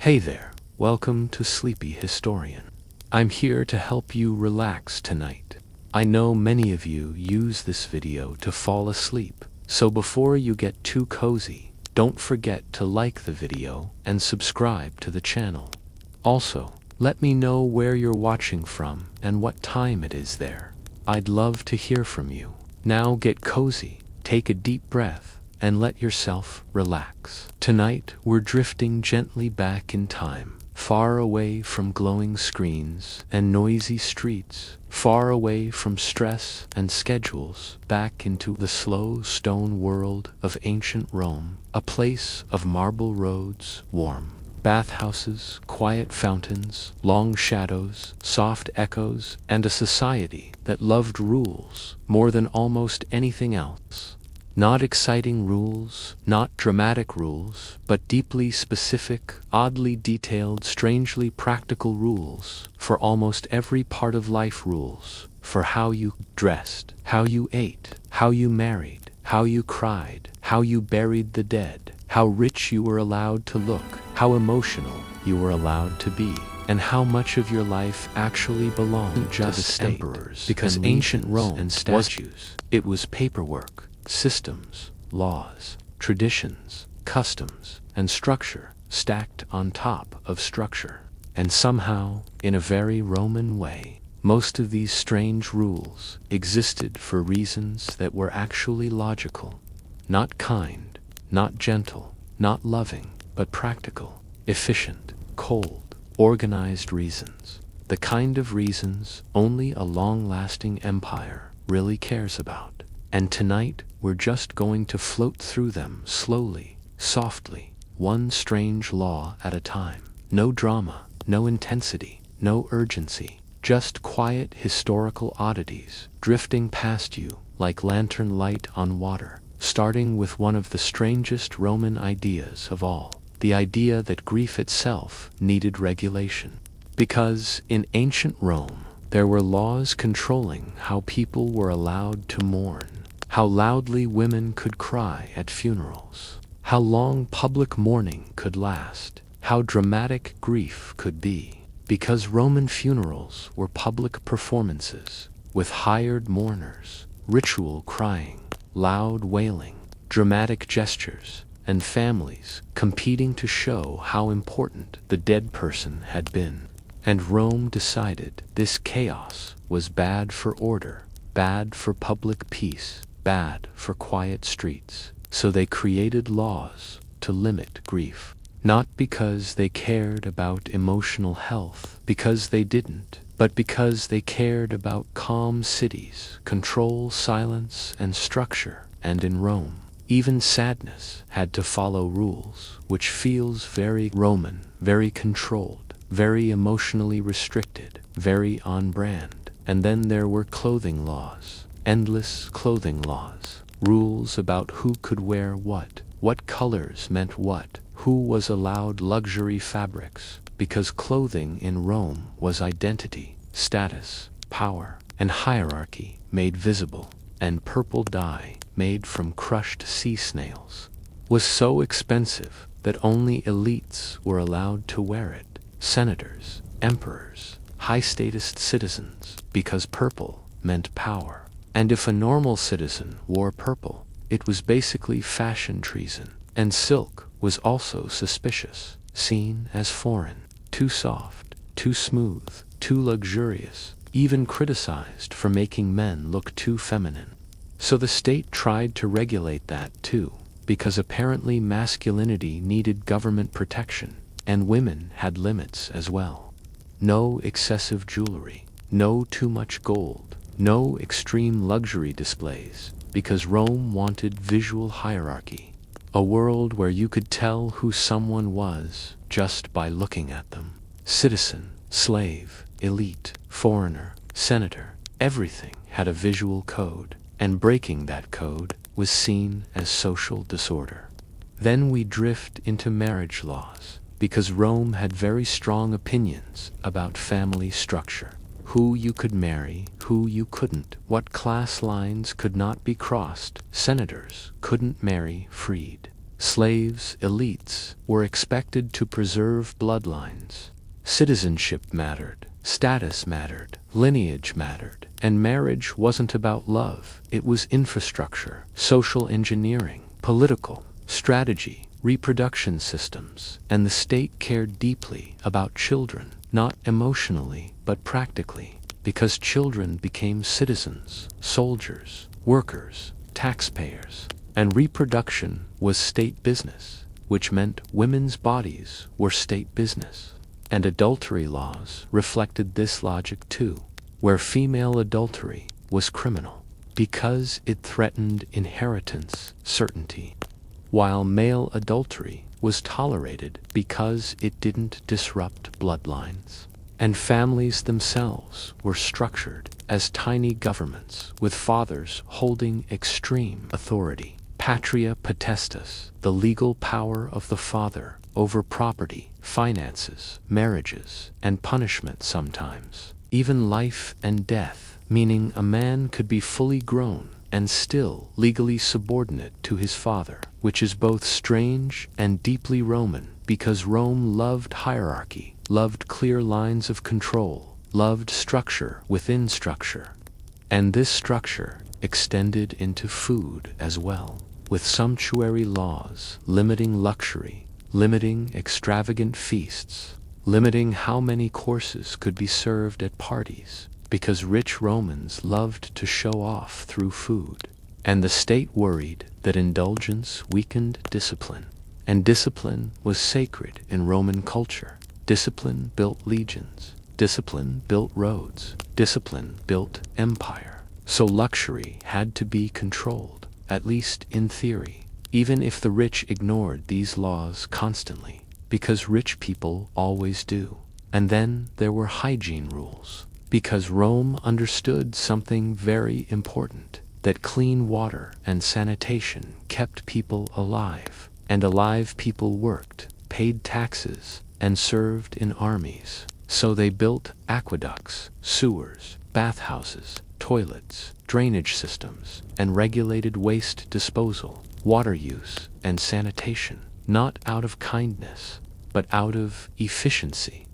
Hey there, welcome to Sleepy Historian. I'm here to help you relax tonight. I know many of you use this video to fall asleep, so before you get too cozy, don't forget to like the video and subscribe to the channel. Also, let me know where you're watching from and what time it is there. I'd love to hear from you. Now get cozy, take a deep breath, and let yourself relax. Tonight, we're drifting gently back in time, far away from glowing screens and noisy streets, far away from stress and schedules, back into the slow stone world of ancient Rome, a place of marble roads, warm bathhouses, quiet fountains, long shadows, soft echoes, and a society that loved rules more than almost anything else. Not exciting rules, not dramatic rules, but deeply specific, oddly detailed, strangely practical rules for almost every part of life. Rules for how you dressed, how you ate, how you married, how you cried, how you buried the dead, how rich you were allowed to look, how emotional you were allowed to be, and how much of your life actually belonged to the state. Emperors, because ancient Rome and statues, it was paperwork, systems, laws, traditions, customs, and structure stacked on top of structure. And somehow, in a very Roman way, most of these strange rules existed for reasons that were actually logical. Not kind, not gentle, not loving, but practical, efficient, cold, organized reasons. The kind of reasons only a long-lasting empire really cares about. And tonight, we're just going to float through them slowly, softly, one strange law at a time. No drama, no intensity, no urgency, just quiet historical oddities drifting past you like lantern light on water, starting with one of the strangest Roman ideas of all, the idea that grief itself needed regulation. Because in ancient Rome, there were laws controlling how people were allowed to mourn, how loudly women could cry at funerals, how long public mourning could last, how dramatic grief could be. Because Roman funerals were public performances, with hired mourners, ritual crying, loud wailing, dramatic gestures, and families competing to show how important the dead person had been. And Rome decided this chaos was bad for order, bad for public peace, bad for quiet streets. So they created laws to limit grief. Not because they cared about emotional health, because they didn't, but because they cared about calm cities, control, silence, and structure. And in Rome, even sadness had to follow rules, which feels very Roman, very controlled, very emotionally restricted, very on brand. And then there were clothing laws, endless clothing laws, rules about who could wear what colors meant what, who was allowed luxury fabrics, because clothing in Rome was identity, status, power, and hierarchy made visible, and purple dye, made from crushed sea snails, was so expensive that only elites were allowed to wear it. Senators, emperors, high-status citizens, because purple meant power. And if a normal citizen wore purple, it was basically fashion treason. And silk was also suspicious, seen as foreign, too soft, too smooth, too luxurious, even criticized for making men look too feminine. So the state tried to regulate that too, because apparently masculinity needed government protection, and women had limits as well. No excessive jewelry, no too much gold, no extreme luxury displays, because Rome wanted visual hierarchy, a world where you could tell who someone was just by looking at them. Citizen, slave, elite, foreigner, senator, everything had a visual code, and breaking that code was seen as social disorder. Then we drift into marriage laws, because Rome had very strong opinions about family structure. Who you could marry, who you couldn't, what class lines could not be crossed. Senators couldn't marry freed. Slaves, elites, were expected to preserve bloodlines. Citizenship mattered, status mattered, lineage mattered, and marriage wasn't about love, it was infrastructure, social engineering, political strategy, reproduction systems, and the state cared deeply about children, not emotionally but practically, because children became citizens, soldiers, workers, taxpayers, and reproduction was state business, which meant women's bodies were state business. And adultery laws reflected this logic too, where female adultery was criminal, because it threatened inheritance certainty, while male adultery was tolerated because it didn't disrupt bloodlines. And families themselves were structured as tiny governments with fathers holding extreme authority. Patria potestas, the legal power of the father over property, finances, marriages, and punishment sometimes, even life and death, meaning a man could be fully grown and still legally subordinate to his father, which is both strange and deeply Roman, because Rome loved hierarchy, loved clear lines of control, loved structure within structure. And this structure extended into food as well, with sumptuary laws limiting luxury, limiting extravagant feasts, limiting how many courses could be served at parties, because rich Romans loved to show off through food. And the state worried that indulgence weakened discipline, and discipline was sacred in Roman culture. Discipline built legions, discipline built roads, discipline built empire. So luxury had to be controlled, at least in theory, even if the rich ignored these laws constantly, because rich people always do. And then there were hygiene rules, because Rome understood something very important, that clean water and sanitation kept people alive, and alive people worked, paid taxes, and served in armies. So they built aqueducts, sewers, bathhouses, toilets, drainage systems, and regulated waste disposal, water use, and sanitation, not out of kindness, but out of efficiency.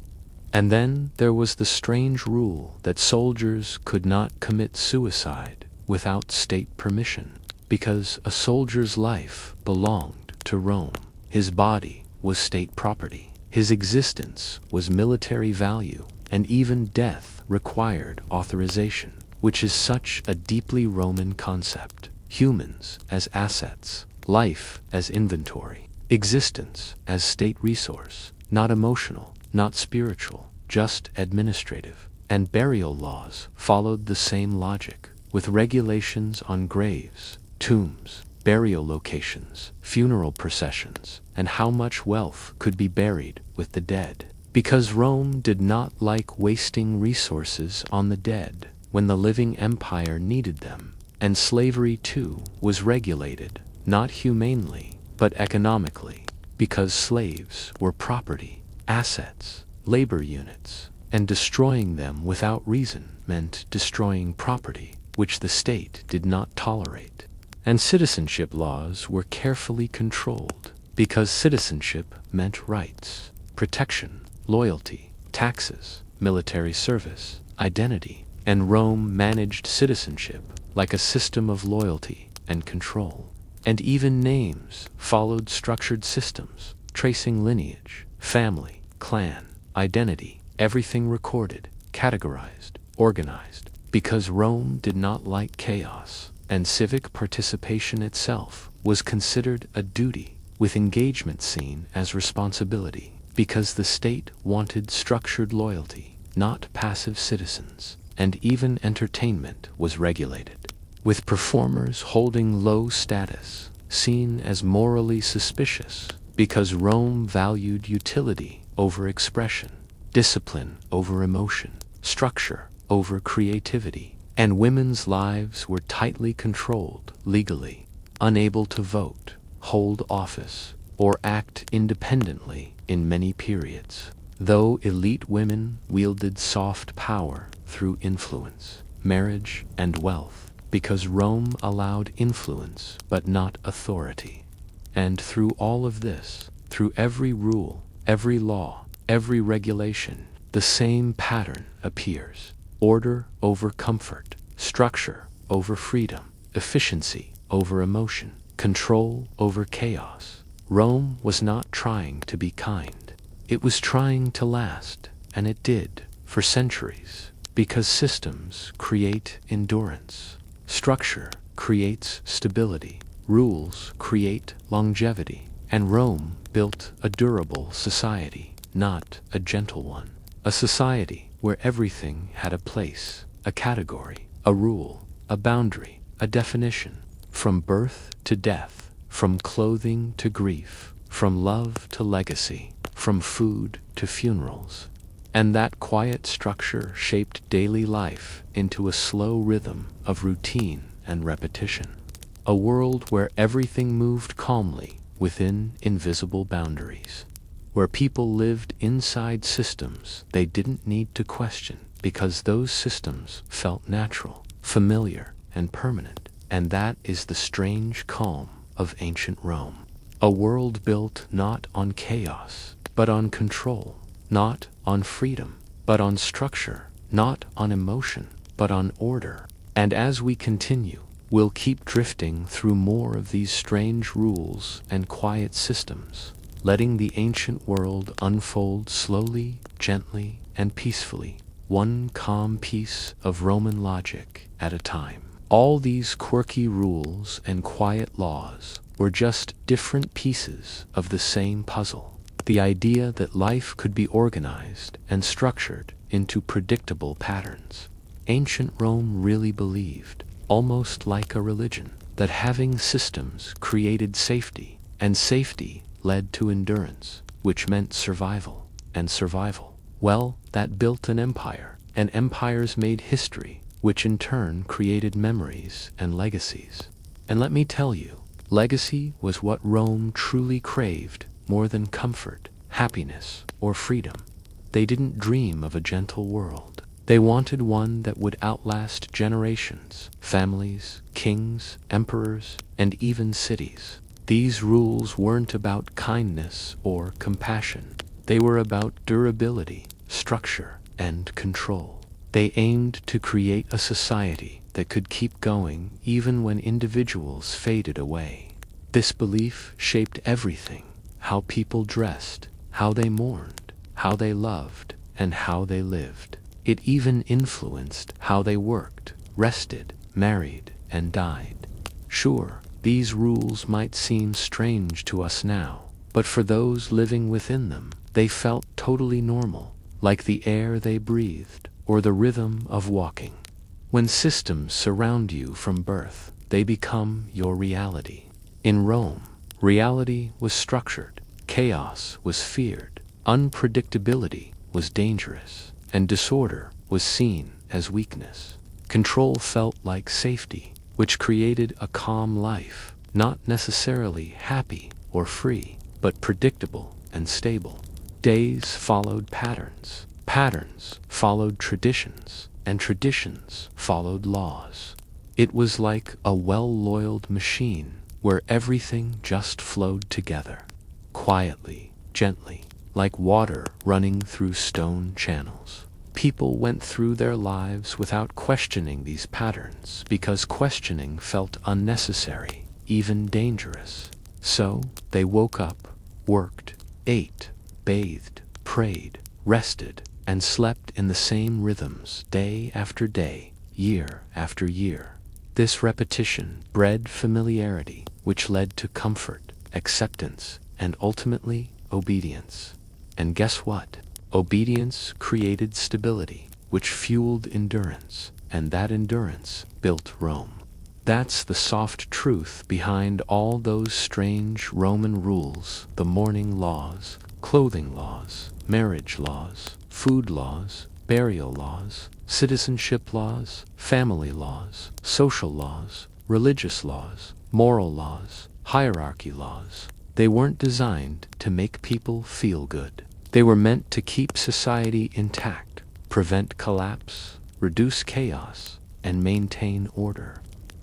And then there was the strange rule that soldiers could not commit suicide without state permission, because a soldier's life belonged to Rome. His body was state property. His existence was military value, and even death required authorization, which is such a deeply Roman concept. Humans as assets, life as inventory, existence as state resource, not emotional, not spiritual, just administrative. And burial laws followed the same logic, with regulations on graves, tombs, burial locations, funeral processions, and how much wealth could be buried with the dead. Because Rome did not like wasting resources on the dead when the living empire needed them. And slavery too was regulated, not humanely, but economically, because slaves were property, assets, labor units, and destroying them without reason meant destroying property, which the state did not tolerate. And citizenship laws were carefully controlled, because citizenship meant rights, protection, loyalty, taxes, military service, identity, and Rome managed citizenship like a system of loyalty and control. And even names followed structured systems, tracing lineage, family, clan, identity, everything recorded, categorized, organized, because Rome did not like chaos, and civic participation itself was considered a duty, with engagement seen as responsibility, because the state wanted structured loyalty, not passive citizens, and even entertainment was regulated, with performers holding low status, seen as morally suspicious, because Rome valued utility over expression, discipline over emotion, structure over creativity, and women's lives were tightly controlled legally, unable to vote, hold office, or act independently in many periods, though elite women wielded soft power through influence, marriage, and wealth, because Rome allowed influence but not authority. And through all of this, through every rule, every law, every regulation, the same pattern appears. Order over comfort, structure over freedom, efficiency over emotion, control over chaos. Rome was not trying to be kind. It was trying to last, and it did, for centuries, because systems create endurance. Structure creates stability. Rules create longevity. And Rome built a durable society, not a gentle one. A society where everything had a place, a category, a rule, a boundary, a definition. From birth to death, from clothing to grief, from love to legacy, from food to funerals. And that quiet structure shaped daily life into a slow rhythm of routine and repetition. A world where everything moved calmly within invisible boundaries. Where people lived inside systems they didn't need to question because those systems felt natural, familiar, and permanent. And that is the strange calm of ancient Rome. A world built not on chaos, but on control. Not on freedom, but on structure. Not on emotion, but on order. And as we continue, we'll keep drifting through more of these strange rules and quiet systems, letting the ancient world unfold slowly, gently, and peacefully, one calm piece of Roman logic at a time. All these quirky rules and quiet laws were just different pieces of the same puzzle. The idea that life could be organized and structured into predictable patterns. Ancient Rome really believed, almost like a religion, that having systems created safety, and safety led to endurance, which meant survival, and survival, well, that built an empire, and empires made history, which in turn created memories and legacies. And let me tell you, legacy was what Rome truly craved more than comfort, happiness, or freedom. They didn't dream of a gentle world. They wanted one that would outlast generations, families, kings, emperors, and even cities. These rules weren't about kindness or compassion. They were about durability, structure, and control. They aimed to create a society that could keep going even when individuals faded away. This belief shaped everything: how people dressed, how they mourned, how they loved, and how they lived. It even influenced how they worked, rested, married, and died. Sure, these rules might seem strange to us now, but for those living within them, they felt totally normal, like the air they breathed, or the rhythm of walking. When systems surround you from birth, they become your reality. In Rome, reality was structured, chaos was feared, unpredictability was dangerous, and disorder was seen as weakness. Control felt like safety, which created a calm life, not necessarily happy or free, but predictable and stable. Days followed patterns. Patterns followed traditions, and traditions followed laws. It was like a well-oiled machine where everything just flowed together, quietly, gently, like water running through stone channels. People went through their lives without questioning these patterns because questioning felt unnecessary, even dangerous. So they woke up, worked, ate, bathed, prayed, rested, and slept in the same rhythms day after day, year after year. This repetition bred familiarity, which led to comfort, acceptance, and ultimately obedience. And guess what? Obedience created stability, which fueled endurance, and that endurance built Rome. That's the soft truth behind all those strange Roman rules: the mourning laws, clothing laws, marriage laws, food laws, burial laws, citizenship laws, family laws, social laws, religious laws, moral laws, hierarchy laws. They weren't designed to make people feel good. They were meant to keep society intact, prevent collapse, reduce chaos, and maintain order.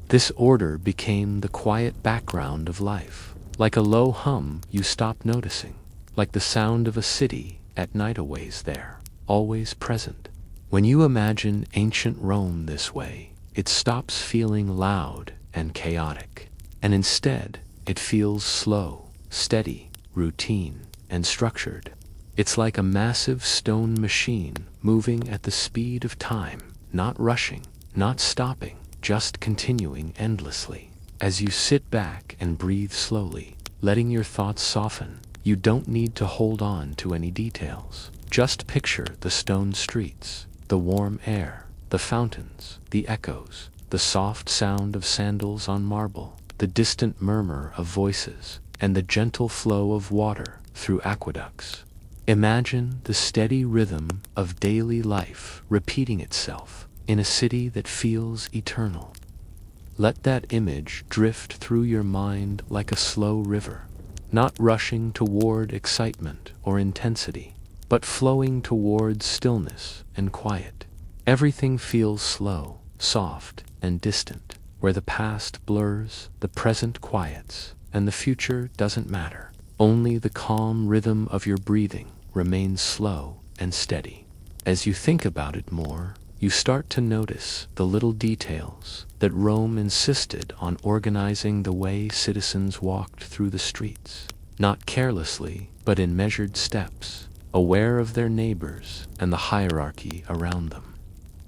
This order became the quiet background of life, like a low hum you stop noticing, like the sound of a city at night always there, always present. When you imagine ancient Rome this way, it stops feeling loud and chaotic, and instead it feels slow, steady, routine, and structured. It's like a massive stone machine moving at the speed of time, not rushing, not stopping, just continuing endlessly. As you sit back and breathe slowly, letting your thoughts soften, you don't need to hold on to any details. Just picture the stone streets, the warm air, the fountains, the echoes, the soft sound of sandals on marble, the distant murmur of voices, and the gentle flow of water through aqueducts. Imagine the steady rhythm of daily life repeating itself in a city that feels eternal. Let that image drift through your mind like a slow river, not rushing toward excitement or intensity, but flowing towards stillness and quiet. Everything feels slow, soft, and distant, where the past blurs, the present quiets, and the future doesn't matter. Only the calm rhythm of your breathing remains slow and steady. As you think about it more, you start to notice the little details that Rome insisted on organizing the way citizens walked through the streets, not carelessly, but in measured steps, aware of their neighbors and the hierarchy around them.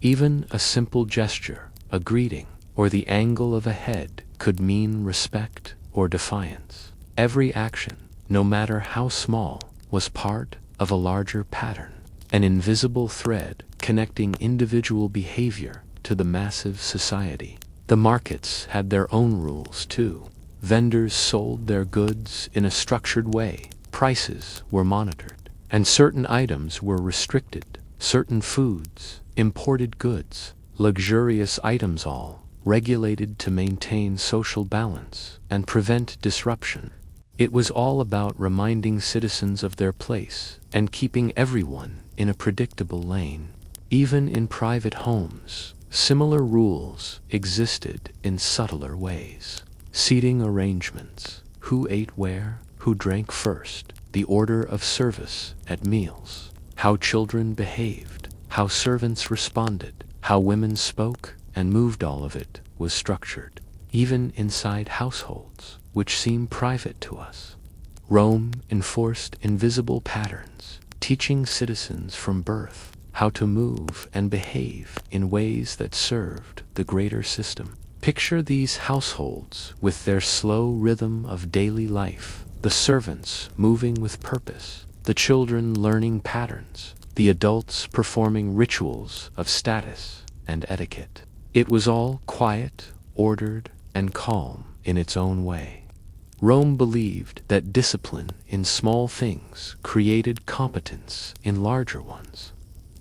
Even a simple gesture, a greeting, or the angle of a head could mean respect or defiance. Every action, no matter how small, was part of a larger pattern, an invisible thread connecting individual behavior to the massive society. The markets had their own rules too. Vendors sold their goods in a structured way, prices were monitored, and certain items were restricted. Certain foods, imported goods, luxurious items, all regulated to maintain social balance and prevent disruption. It was all about reminding citizens of their place and keeping everyone in a predictable lane. Even in private homes, similar rules existed in subtler ways. Seating arrangements, who ate where, who drank first, the order of service at meals, how children behaved, how servants responded, how women spoke and moved, all of it was structured, even inside households, which seem private to us. Rome enforced invisible patterns, teaching citizens from birth how to move and behave in ways that served the greater system. Picture these households with their slow rhythm of daily life, the servants moving with purpose, the children learning patterns, the adults performing rituals of status and etiquette. It was all quiet, ordered, and calm in its own way. Rome believed that discipline in small things created competence in larger ones.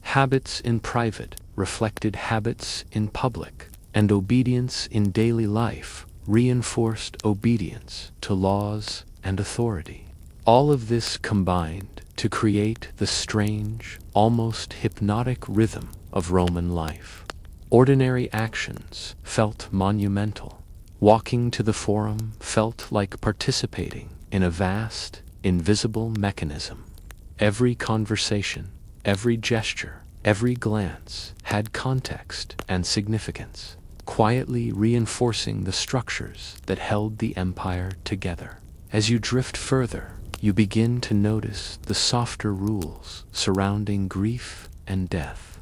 Habits in private reflected habits in public, and obedience in daily life reinforced obedience to laws and authority. All of this combined to create the strange, almost hypnotic rhythm of Roman life. Ordinary actions felt monumental. Walking to the Forum felt like participating in a vast, invisible mechanism. Every conversation, every gesture, every glance had context and significance, quietly reinforcing the structures that held the empire together. As you drift further, you begin to notice the softer rules surrounding grief and death.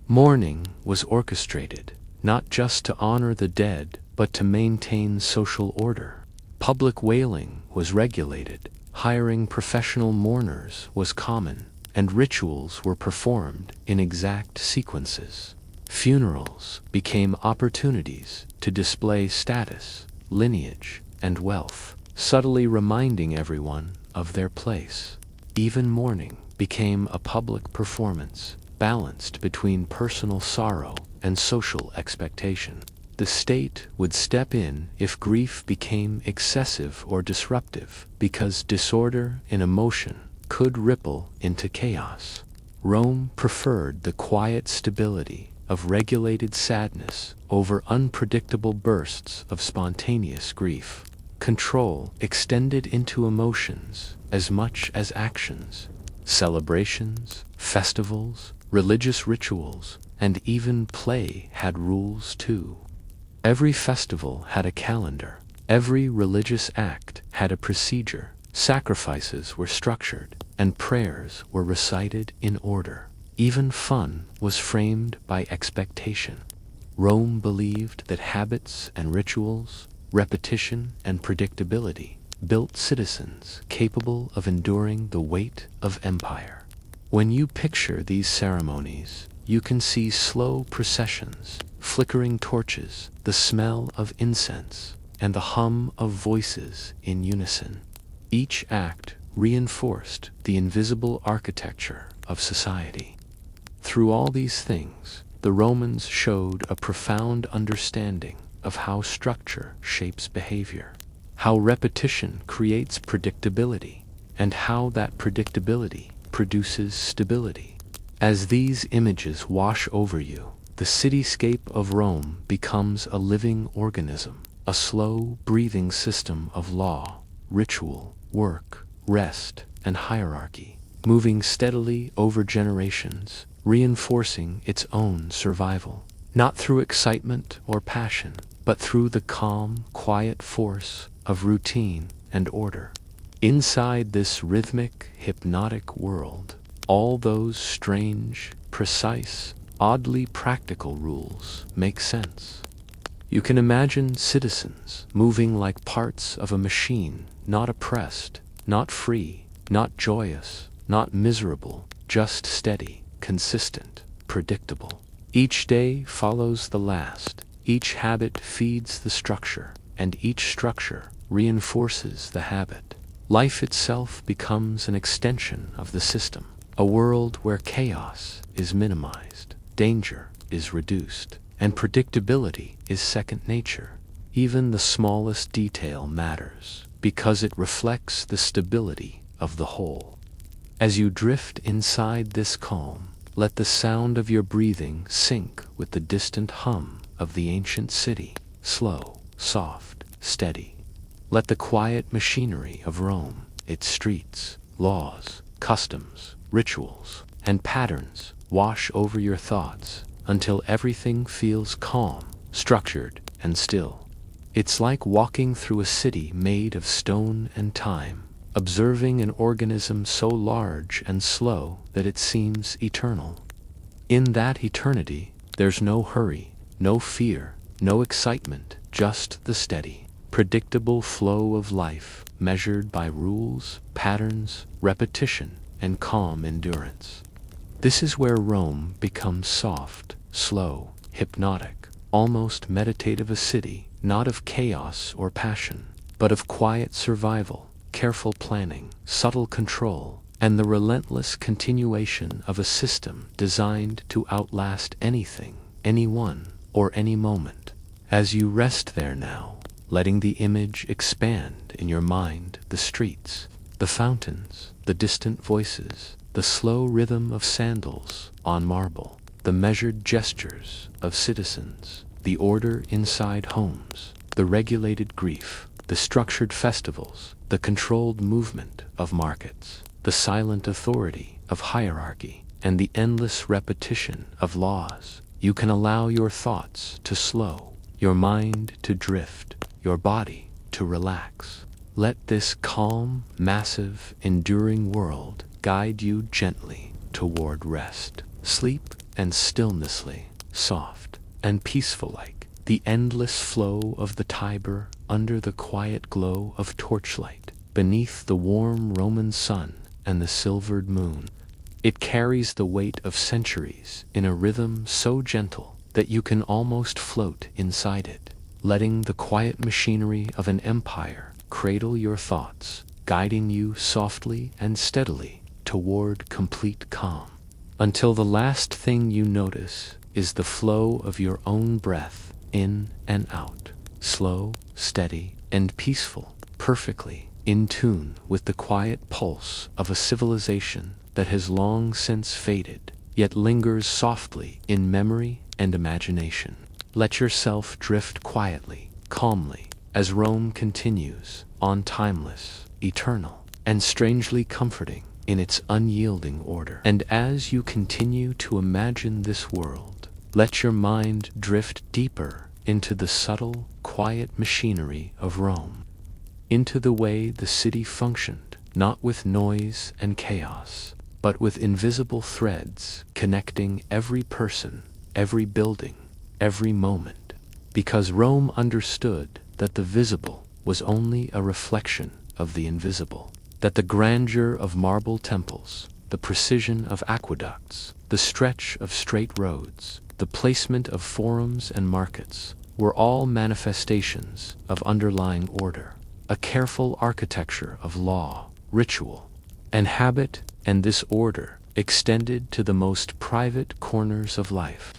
Mourning was orchestrated, not just to honor the dead, but to maintain social order. Public wailing was regulated, hiring professional mourners was common, and rituals were performed in exact sequences. Funerals became opportunities to display status, lineage, and wealth, subtly reminding everyone of their place. Even mourning became a public performance, balanced between personal sorrow and social expectation. The state would step in if grief became excessive or disruptive, because disorder in emotion could ripple into chaos. Rome preferred the quiet stability of regulated sadness over unpredictable bursts of spontaneous grief. Control extended into emotions as much as actions. Celebrations, festivals, religious rituals, and even play had rules too. Every festival had a calendar. Every religious act had a procedure. Sacrifices were structured, and prayers were recited in order. Even fun was framed by expectation. Rome believed that habits and rituals, repetition and predictability, built citizens capable of enduring the weight of empire. When you picture these ceremonies, you can see slow processions, flickering torches, the smell of incense, and the hum of voices in unison. Each act reinforced the invisible architecture of society. Through all these things, the Romans showed a profound understanding of how structure shapes behavior, how repetition creates predictability, and how that predictability produces stability. As these images wash over you, the cityscape of Rome becomes a living organism, a slow, breathing system of law, ritual, work, rest, and hierarchy, moving steadily over generations, reinforcing its own survival, not through excitement or passion, but through the calm, quiet force of routine and order. Inside this rhythmic, hypnotic world, all those strange, precise, oddly practical rules make sense. You can imagine citizens moving like parts of a machine, not oppressed, not free, not joyous, not miserable, just steady, consistent, predictable. Each day follows the last, each habit feeds the structure, and each structure reinforces the habit. Life itself becomes an extension of the system, a world where chaos is minimized, danger is reduced, and predictability is second nature. Even the smallest detail matters, because it reflects the stability of the whole. As you drift inside this calm, let the sound of your breathing sync with the distant hum of the ancient city, slow, soft, steady. Let the quiet machinery of Rome, its streets, laws, customs, rituals, and patterns wash over your thoughts until everything feels calm, structured, and still. It's like walking through a city made of stone and time, observing an organism so large and slow that it seems eternal. In that eternity, there's no hurry, no fear, no excitement, just the steady, predictable flow of life, measured by rules, patterns, repetition, and calm endurance. This is where Rome becomes soft, slow, hypnotic, almost meditative, a city not of chaos or passion, but of quiet survival, careful planning, subtle control, and the relentless continuation of a system designed to outlast anything, anyone, or any moment. As you rest there now, letting the image expand in your mind, the streets, the fountains, the distant voices, the slow rhythm of sandals on marble, the measured gestures of citizens, the order inside homes, the regulated grief, the structured festivals, the controlled movement of markets, the silent authority of hierarchy, and the endless repetition of laws, you can allow your thoughts to slow, your mind to drift, your body to relax. Let this calm, massive, enduring world guide you gently toward rest, sleep, and stillnessly, soft and peaceful like the endless flow of the Tiber under the quiet glow of torchlight, beneath the warm Roman sun and the silvered moon. It carries the weight of centuries in a rhythm so gentle that you can almost float inside it, letting the quiet machinery of an empire cradle your thoughts, guiding you softly and steadily toward complete calm, until the last thing you notice is the flow of your own breath in and out, slow, steady, and peaceful, perfectly in tune with the quiet pulse of a civilization that has long since faded, yet lingers softly in memory and imagination. Let yourself drift quietly, calmly, as Rome continues on, timeless, eternal, and strangely comforting in its unyielding order. And as you continue to imagine this world, let your mind drift deeper into the subtle, quiet machinery of Rome, into the way the city functioned, not with noise and chaos, but with invisible threads connecting every person, every building, every moment. Because Rome understood that the visible was only a reflection of the invisible, that the grandeur of marble temples, the precision of aqueducts, the stretch of straight roads, the placement of forums and markets were all manifestations of underlying order, a careful architecture of law, ritual, and habit, and this order extended to the most private corners of life.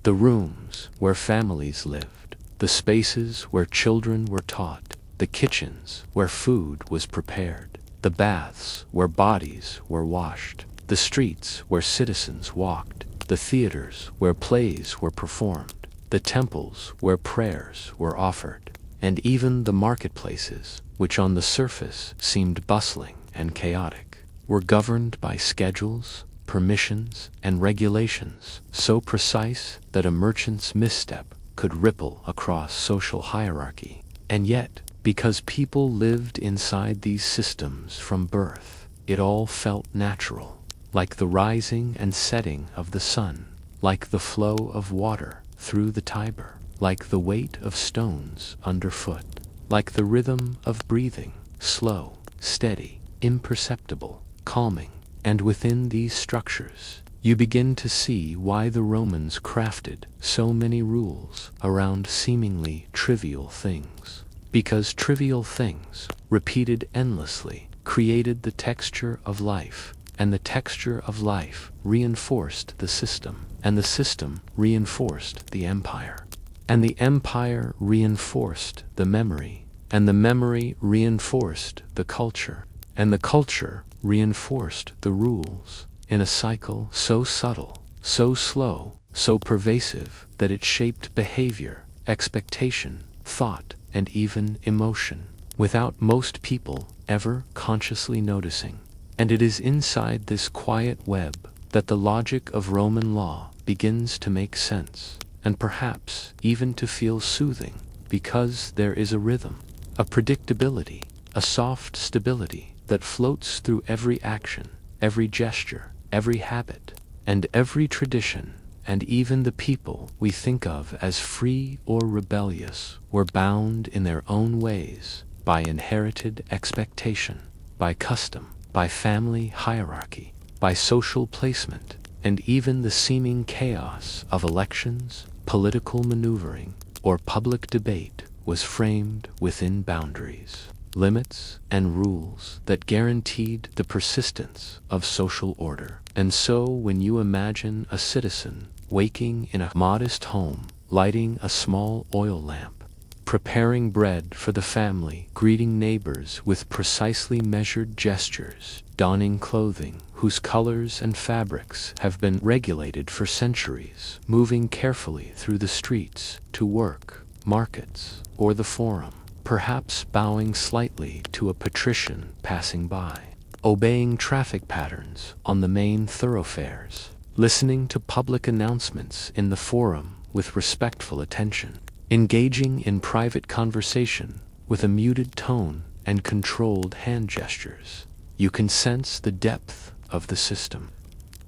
The rooms where families lived, the spaces where children were taught, the kitchens where food was prepared, the baths where bodies were washed, the streets where citizens walked, the theaters where plays were performed, the temples where prayers were offered, and even the marketplaces, which on the surface seemed bustling and chaotic, were governed by schedules, permissions, and regulations so precise that a merchant's misstep could ripple across social hierarchy. And yet, because people lived inside these systems from birth, it all felt natural, like the rising and setting of the sun, like the flow of water through the Tiber, like the weight of stones underfoot, like the rhythm of breathing, slow, steady, imperceptible, calming. And within these structures, you begin to see why the Romans crafted so many rules around seemingly trivial things. Because trivial things, repeated endlessly, created the texture of life, and the texture of life reinforced the system, and the system reinforced the empire, and the empire reinforced the memory, and the memory reinforced the culture, and the culture reinforced the rules, in a cycle so subtle, so slow, so pervasive that it shaped behavior, expectation, thought, and even emotion, without most people ever consciously noticing. And it is inside this quiet web that the logic of Roman law begins to make sense, and perhaps even to feel soothing, because there is a rhythm, a predictability, a soft stability that floats through every action, every gesture, every habit, and every tradition. And even the people we think of as free or rebellious were bound in their own ways by inherited expectation, by custom, by family hierarchy, by social placement, and even the seeming chaos of elections, political maneuvering, or public debate was framed within boundaries, limits, and rules that guaranteed the persistence of social order. And so when you imagine a citizen waking in a modest home, lighting a small oil lamp, preparing bread for the family, greeting neighbors with precisely measured gestures, donning clothing whose colors and fabrics have been regulated for centuries, moving carefully through the streets to work, markets, or the forum, perhaps bowing slightly to a patrician passing by, obeying traffic patterns on the main thoroughfares, listening to public announcements in the forum with respectful attention, engaging in private conversation with a muted tone and controlled hand gestures. You can sense the depth of the system,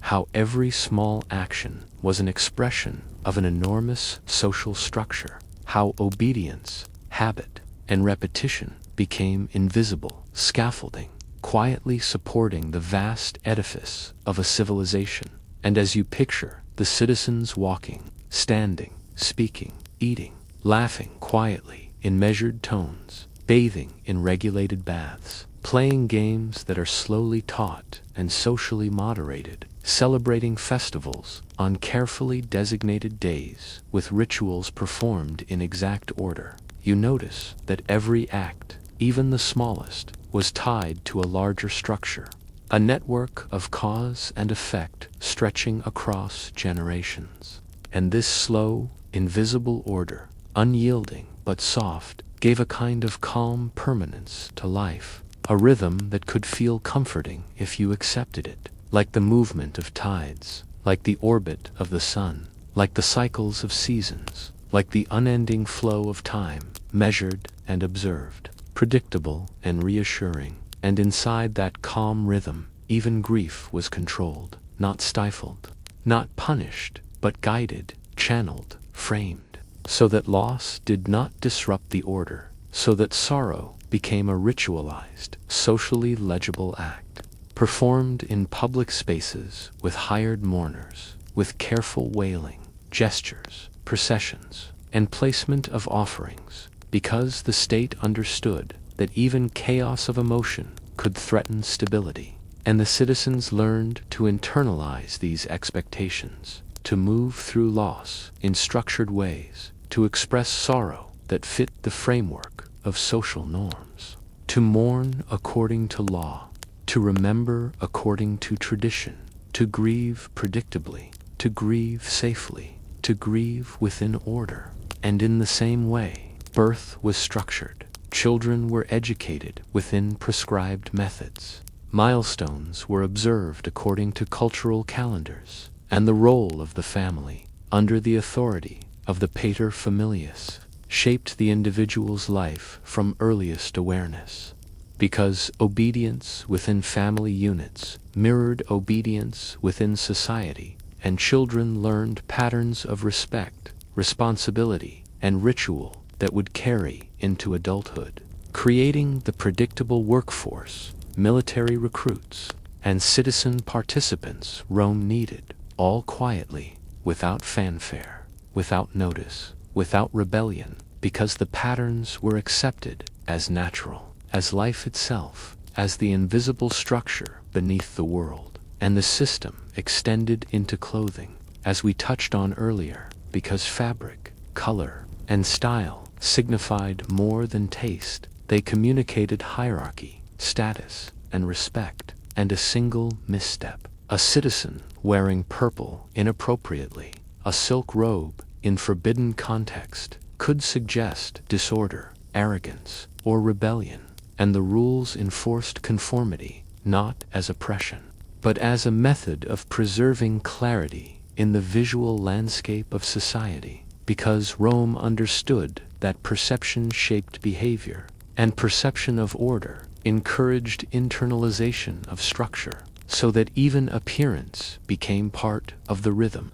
how every small action was an expression of an enormous social structure, how obedience, habit, and repetition became invisible scaffolding, quietly supporting the vast edifice of a civilization. And as you picture the citizens walking, standing, speaking, eating, laughing quietly in measured tones, bathing in regulated baths, playing games that are slowly taught and socially moderated, celebrating festivals on carefully designated days with rituals performed in exact order, you notice that every act, even the smallest, was tied to a larger structure, a network of cause and effect stretching across generations. And this slow, invisible order, unyielding but soft, gave a kind of calm permanence to life, a rhythm that could feel comforting if you accepted it, like the movement of tides, like the orbit of the sun, like the cycles of seasons, like the unending flow of time, measured and observed, predictable and reassuring. And inside that calm rhythm, even grief was controlled, not stifled, not punished, but guided, channeled, framed, so that loss did not disrupt the order, so that sorrow became a ritualized, socially legible act, performed in public spaces with hired mourners, with careful wailing, gestures, processions, and placement of offerings, because the state understood that even chaos of emotion could threaten stability, and the citizens learned to internalize these expectations, to move through loss in structured ways, to express sorrow that fit the framework of social norms, to mourn according to law, to remember according to tradition, to grieve predictably, to grieve safely, to grieve within order. And in the same way, birth was structured. Children were educated within prescribed methods. Milestones were observed according to cultural calendars, and the role of the family, under the authority of the pater familias, shaped the individual's life from earliest awareness. Because obedience within family units mirrored obedience within society, and children learned patterns of respect, responsibility, and ritual that would carry into adulthood, creating the predictable workforce, military recruits, and citizen participants Rome needed, all quietly, without fanfare, without notice, without rebellion, because the patterns were accepted as natural, as life itself, as the invisible structure beneath the world, and the system extended into clothing, as we touched on earlier, because fabric, color, and style signified more than taste. They communicated hierarchy, status, and respect, and a single misstep, a citizen wearing purple inappropriately, a silk robe in forbidden context, could suggest disorder, arrogance, or rebellion, and the rules enforced conformity, not as oppression, but as a method of preserving clarity in the visual landscape of society, because Rome understood that perception shaped behavior, and perception of order encouraged internalization of structure, so that even appearance became part of the rhythm.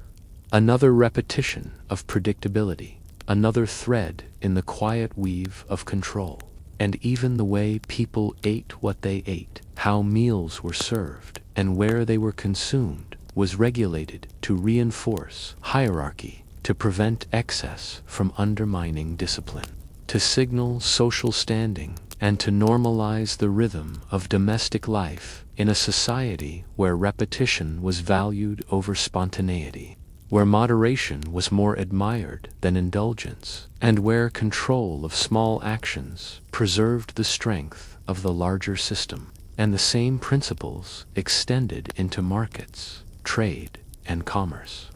Another repetition of predictability, another thread in the quiet weave of control. And even the way people ate what they ate, how meals were served, and where they were consumed, was regulated to reinforce hierarchy, to prevent excess from undermining discipline, to signal social standing, and to normalize the rhythm of domestic life in a society where repetition was valued over spontaneity, where moderation was more admired than indulgence, and where control of small actions preserved the strength of the larger system. And the same principles extended into markets, trade, and commerce.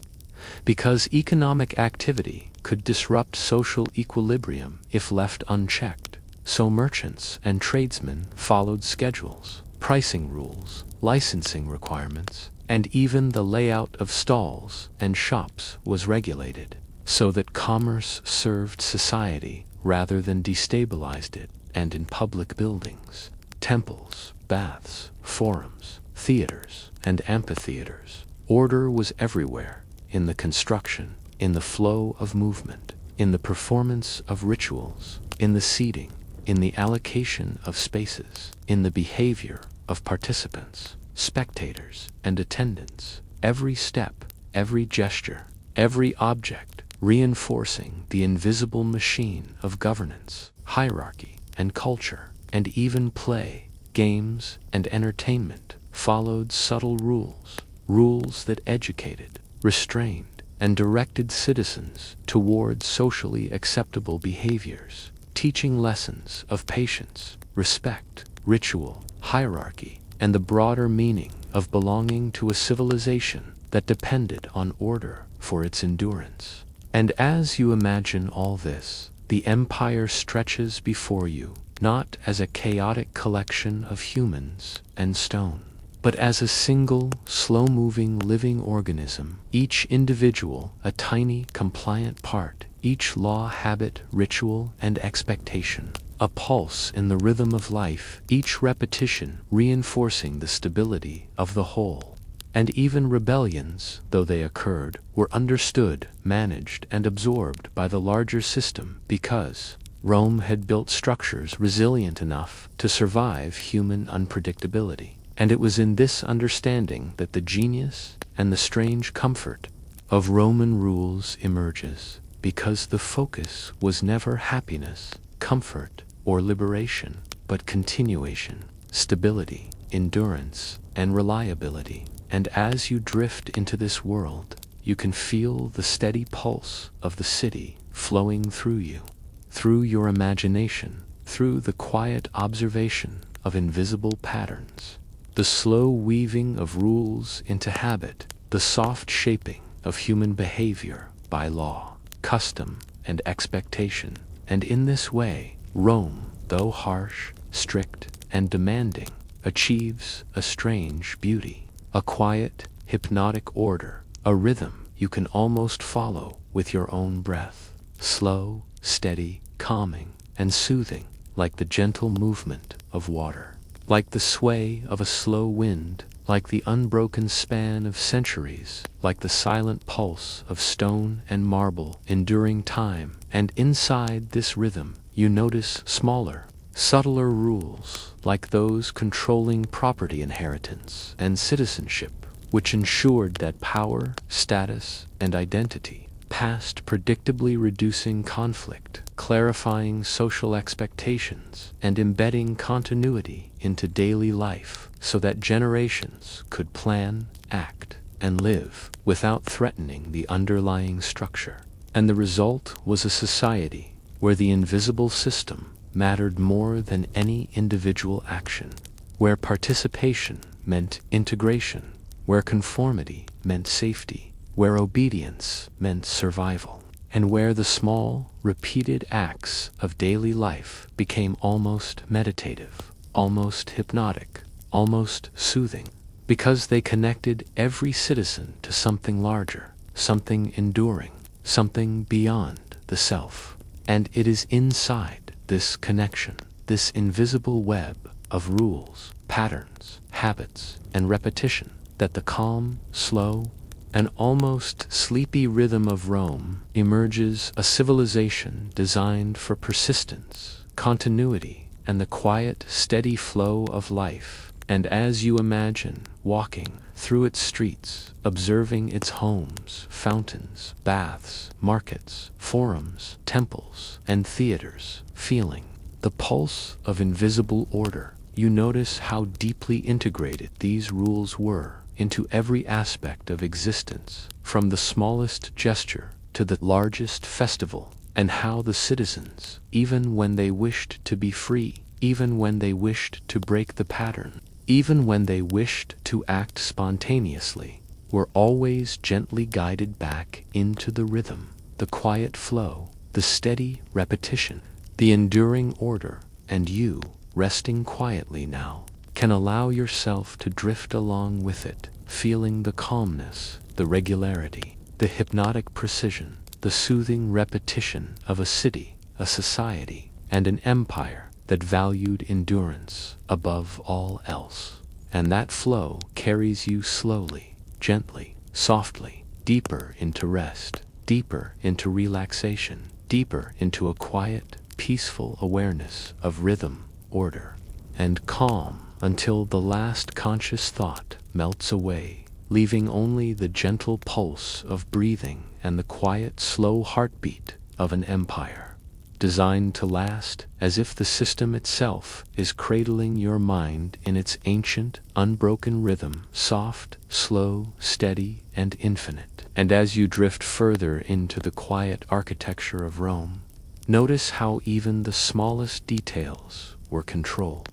Because economic activity could disrupt social equilibrium if left unchecked, so merchants and tradesmen followed schedules, pricing rules, licensing requirements, and even the layout of stalls and shops was regulated, so that commerce served society rather than destabilized it. And in public buildings, temples, baths, forums, theaters, and amphitheaters, order was everywhere, in the construction, in the flow of movement, in the performance of rituals, in the seating, in the allocation of spaces, in the behavior of participants, spectators, and attendants, every step, every gesture, every object, reinforcing the invisible machine of governance, hierarchy, and culture. And even play, games, and entertainment followed subtle rules, rules that educated, restrained, and directed citizens toward socially acceptable behaviors, teaching lessons of patience, respect, ritual, hierarchy, and the broader meaning of belonging to a civilization that depended on order for its endurance. And as you imagine all this, The empire stretches before you, not as a chaotic collection of humans and stone, but as a single, slow-moving living organism, each individual a tiny, compliant part, each law, habit, ritual, and expectation, a pulse in the rhythm of life, each repetition reinforcing the stability of the whole. And even rebellions, though they occurred, were understood, managed, and absorbed by the larger system because Rome had built structures resilient enough to survive human unpredictability. And it was in this understanding that the genius and the strange comfort of Roman rules emerges, because the focus was never happiness, comfort, or liberation, but continuation, stability, endurance, and reliability. And as you drift into this world, you can feel the steady pulse of the city flowing through you, through your imagination, through the quiet observation of invisible patterns, the slow weaving of rules into habit, the soft shaping of human behavior by law, custom, and expectation. And in this way, Rome, though harsh, strict, and demanding, achieves a strange beauty, a quiet, hypnotic order, a rhythm you can almost follow with your own breath, slow, steady, calming, and soothing, like the gentle movement of water, like the sway of a slow wind, like the unbroken span of centuries, like the silent pulse of stone and marble enduring time. And inside this rhythm, you notice smaller, subtler rules, like those controlling property inheritance and citizenship, which ensured that power, status, and identity passed predictably, reducing conflict, clarifying social expectations, and embedding continuity into daily life, so that generations could plan, act, and live without threatening the underlying structure. And the result was a society where the invisible system mattered more than any individual action, where participation meant integration, where conformity meant safety, where obedience meant survival, and where the small, repeated acts of daily life became almost meditative, almost hypnotic, almost soothing, because they connected every citizen to something larger, something enduring, something beyond the self. And it is inside this connection, this invisible web of rules, patterns, habits, and repetition, that the calm, slow, and almost sleepy rhythm of Rome emerges, a civilization designed for persistence, continuity, and the quiet, steady flow of life. And as you imagine walking through its streets, observing its homes, fountains, baths, markets, forums, temples, and theaters, feeling the pulse of invisible order, you notice how deeply integrated these rules were into every aspect of existence, from the smallest gesture to the largest festival, and how the citizens, even when they wished to be free, even when they wished to break the pattern, even when they wished to act spontaneously, were always gently guided back into the rhythm, the quiet flow, the steady repetition, the enduring order. And you, resting quietly now, can allow yourself to drift along with it, feeling the calmness, the regularity, the hypnotic precision, the soothing repetition of a city, a society, and an empire that valued endurance above all else. And that flow carries you slowly, gently, softly, deeper into rest, deeper into relaxation, deeper into a quiet, peaceful awareness of rhythm, order, and calm, until the last conscious thought melts away, leaving only the gentle pulse of breathing and the quiet, slow heartbeat of an empire, designed to last, as if the system itself is cradling your mind in its ancient, unbroken rhythm, soft, slow, steady, and infinite. And as you drift further into the quiet architecture of Rome, notice how even the smallest details were controlled,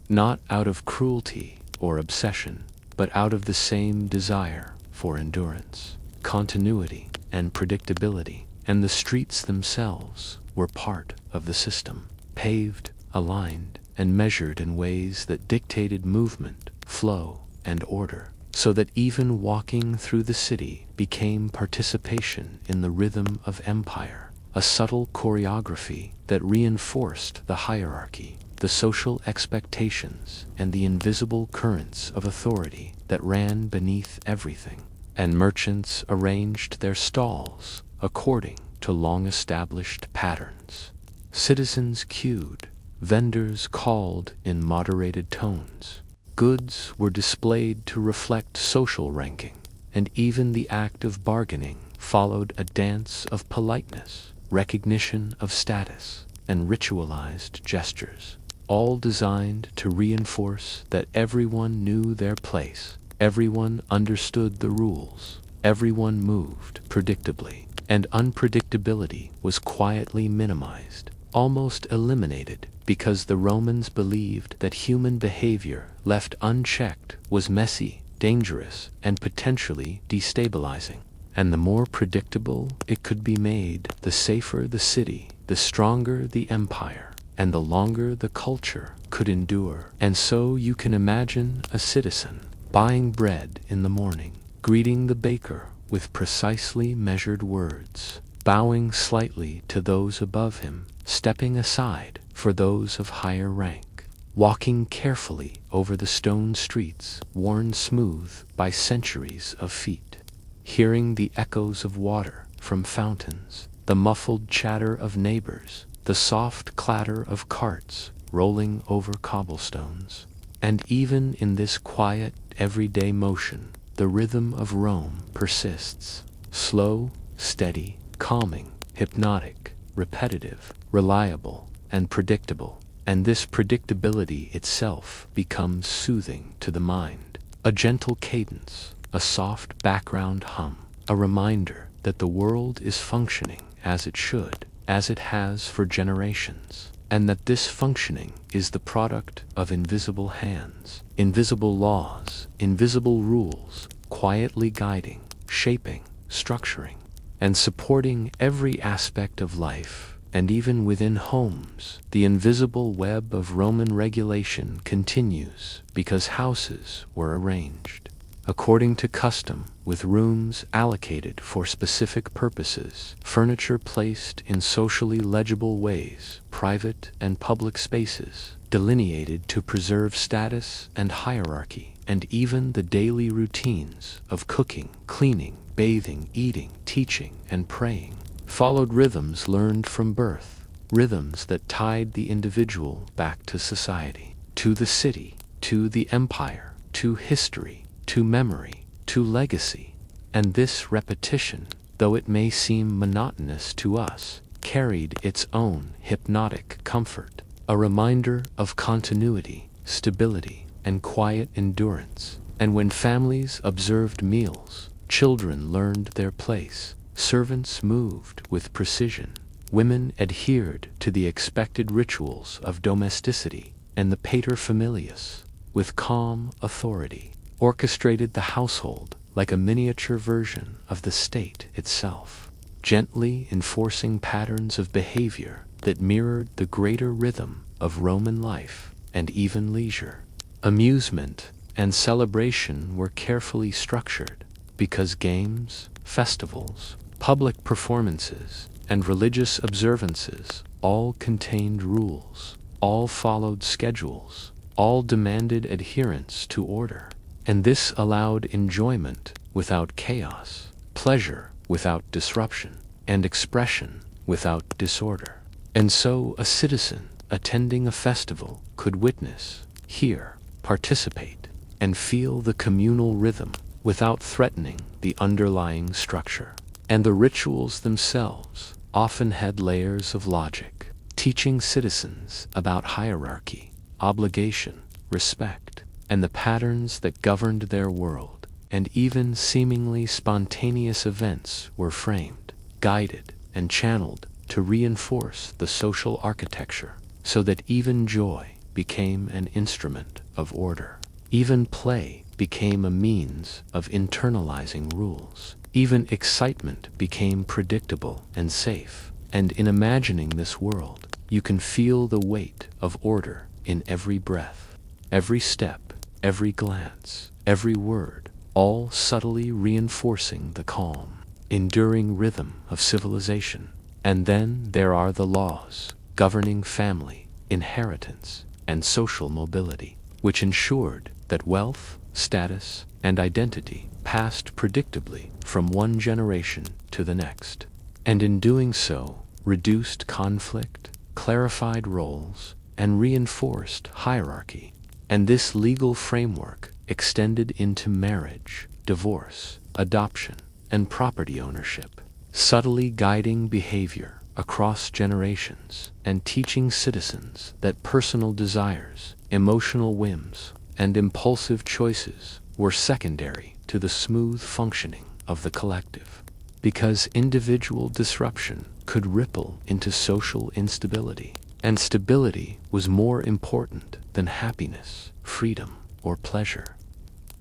not out of cruelty or obsession, but out of the same desire for endurance, continuity, and predictability. and the streets themselves were part of the system, paved, aligned, and measured in ways that dictated movement, flow, and order, so that even walking through the city became participation in the rhythm of empire, a subtle choreography that reinforced the hierarchy, the social expectations, and the invisible currents of authority that ran beneath everything. And merchants arranged their stalls according to long-established patterns. Citizens queued, vendors called in moderated tones. Goods were displayed to reflect social ranking, and even the act of bargaining followed a dance of politeness, recognition of status, and ritualized gestures, all designed to reinforce that everyone knew their place, everyone understood the rules, everyone moved predictably, and unpredictability was quietly minimized, almost eliminated, because the Romans believed that human behavior left unchecked was messy, dangerous, and potentially destabilizing. And the more predictable it could be made, the safer the city, the stronger the empire, and the longer the culture could endure. And so you can imagine a citizen buying bread in the morning, greeting the baker with precisely measured words, bowing slightly to those above him, stepping aside for those of higher rank, walking carefully over the stone streets worn smooth by centuries of feet, hearing the echoes of water from fountains, the muffled chatter of neighbors, the soft clatter of carts rolling over cobblestones. And even in this quiet, everyday motion, the rhythm of Rome persists, slow, steady, calming, hypnotic, repetitive, reliable, and predictable. And this predictability itself becomes soothing to the mind. A gentle cadence, a soft background hum, a reminder that the world is functioning as it should, as it has for generations, and that this functioning is the product of invisible hands, invisible laws, invisible rules, quietly guiding, shaping, structuring, and supporting every aspect of life. And even within homes, the invisible web of Roman regulation continues because houses were arranged according to custom, with rooms allocated for specific purposes, furniture placed in socially legible ways, private and public spaces delineated to preserve status and hierarchy, and even the daily routines of cooking, cleaning, bathing, eating, teaching, and praying followed rhythms learned from birth, rhythms that tied the individual back to society, to the city, to the empire, to history, to memory, to legacy. And this repetition, though it may seem monotonous to us, carried its own hypnotic comfort, a reminder of continuity, stability, and quiet endurance. And when families observed meals, children learned their place, servants moved with precision, women adhered to the expected rituals of domesticity, and the paterfamilias, with calm authority, orchestrated the household like a miniature version of the state itself, gently enforcing patterns of behavior that mirrored the greater rhythm of Roman life and even leisure. Amusement and celebration were carefully structured because games, festivals, public performances, and religious observances all contained rules, all followed schedules, all demanded adherence to order. And this allowed enjoyment without chaos, pleasure without disruption, and expression without disorder. And so a citizen attending a festival could witness, hear, participate, and feel the communal rhythm without threatening the underlying structure. And the rituals themselves often had layers of logic, teaching citizens about hierarchy, obligation, respect, and the patterns that governed their world. And even seemingly spontaneous events were framed, guided, and channeled to reinforce the social architecture, so that even joy became an instrument of order. Even play became a means of internalizing rules. Even excitement became predictable and safe. And in imagining this world, you can feel the weight of order in every breath, every step, every glance, every word, all subtly reinforcing the calm, enduring rhythm of civilization. And then there are the laws governing family, inheritance, and social mobility, which ensured that wealth, status, and identity passed predictably from one generation to the next, and in doing so, reduced conflict, clarified roles, and reinforced hierarchy. And this legal framework extended into marriage, divorce, adoption, and property ownership, subtly guiding behavior across generations and teaching citizens that personal desires, emotional whims, and impulsive choices were secondary to the smooth functioning of the collective, because individual disruption could ripple into social instability, and stability was more important than happiness, freedom, or pleasure.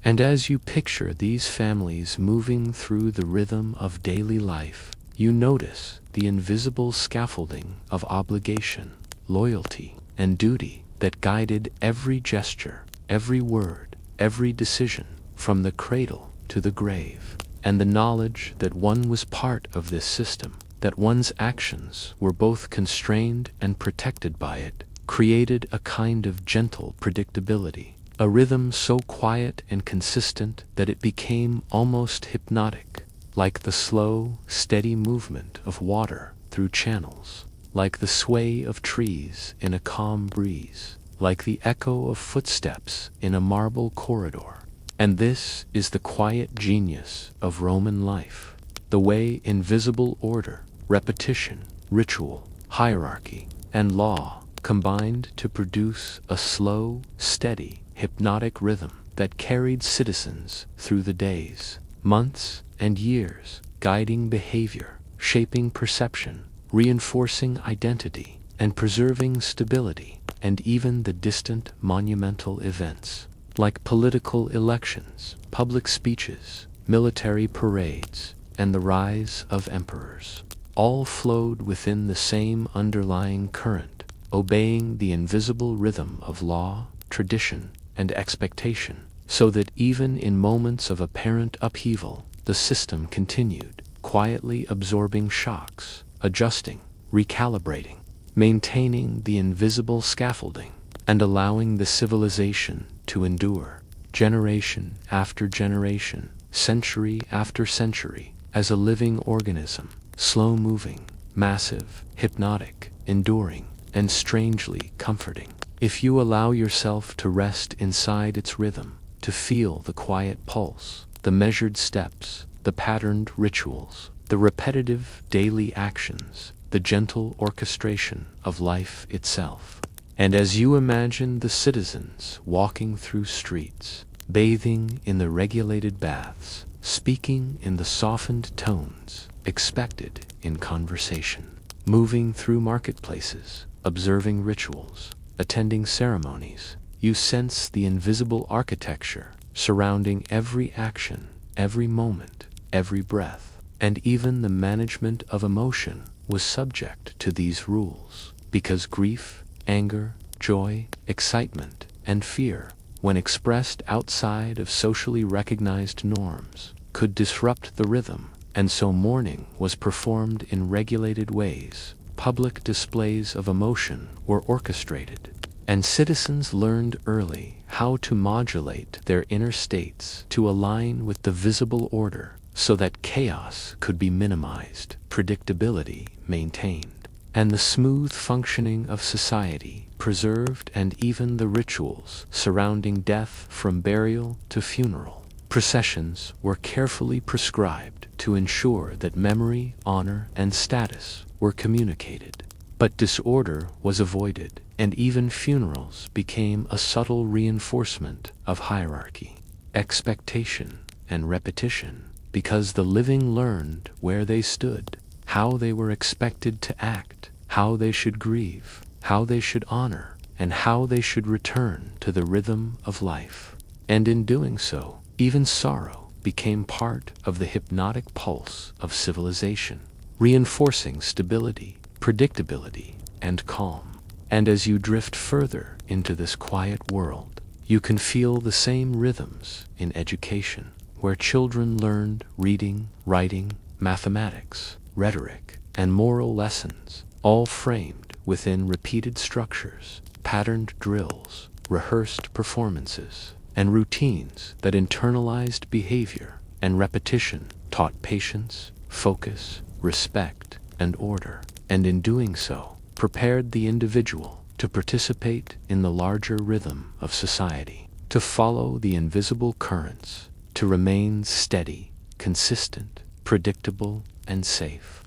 And as you picture these families moving through the rhythm of daily life, you notice the invisible scaffolding of obligation, loyalty, and duty that guided every gesture, every word, every decision, from the cradle to the grave. And the knowledge that one was part of this system, that one's actions were both constrained and protected by it, created a kind of gentle predictability, a rhythm so quiet and consistent that it became almost hypnotic, like the slow, steady movement of water through channels, like the sway of trees in a calm breeze, like the echo of footsteps in a marble corridor. And this is the quiet genius of Roman life, the way invisible order, repetition, ritual, hierarchy, and law combined to produce a slow, steady, hypnotic rhythm that carried citizens through the days, months, and years, guiding behavior, shaping perception, reinforcing identity, and preserving stability, and even the distant monumental events, like political elections, public speeches, military parades, and the rise of emperors, all flowed within the same underlying current, obeying the invisible rhythm of law, tradition, and expectation, so that even in moments of apparent upheaval, the system continued, quietly absorbing shocks, adjusting, recalibrating, maintaining the invisible scaffolding, and allowing the civilization to endure, generation after generation, century after century, as a living organism, slow-moving, massive, hypnotic, enduring, and strangely comforting. If you allow yourself to rest inside its rhythm, to feel the quiet pulse, the measured steps, the patterned rituals, the repetitive daily actions, the gentle orchestration of life itself. And as you imagine the citizens walking through streets, bathing in the regulated baths, speaking in the softened tones expected in conversation, moving through marketplaces, observing rituals, attending ceremonies, you sense the invisible architecture surrounding every action, every moment, every breath, and even the management of emotion was subject to these rules, because grief, anger, joy, excitement, and fear, when expressed outside of socially recognized norms, could disrupt the rhythm, and so mourning was performed in regulated ways. Public displays of emotion were orchestrated, and citizens learned early how to modulate their inner states to align with the visible order so that chaos could be minimized, predictability maintained, and the smooth functioning of society preserved, and even the rituals surrounding death from burial to funeral processions were carefully prescribed to ensure that memory, honor, and status were communicated. But disorder was avoided, and even funerals became a subtle reinforcement of hierarchy, expectation, and repetition, because the living learned where they stood, how they were expected to act, how they should grieve, how they should honor, and how they should return to the rhythm of life. And in doing so, even sorrow became part of the hypnotic pulse of civilization, reinforcing stability, predictability, and calm. And as you drift further into this quiet world, you can feel the same rhythms in education, where children learned reading, writing, mathematics, rhetoric, and moral lessons, all framed within repeated structures, patterned drills, rehearsed performances, and routines that internalized behavior and repetition taught patience, focus, respect, and order, and in doing so, prepared the individual to participate in the larger rhythm of society, to follow the invisible currents, to remain steady, consistent, predictable, and safe.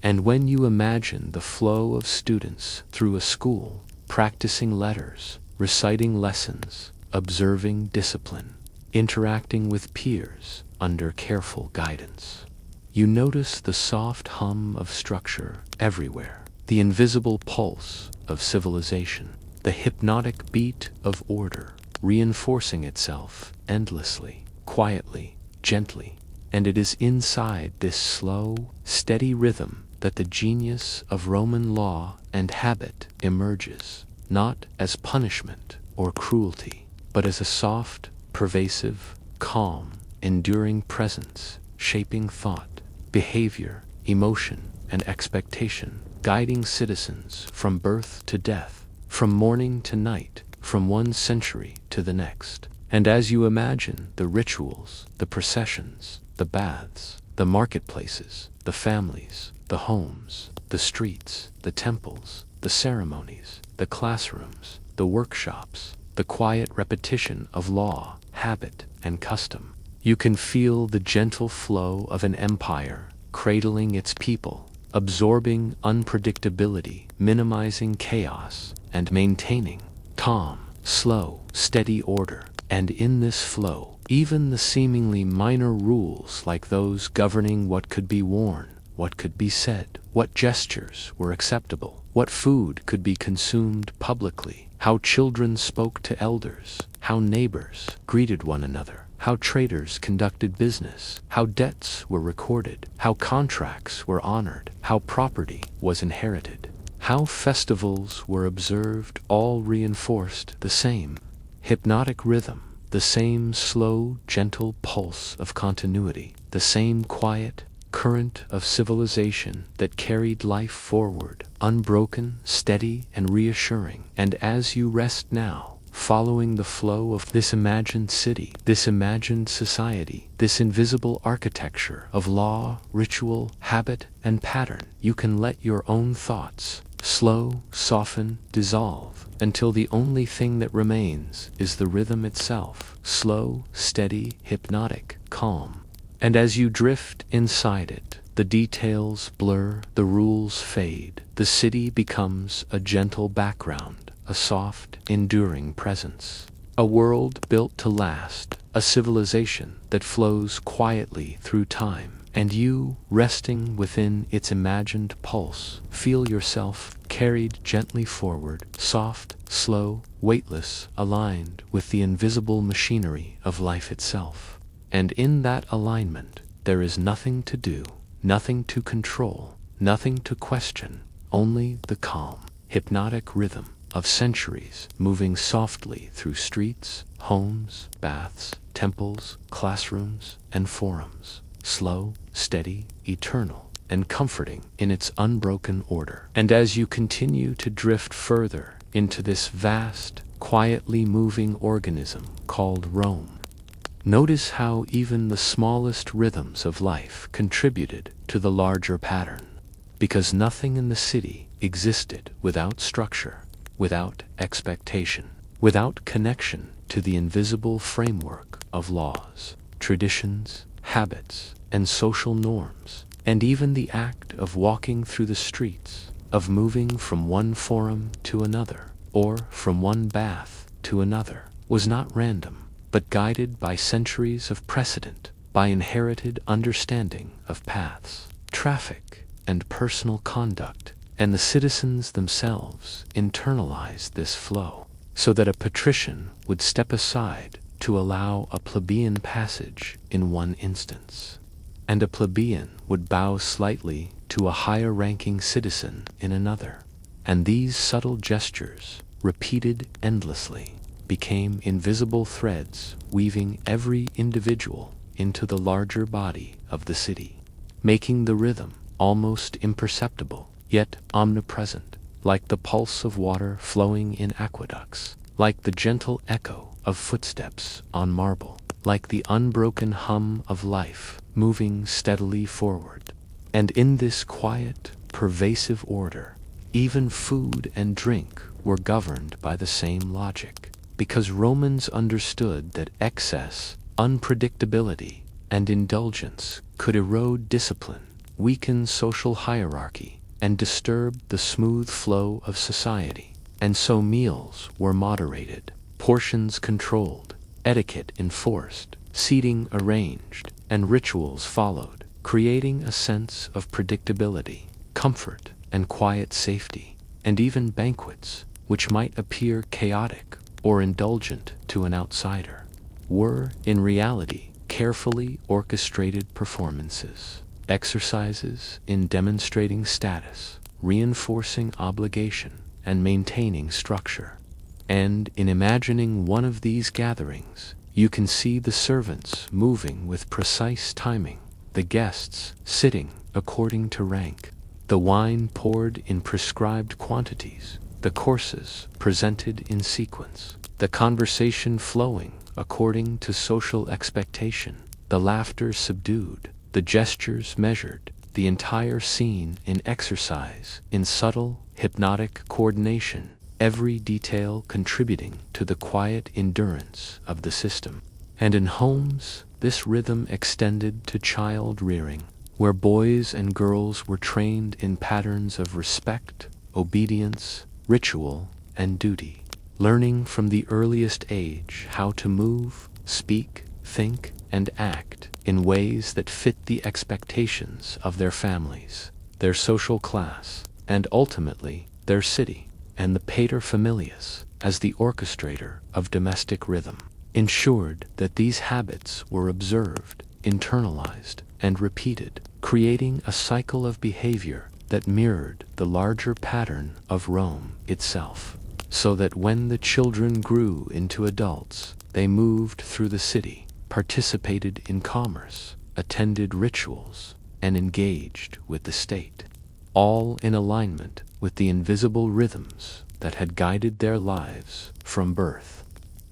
And when you imagine the flow of students through a school, practicing letters, reciting lessons, observing discipline, interacting with peers under careful guidance, you notice the soft hum of structure everywhere, the invisible pulse of civilization, the hypnotic beat of order, reinforcing itself endlessly, quietly, gently. And it is inside this slow, steady rhythm that the genius of Roman law and habit emerges, not as punishment or cruelty, but as a soft, pervasive, calm, enduring presence, shaping thought, behavior, emotion, and expectation, guiding citizens from birth to death, from morning to night, from one century to the next. And as you imagine the rituals, the processions, the baths, the marketplaces, the families, the homes, the streets, the temples, the ceremonies, the classrooms, the workshops, the quiet repetition of law, habit, and custom, you can feel the gentle flow of an empire cradling its people, absorbing unpredictability, minimizing chaos, and maintaining calm, slow, steady order. And in this flow, even the seemingly minor rules like those governing what could be worn, what could be said, what gestures were acceptable, what food could be consumed publicly, how children spoke to elders, how neighbors greeted one another, how traders conducted business, how debts were recorded, how contracts were honored, how property was inherited, how festivals were observed, all reinforced the same hypnotic rhythm, the same slow, gentle pulse of continuity, the same quiet current of civilization that carried life forward, unbroken, steady, and reassuring. And as you rest now, following the flow of this imagined city, this imagined society, this invisible architecture of law, ritual, habit, and pattern, you can let your own thoughts slow, soften, dissolve, until the only thing that remains is the rhythm itself, slow, steady, hypnotic, calm. And as you drift inside it, the details blur, the rules fade, the city becomes a gentle background, a soft, enduring presence. A world built to last, a civilization that flows quietly through time. And you, resting within its imagined pulse, feel yourself carried gently forward, soft, slow, weightless, aligned with the invisible machinery of life itself. And in that alignment, there is nothing to do, nothing to control, nothing to question, only the calm, hypnotic rhythm of centuries moving softly through streets, homes, baths, temples, classrooms, and forums. Slow, steady, eternal, and comforting in its unbroken order. And as you continue to drift further into this vast, quietly moving organism called Rome, notice how even the smallest rhythms of life contributed to the larger pattern, because nothing in the city existed without structure, without expectation, without connection to the invisible framework of laws, traditions, habits, and social norms. And even the act of walking through the streets, of moving from one forum to another, or from one bath to another, was not random, but guided by centuries of precedent, by inherited understanding of paths, traffic, and personal conduct. And the citizens themselves internalized this flow, so that a patrician would step aside to allow a plebeian passage in one instance, and a plebeian would bow slightly to a higher-ranking citizen in another, and these subtle gestures, repeated endlessly, became invisible threads weaving every individual into the larger body of the city, making the rhythm almost imperceptible, yet omnipresent, like the pulse of water flowing in aqueducts, like the gentle echo of footsteps on marble, like the unbroken hum of life moving steadily forward. And in this quiet, pervasive order, even food and drink were governed by the same logic, because Romans understood that excess, unpredictability, and indulgence could erode discipline, weaken social hierarchy, and disturb the smooth flow of society. And so meals were moderated, portions controlled, etiquette enforced, seating arranged, and rituals followed, creating a sense of predictability, comfort, and quiet safety. And even banquets, which might appear chaotic or indulgent to an outsider, were, in reality, carefully orchestrated performances, exercises in demonstrating status, reinforcing obligation, and maintaining structure. And in imagining one of these gatherings, you can see the servants moving with precise timing, the guests sitting according to rank, the wine poured in prescribed quantities, the courses presented in sequence, the conversation flowing according to social expectation, the laughter subdued, the gestures measured, the entire scene in exercise, in subtle, hypnotic coordination, every detail contributing to the quiet endurance of the system. And in homes, this rhythm extended to child rearing, where boys and girls were trained in patterns of respect, obedience, ritual, and duty, learning from the earliest age how to move, speak, think, and act in ways that fit the expectations of their families, their social class, and ultimately their city. And the paterfamilias, as the orchestrator of domestic rhythm, ensured that these habits were observed, internalized, and repeated, creating a cycle of behavior that mirrored the larger pattern of Rome itself, so that when the children grew into adults, they moved through the city, participated in commerce, attended rituals, and engaged with the state, all in alignment with the invisible rhythms that had guided their lives from birth.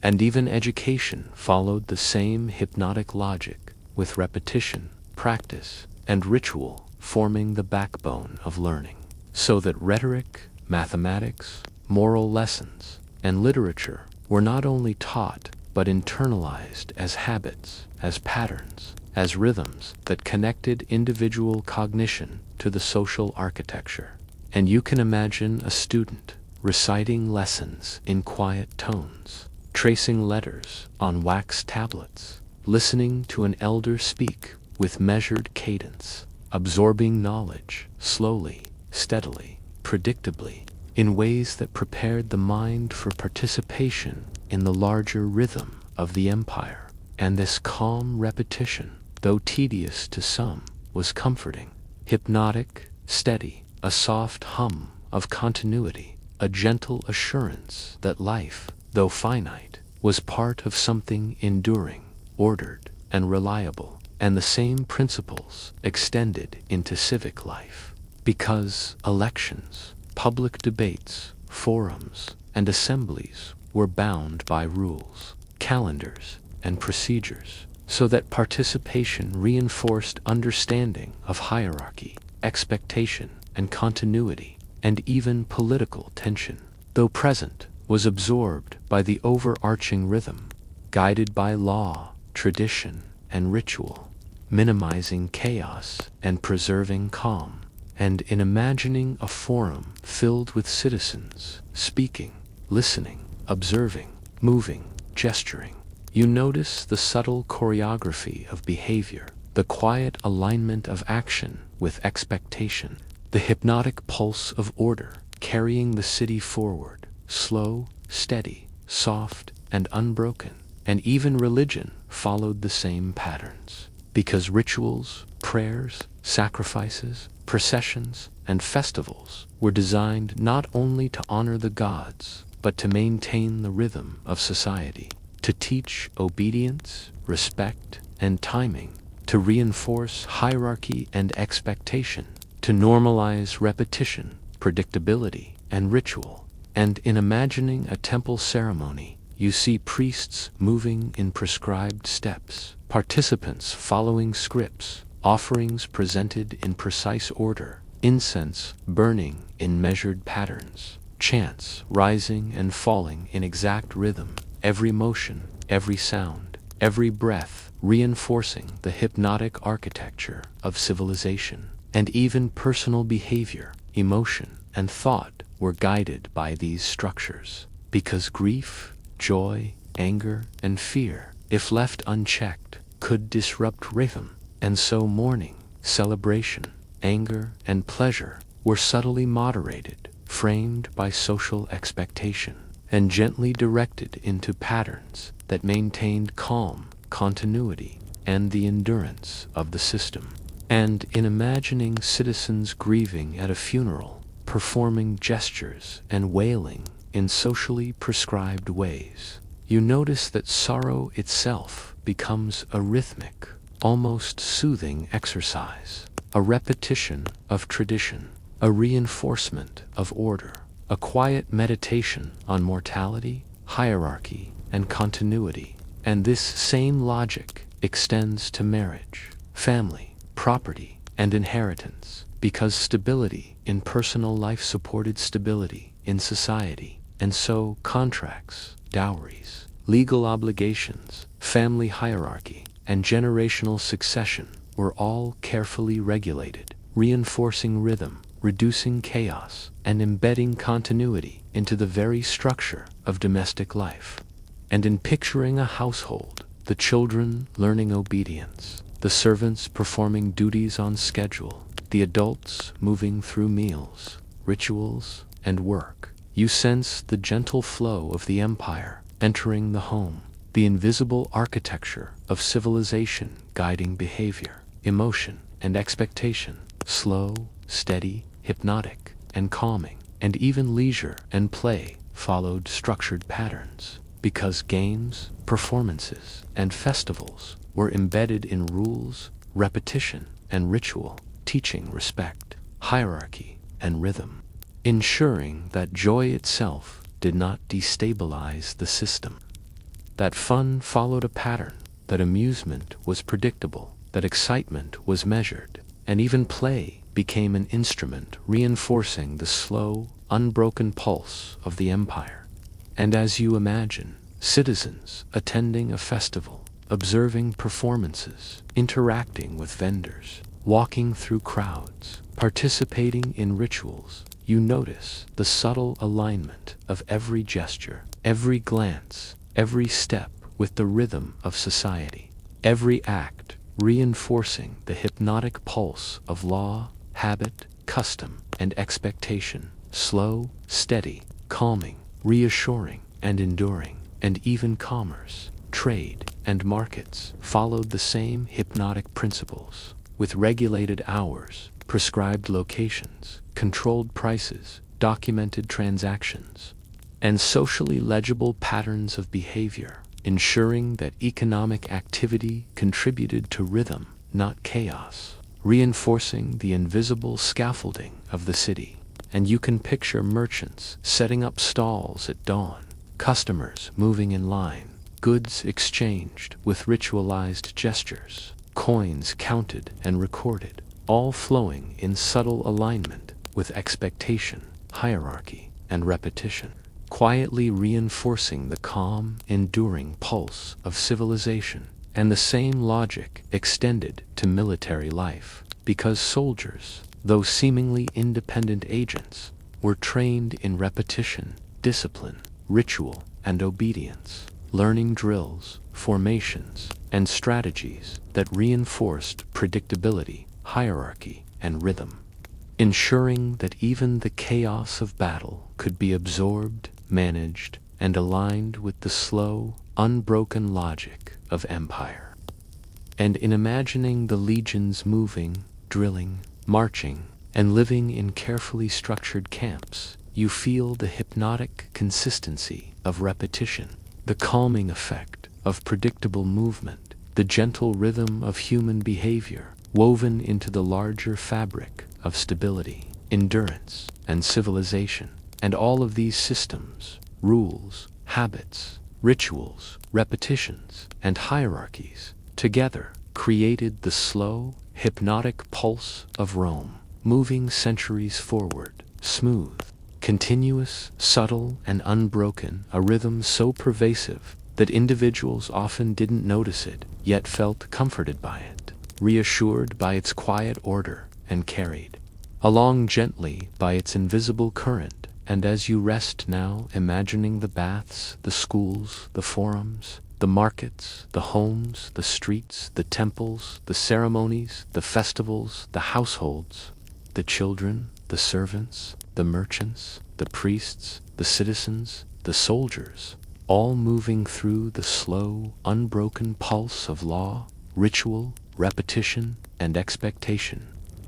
And even education followed the same hypnotic logic, with repetition, practice, and ritual forming the backbone of learning, so that rhetoric, mathematics, moral lessons, and literature were not only taught but internalized as habits, as patterns, as rhythms that connected individual cognition to the social architecture. And you can imagine a student reciting lessons in quiet tones, tracing letters on wax tablets, listening to an elder speak with measured cadence, absorbing knowledge slowly, steadily, predictably, in ways that prepared the mind for participation in the larger rhythm of the empire. And this calm repetition, though tedious to some, was comforting, hypnotic, steady, a soft hum of continuity, a gentle assurance that life, though finite, was part of something enduring, ordered, and reliable. And the same principles extended into civic life, because elections, public debates, forums, and assemblies were bound by rules, calendars, and procedures, so that participation reinforced understanding of hierarchy, expectation, and continuity, and even political tension, though present, was absorbed by the overarching rhythm, guided by law, tradition, and ritual, minimizing chaos and preserving calm. And in imagining a forum filled with citizens, speaking, listening, observing, moving, gesturing, you notice the subtle choreography of behavior, the quiet alignment of action with expectation, the hypnotic pulse of order carrying the city forward, slow, steady, soft, and unbroken, and even religion followed the same patterns. Because rituals, prayers, sacrifices, processions, and festivals were designed not only to honor the gods, but to maintain the rhythm of society, to teach obedience, respect, and timing, to reinforce hierarchy and expectation, to normalize repetition, predictability, and ritual. And in imagining a temple ceremony, you see priests moving in prescribed steps, participants following scripts, offerings presented in precise order, incense burning in measured patterns, chants rising and falling in exact rhythm, every motion, every sound, every breath reinforcing the hypnotic architecture of civilization. And even personal behavior, emotion, and thought were guided by these structures, because grief, joy, anger, and fear, if left unchecked, could disrupt rhythm, and so mourning, celebration, anger, and pleasure were subtly moderated, framed by social expectation, and gently directed into patterns that maintained calm, continuity, and the endurance of the system. And in imagining citizens grieving at a funeral, performing gestures and wailing in socially prescribed ways, you notice that sorrow itself becomes a rhythmic, almost soothing exercise, a repetition of tradition, a reinforcement of order, a quiet meditation on mortality, hierarchy, and continuity. And this same logic extends to marriage, family, property, and inheritance, because stability in personal life supported stability in society, and so contracts, dowries, legal obligations, family hierarchy, and generational succession were all carefully regulated, reinforcing rhythm, reducing chaos, and embedding continuity into the very structure of domestic life. And in picturing a household, the children learning obedience, the servants performing duties on schedule, the adults moving through meals, rituals, and work, you sense the gentle flow of the empire entering the home, the invisible architecture of civilization guiding behavior, emotion, and expectation, slow, steady, hypnotic, and calming. And even leisure and play followed structured patterns, because games, performances, and festivals were embedded in rules, repetition, and ritual, teaching respect, hierarchy, and rhythm, ensuring that joy itself did not destabilize the system. That fun followed a pattern, that amusement was predictable, that excitement was measured, and even play became an instrument reinforcing the slow, unbroken pulse of the empire. And as you imagine, citizens attending a festival, observing performances, interacting with vendors, walking through crowds, participating in rituals, you notice the subtle alignment of every gesture, every glance, every step with the rhythm of society, every act reinforcing the hypnotic pulse of law, habit, custom, and expectation, slow, steady, calming, reassuring, and enduring. And even commerce, trade, and markets followed the same hypnotic principles, with regulated hours, prescribed locations, controlled prices, documented transactions, and socially legible patterns of behavior, ensuring that economic activity contributed to rhythm, not chaos, reinforcing the invisible scaffolding of the city. And you can picture merchants setting up stalls at dawn, customers moving in line, goods exchanged with ritualized gestures, coins counted and recorded, all flowing in subtle alignment with expectation, hierarchy, and repetition, quietly reinforcing the calm, enduring pulse of civilization. And the same logic extended to military life, because soldiers, though seemingly independent agents, were trained in repetition, discipline, ritual, and obedience, learning drills, formations, and strategies that reinforced predictability, hierarchy, and rhythm, ensuring that even the chaos of battle could be absorbed, managed, and aligned with the slow, unbroken logic of empire. And in imagining the legions moving, drilling, marching, and living in carefully structured camps, you feel the hypnotic consistency of repetition, the calming effect of predictable movement, the gentle rhythm of human behavior woven into the larger fabric of stability, endurance, and civilization. And all of these systems, rules, habits, rituals, repetitions, and hierarchies, together created the slow, hypnotic pulse of Rome, moving centuries forward, smooth, continuous, subtle, and unbroken, a rhythm so pervasive that individuals often didn't notice it, yet felt comforted by it, reassured by its quiet order, and carried along gently by its invisible current. And as you rest now, imagining the baths, the schools, the forums, the markets, the homes, the streets, the temples, the ceremonies, the festivals, the households, the children, the servants, the merchants, the priests, the citizens, the soldiers, all moving through the slow, unbroken pulse of law, ritual, repetition, and expectation,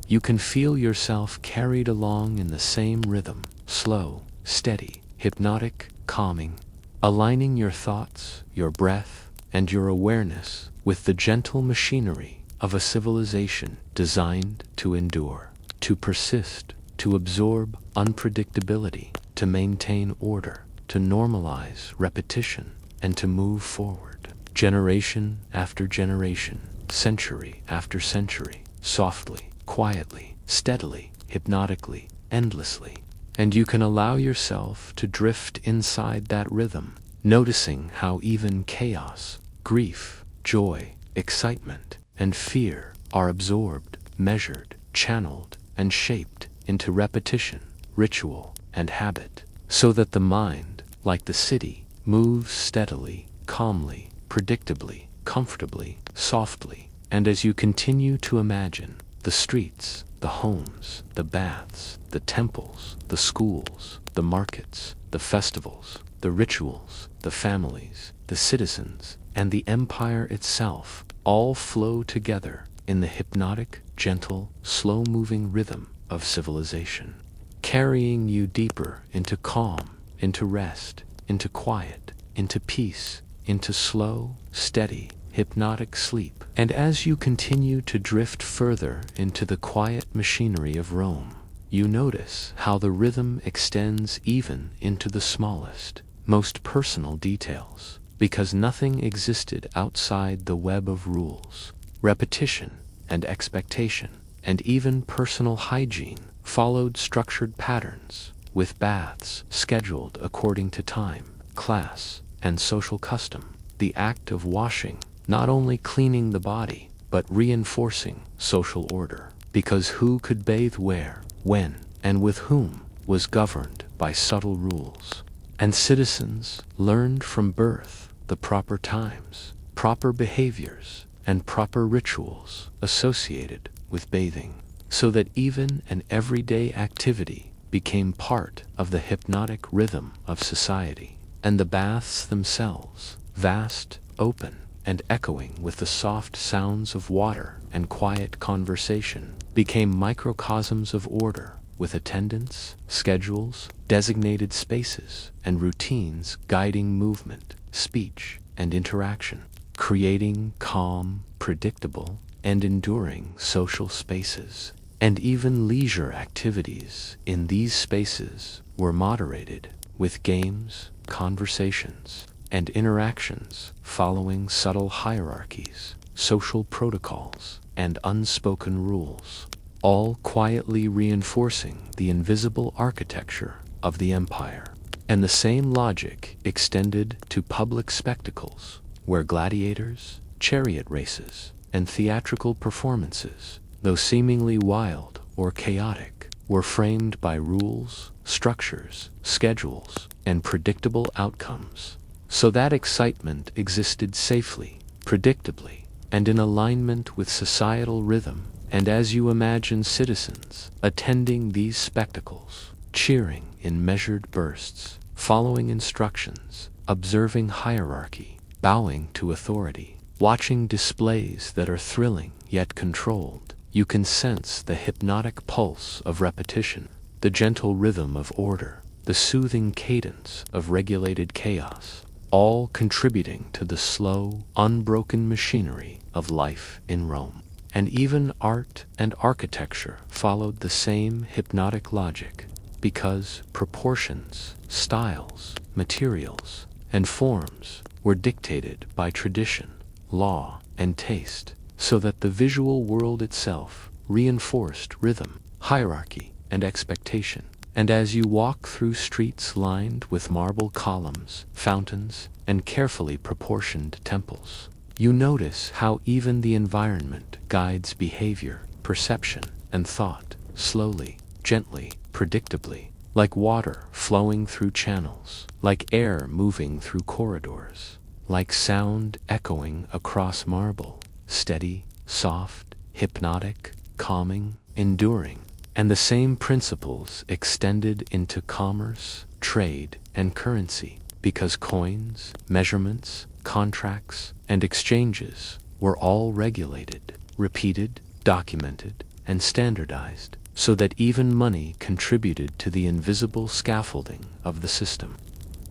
you can feel yourself carried along in the same rhythm, slow, steady, hypnotic, calming, aligning your thoughts, your breath, and your awareness with the gentle machinery of a civilization designed to endure, to persist, to absorb unpredictability, to maintain order, to normalize repetition, and to move forward, generation after generation, century after century, softly, quietly, steadily, hypnotically, endlessly. And you can allow yourself to drift inside that rhythm, noticing how even chaos, grief, joy, excitement, and fear are absorbed, measured, channeled, and shaped into repetition, ritual, and habit, so that the mind, like the city, moves steadily, calmly, predictably, comfortably, softly. And as you continue to imagine, the streets, the homes, the baths, the temples, the schools, the markets, the festivals, the rituals, the families, the citizens, and the empire itself all flow together in the hypnotic, gentle, slow-moving rhythm of civilization, carrying you deeper into calm, into rest, into quiet, into peace, into slow, steady, hypnotic sleep. And as you continue to drift further into the quiet machinery of Rome, you notice how the rhythm extends even into the smallest, most personal details, because nothing existed outside the web of rules, repetition, and expectation, and even personal hygiene followed structured patterns, with baths scheduled according to time, class, and social custom. The act of washing not only cleaning the body, but reinforcing social order, because who could bathe where, when, and with whom was governed by subtle rules. And citizens learned from birth the proper times, proper behaviors, and proper rituals associated with bathing, so that even an everyday activity became part of the hypnotic rhythm of society. And the baths themselves, vast, open, and echoing with the soft sounds of water and quiet conversation, became microcosms of order, with attendance, schedules, designated spaces, and routines guiding movement, speech, and interaction, creating calm, predictable, and enduring social spaces. And even leisure activities in these spaces were moderated, with games, conversations, and interactions following subtle hierarchies, social protocols, and unspoken rules, all quietly reinforcing the invisible architecture of the empire. And the same logic extended to public spectacles, where gladiators, chariot races, and theatrical performances, though seemingly wild or chaotic, were framed by rules, structures, schedules, and predictable outcomes, so that excitement existed safely, predictably, and in alignment with societal rhythm. And as you imagine citizens attending these spectacles, cheering in measured bursts, following instructions, observing hierarchy, bowing to authority, watching displays that are thrilling yet controlled. You can sense the hypnotic pulse of repetition, the gentle rhythm of order, the soothing cadence of regulated chaos, all contributing to the slow, unbroken machinery of life in Rome. And even art and architecture followed the same hypnotic logic, because proportions, styles, materials, and forms were dictated by tradition, law, and taste, so that the visual world itself reinforced rhythm, hierarchy, and expectation. And as you walk through streets lined with marble columns, fountains, and carefully proportioned temples, you notice how even the environment guides behavior, perception, and thought, slowly, gently, predictably, like water flowing through channels, like air moving through corridors, like sound echoing across marble, steady, soft, hypnotic, calming, enduring. And the same principles extended into commerce, trade, and currency, because coins, measurements, contracts, and exchanges were all regulated, repeated, documented, and standardized, so that even money contributed to the invisible scaffolding of the system,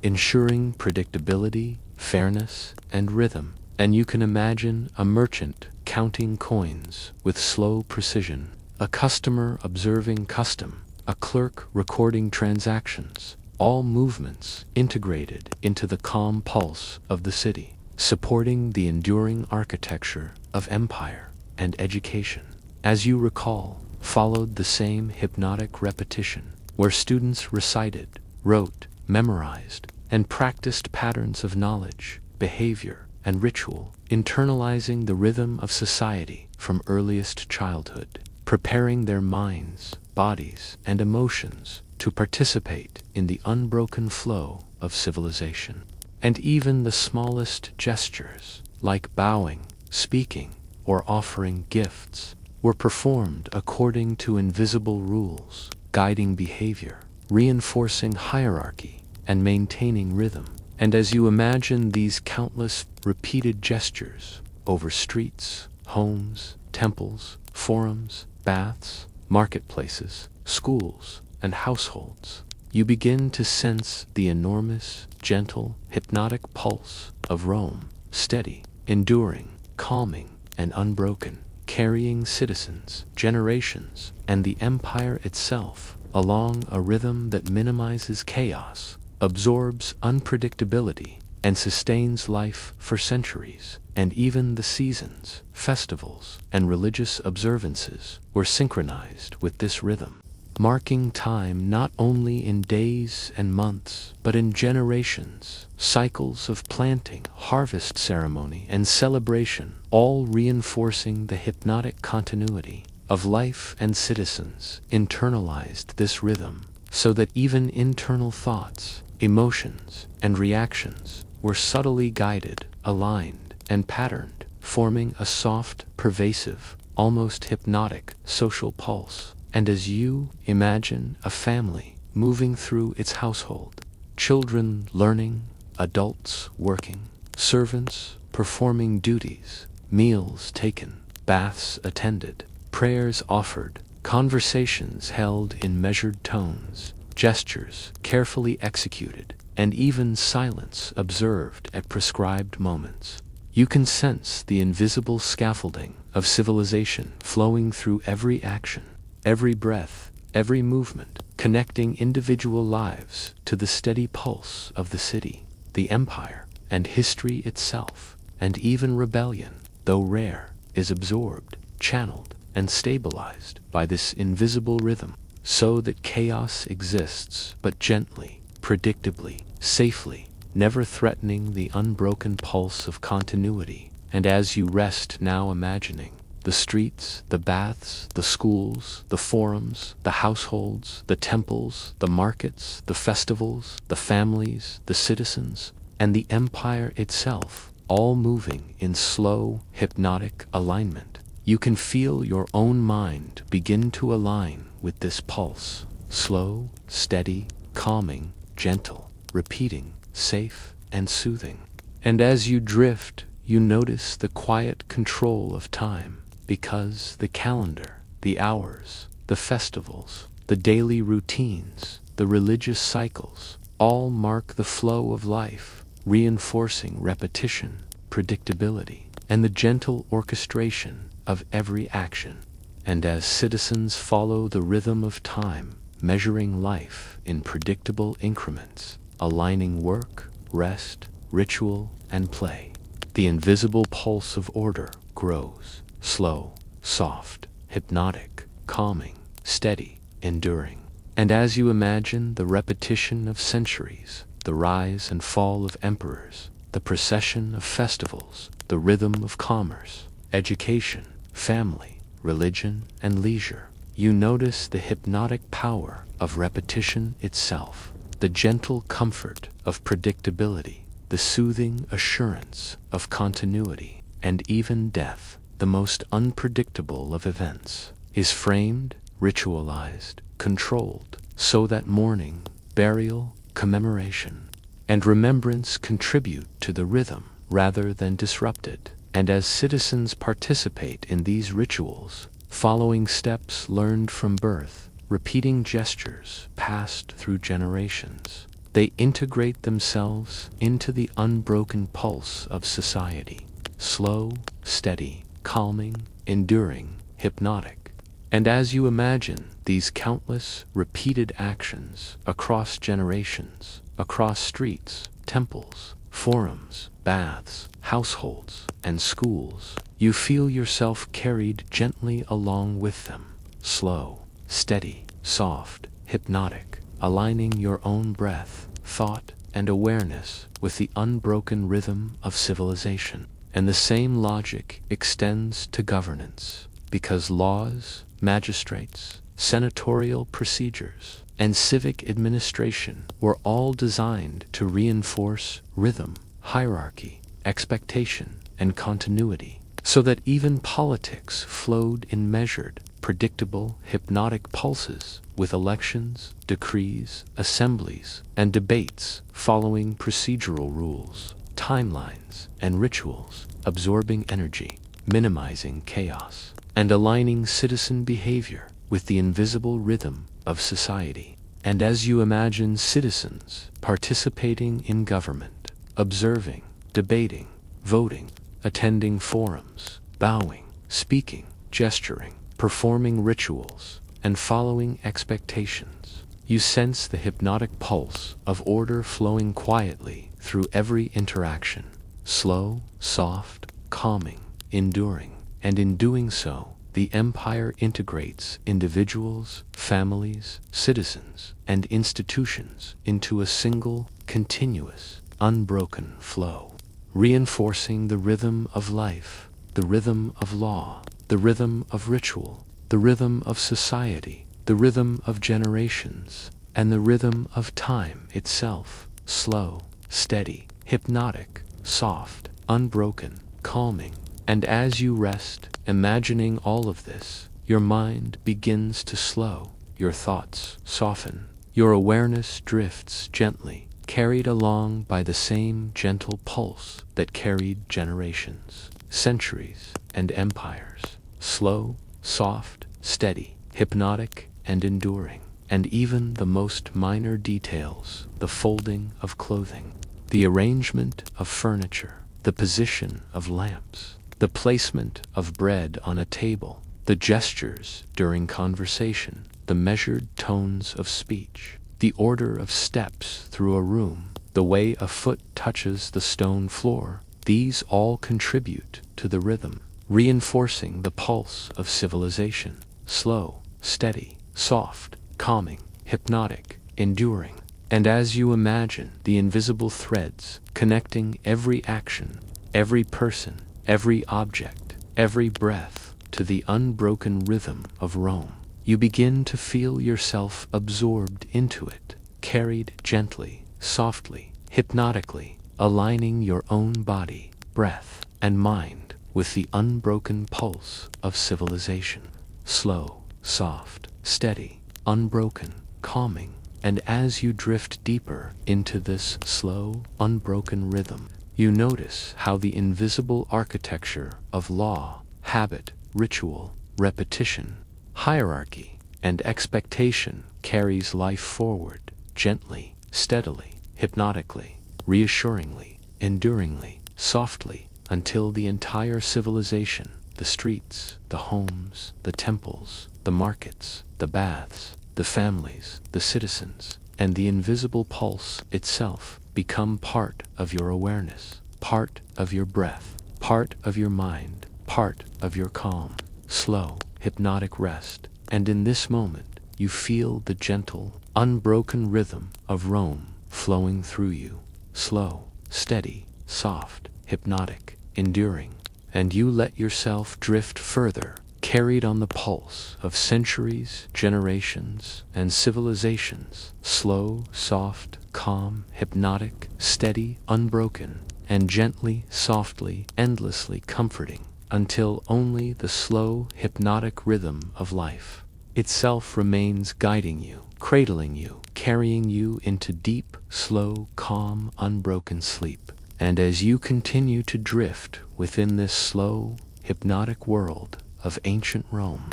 ensuring predictability, fairness, and rhythm. And you can imagine a merchant counting coins with slow precision, a customer observing custom, a clerk recording transactions, all movements integrated into the calm pulse of the city, supporting the enduring architecture of empire and education. As you recall, followed the same hypnotic repetition, where students recited, wrote, memorized, and practiced patterns of knowledge, behavior, and ritual, internalizing the rhythm of society from earliest childhood, preparing their minds, bodies, and emotions to participate in the unbroken flow of civilization. And even the smallest gestures, like bowing, speaking, or offering gifts, were performed according to invisible rules, guiding behavior, reinforcing hierarchy, and maintaining rhythm. And as you imagine these countless repeated gestures over streets, homes, temples, forums, baths, marketplaces, schools, and households, you begin to sense the enormous, gentle, hypnotic pulse of Rome, steady, enduring, calming, and unbroken, carrying citizens, generations, and the empire itself along a rhythm that minimizes chaos, absorbs unpredictability, and sustains life for centuries. And even the seasons, festivals, and religious observances were synchronized with this rhythm, marking time not only in days and months, but in generations, cycles of planting, harvest ceremony, and celebration, all reinforcing the hypnotic continuity of life. And citizens internalized this rhythm, so that even internal thoughts, emotions, and reactions were subtly guided, aligned, and patterned, forming a soft, pervasive, almost hypnotic social pulse. And as you imagine a family moving through its household, children learning, adults working, servants performing duties, meals taken, baths attended, prayers offered, conversations held in measured tones, gestures carefully executed, and even silence observed at prescribed moments, you can sense the invisible scaffolding of civilization flowing through every action, every breath, every movement, connecting individual lives to the steady pulse of the city, the empire, and history itself. And even rebellion, though rare, is absorbed, channeled, and stabilized by this invisible rhythm, so that chaos exists but gently, predictably, safely, never threatening the unbroken pulse of continuity. And as you rest now imagining the streets, the baths, the schools, the forums, the households, the temples, the markets, the festivals, the families, the citizens, and the empire itself, all moving in slow, hypnotic alignment, you can feel your own mind begin to align with this pulse, slow, steady, calming, gentle, repeating, safe, and soothing. And as you drift, you notice the quiet control of time, because the calendar, the hours, the festivals, the daily routines, the religious cycles, all mark the flow of life, reinforcing repetition, predictability, and the gentle orchestration of every action. And as citizens follow the rhythm of time, measuring life in predictable increments, aligning work, rest, ritual, and play, the invisible pulse of order grows, slow, soft, hypnotic, calming, steady, enduring. And as you imagine the repetition of centuries, the rise and fall of emperors, the procession of festivals, the rhythm of commerce, education, family, religion, and leisure, you notice the hypnotic power of repetition itself, the gentle comfort of predictability, the soothing assurance of continuity, and even death, the most unpredictable of events, is framed, ritualized, controlled, so that mourning, burial, commemoration, and remembrance contribute to the rhythm rather than disrupt it. And as citizens participate in these rituals, following steps learned from birth, repeating gestures passed through generations, they integrate themselves into the unbroken pulse of society, slow, steady, calming, enduring, hypnotic. And as you imagine these countless, repeated actions across generations, across streets, temples, forums, baths, households, and schools, you feel yourself carried gently along with them, slow, steady, soft, hypnotic, aligning your own breath, thought, and awareness with the unbroken rhythm of civilization. And the same logic extends to governance, because laws, magistrates, senatorial procedures, and civic administration were all designed to reinforce rhythm, hierarchy, expectation, and continuity, so that even politics flowed in measured, predictable, hypnotic pulses, with elections, decrees, assemblies, and debates following procedural rules, timelines, and rituals, absorbing energy, minimizing chaos, and aligning citizen behavior with the invisible rhythm of society. And as you imagine citizens participating in government, observing, debating, voting, attending forums, bowing, speaking, gesturing, performing rituals, and following expectations, you sense the hypnotic pulse of order flowing quietly through every interaction, slow, soft, calming, enduring. And in doing so, the empire integrates individuals, families, citizens, and institutions into a single, continuous, unbroken flow, reinforcing the rhythm of life, the rhythm of law, the rhythm of ritual, the rhythm of society, the rhythm of generations, and the rhythm of time itself, slow, steady, hypnotic, soft, unbroken, calming. And as you rest, imagining all of this, your mind begins to slow, your thoughts soften, your awareness drifts gently, carried along by the same gentle pulse that carried generations, centuries, and empires, slow, soft, steady, hypnotic, and enduring. And even the most minor details, the folding of clothing, the arrangement of furniture, the position of lamps, the placement of bread on a table, the gestures during conversation, the measured tones of speech, the order of steps through a room, the way a foot touches the stone floor, these all contribute to the rhythm, reinforcing the pulse of civilization, slow, steady, soft, calming, hypnotic, enduring. And as you imagine the invisible threads connecting every action, every person, every object, every breath, to the unbroken rhythm of Rome, you begin to feel yourself absorbed into it, carried gently, softly, hypnotically, aligning your own body, breath, and mind with the unbroken pulse of civilization, slow, soft, steady, unbroken, calming, And as you drift deeper into this slow, unbroken rhythm, you notice how the invisible architecture of law, habit, ritual, repetition, hierarchy, and expectation carries life forward, gently, steadily, hypnotically, reassuringly, enduringly, softly, until the entire civilization, the streets, the homes, the temples, the markets, the baths, the families, the citizens, and the invisible pulse itself become part of your awareness, part of your breath, part of your mind, part of your calm, slow, hypnotic rest. And in this moment, you feel the gentle, unbroken rhythm of Rome flowing through you, slow, steady, soft, hypnotic, enduring, and you let yourself drift further, carried on the pulse of centuries, generations, and civilizations, slow, soft, calm, hypnotic, steady, unbroken, and gently, softly, endlessly comforting, until only the slow, hypnotic rhythm of life itself remains guiding you, cradling you, carrying you into deep, slow, calm, unbroken sleep. And as you continue to drift within this slow, hypnotic world of ancient Rome,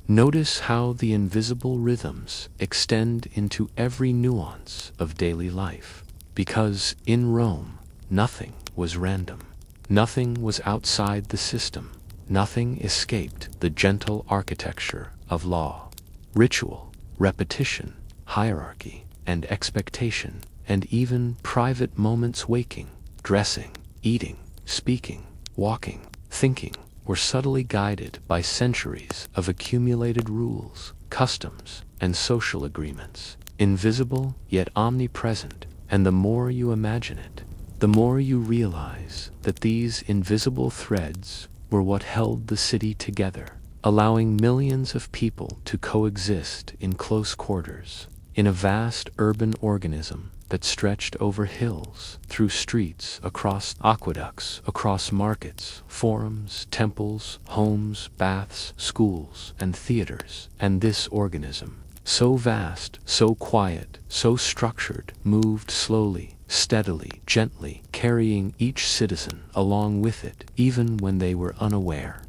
notice how the invisible rhythms extend into every nuance of daily life. Because in Rome, nothing was random. Nothing was outside the system. Nothing escaped the gentle architecture of law, ritual, repetition, hierarchy, and expectation, and even private moments waking, dressing, eating, speaking, walking, thinking, were subtly guided by centuries of accumulated rules, customs, and social agreements, invisible yet omnipresent. And the more you imagine it, the more you realize that these invisible threads were what held the city together, allowing millions of people to coexist in close quarters, in a vast urban organism that stretched over hills, through streets, across aqueducts, across markets, forums, temples, homes, baths, schools, and theaters. And this organism, so vast, so quiet, so structured, moved slowly, steadily, gently, carrying each citizen along with it, even when they were unaware,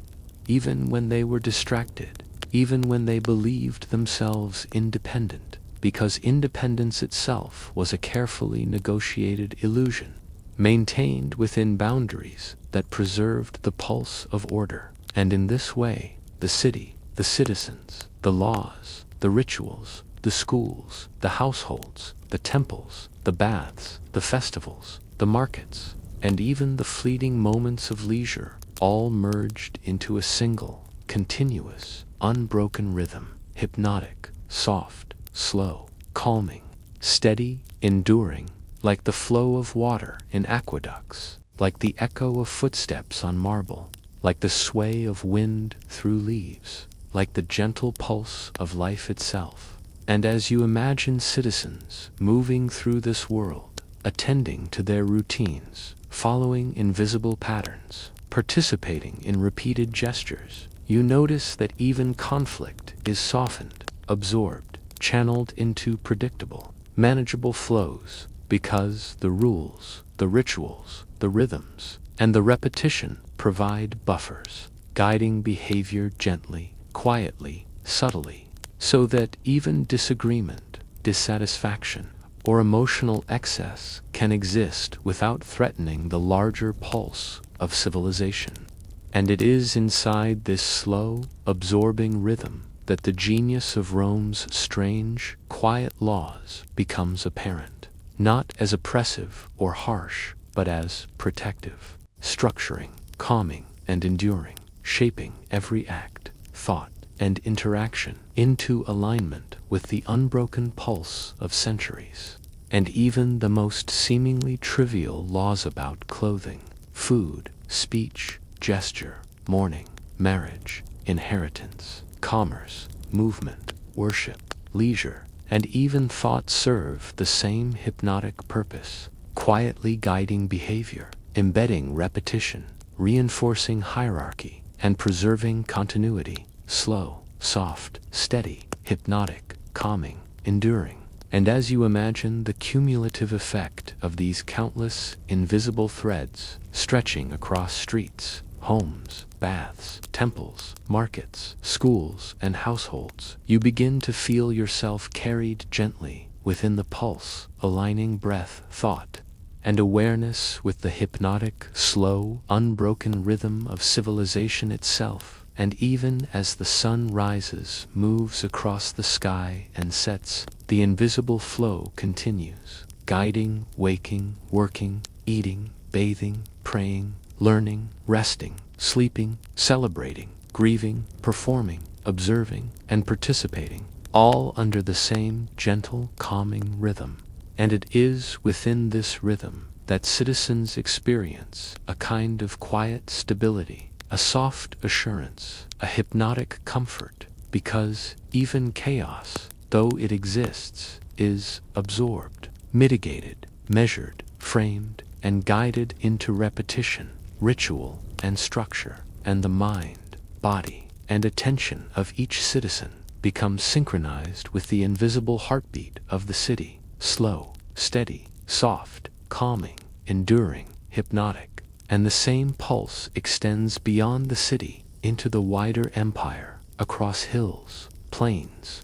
even when they were distracted, even when they believed themselves independent, because independence itself was a carefully negotiated illusion, maintained within boundaries that preserved the pulse of order. And in this way, the city, the citizens, the laws, the rituals, the schools, the households, the temples, the baths, the festivals, the markets, and even the fleeting moments of leisure all merged into a single, continuous, unbroken rhythm, hypnotic, soft, slow, calming, steady, enduring, like the flow of water in aqueducts, like the echo of footsteps on marble, like the sway of wind through leaves, like the gentle pulse of life itself. And as you imagine citizens moving through this world, attending to their routines, following invisible patterns, participating in repeated gestures, you notice that even conflict is softened, absorbed, channeled into predictable, manageable flows, because the rules, the rituals, the rhythms, and the repetition provide buffers, guiding behavior gently, quietly, subtly, so that even disagreement, dissatisfaction, or emotional excess can exist without threatening the larger pulse of civilization. And it is inside this slow, absorbing rhythm that the genius of Rome's strange, quiet laws becomes apparent, not as oppressive or harsh, but as protective, structuring, calming, and enduring, shaping every act, thought, and interaction into alignment with the unbroken pulse of centuries. And even the most seemingly trivial laws about clothing, food, speech, gesture, mourning, marriage, inheritance, commerce, movement, worship, leisure, and even thought serve the same hypnotic purpose, quietly guiding behavior, embedding repetition, reinforcing hierarchy, and preserving continuity, slow, soft, steady, hypnotic, calming, enduring, And as you imagine the cumulative effect of these countless invisible threads stretching across streets, homes, baths, temples, markets, schools, and households, you begin to feel yourself carried gently within the pulse, aligning breath, thought, and awareness with the hypnotic, slow, unbroken rhythm of civilization itself. And even as the sun rises, moves across the sky, and sets, the invisible flow continues, guiding, waking, working, eating, bathing, praying, learning, resting, sleeping, celebrating, grieving, performing, observing, and participating, all under the same gentle, calming rhythm. And it is within this rhythm that citizens experience a kind of quiet stability, a soft assurance, a hypnotic comfort, because even chaos, though it exists, is absorbed, mitigated, measured, framed, and guided into repetition, ritual, and structure, and the mind, body, and attention of each citizen becomes synchronized with the invisible heartbeat of the city, slow, steady, soft, calming, enduring, hypnotic. And the same pulse extends beyond the city into the wider empire, across hills, plains,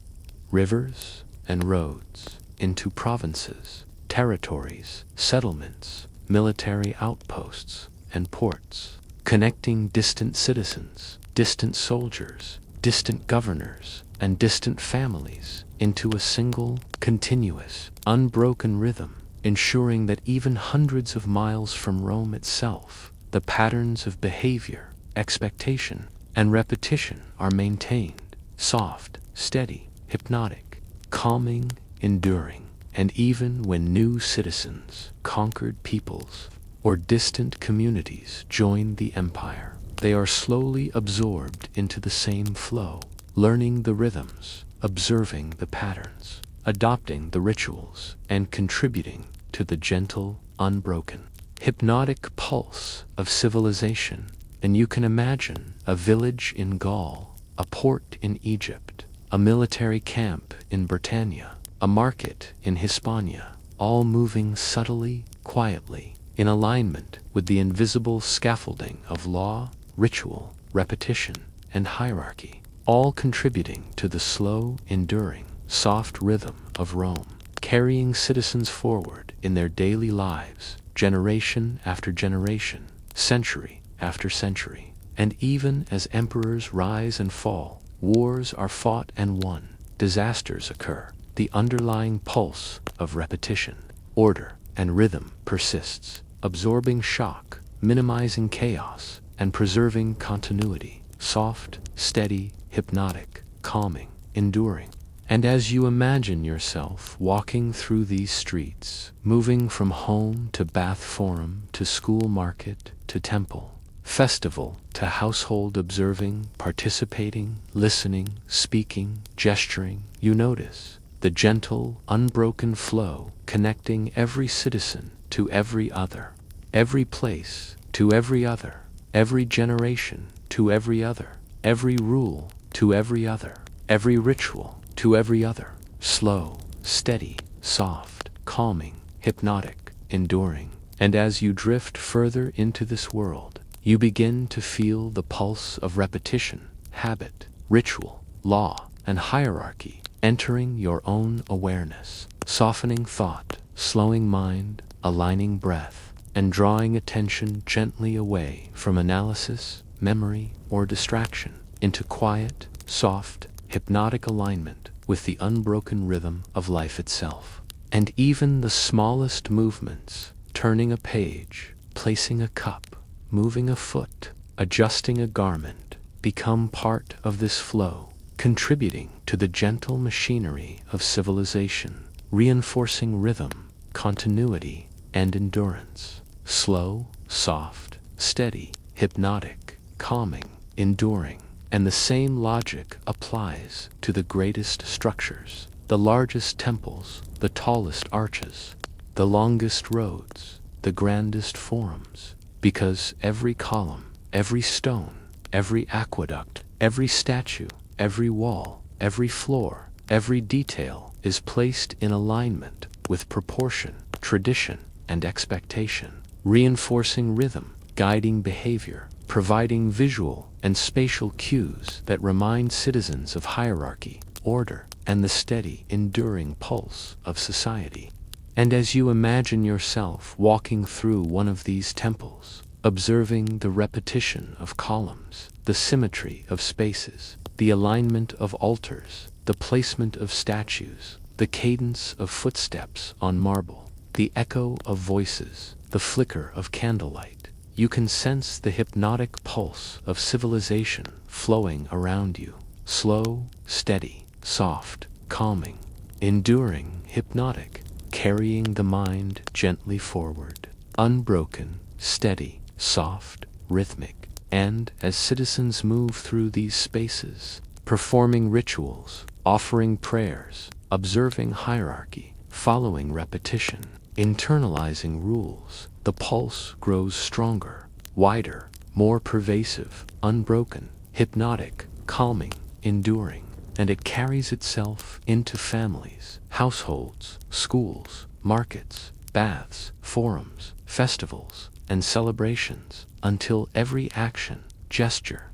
rivers, and roads, into provinces, territories, settlements, military outposts, and ports, connecting distant citizens, distant soldiers, distant governors, and distant families into a single, continuous, unbroken rhythm, ensuring that even hundreds of miles from Rome itself, the patterns of behavior, expectation, and repetition are maintained, soft, steady, hypnotic, calming, enduring. And even when new citizens, conquered peoples, or distant communities join the empire, they are slowly absorbed into the same flow, learning the rhythms, observing the patterns, adopting the rituals, and contributing to the gentle, unbroken, hypnotic pulse of civilization. And you can imagine a village in Gaul, a port in Egypt, a military camp in Britannia, a market in Hispania, all moving subtly, quietly, in alignment with the invisible scaffolding of law, ritual, repetition, and hierarchy, all contributing to the slow, enduring, soft rhythm of Rome, carrying citizens forward in their daily lives, generation after generation, century after century. And even as emperors rise and fall, wars are fought and won, disasters occur, the underlying pulse of repetition, order, and rhythm persists, absorbing shock, minimizing chaos, and preserving continuity, soft, steady, hypnotic, calming, enduring. And as you imagine yourself walking through these streets, moving from home to bath forum to school market to temple, festival to household, observing, participating, listening, speaking, gesturing, you notice the gentle, unbroken flow connecting every citizen to every other, every place to every other, every generation to every other, every rule to every other, every ritual to every other, slow, steady, soft, calming, hypnotic, enduring. And as you drift further into this world, you begin to feel the pulse of repetition, habit, ritual, law, and hierarchy entering your own awareness, softening thought, slowing mind, aligning breath, and drawing attention gently away from analysis, memory, or distraction into quiet, soft, hypnotic alignment with the unbroken rhythm of life itself. And even the smallest movements, turning a page, placing a cup, moving a foot, adjusting a garment, become part of this flow, contributing to the gentle machinery of civilization, reinforcing rhythm, continuity, and endurance. Slow, soft, steady, hypnotic, calming, enduring. And the same logic applies to the greatest structures, the largest temples, the tallest arches, the longest roads, the grandest forums, because every column, every stone, every aqueduct, every statue, every wall, every floor, Every detail is placed in alignment with proportion, tradition, and expectation, reinforcing rhythm, guiding behavior, providing visual and spatial cues that remind citizens of hierarchy, order, and the steady, enduring pulse of society. And as you imagine yourself walking through one of these temples, observing the repetition of columns, the symmetry of spaces, the alignment of altars, the placement of statues, the cadence of footsteps on marble, the echo of voices, the flicker of candlelight, you can sense the hypnotic pulse of civilization flowing around you, slow, steady, soft, calming, enduring, hypnotic, carrying the mind gently forward, unbroken, steady, soft, rhythmic. And as citizens move through these spaces, performing rituals, offering prayers, observing hierarchy, following repetition, internalizing rules, the pulse grows stronger, wider, more pervasive, unbroken, hypnotic, calming, enduring, and it carries itself into families, households, schools, markets, baths, forums, festivals, and celebrations, until every action, gesture,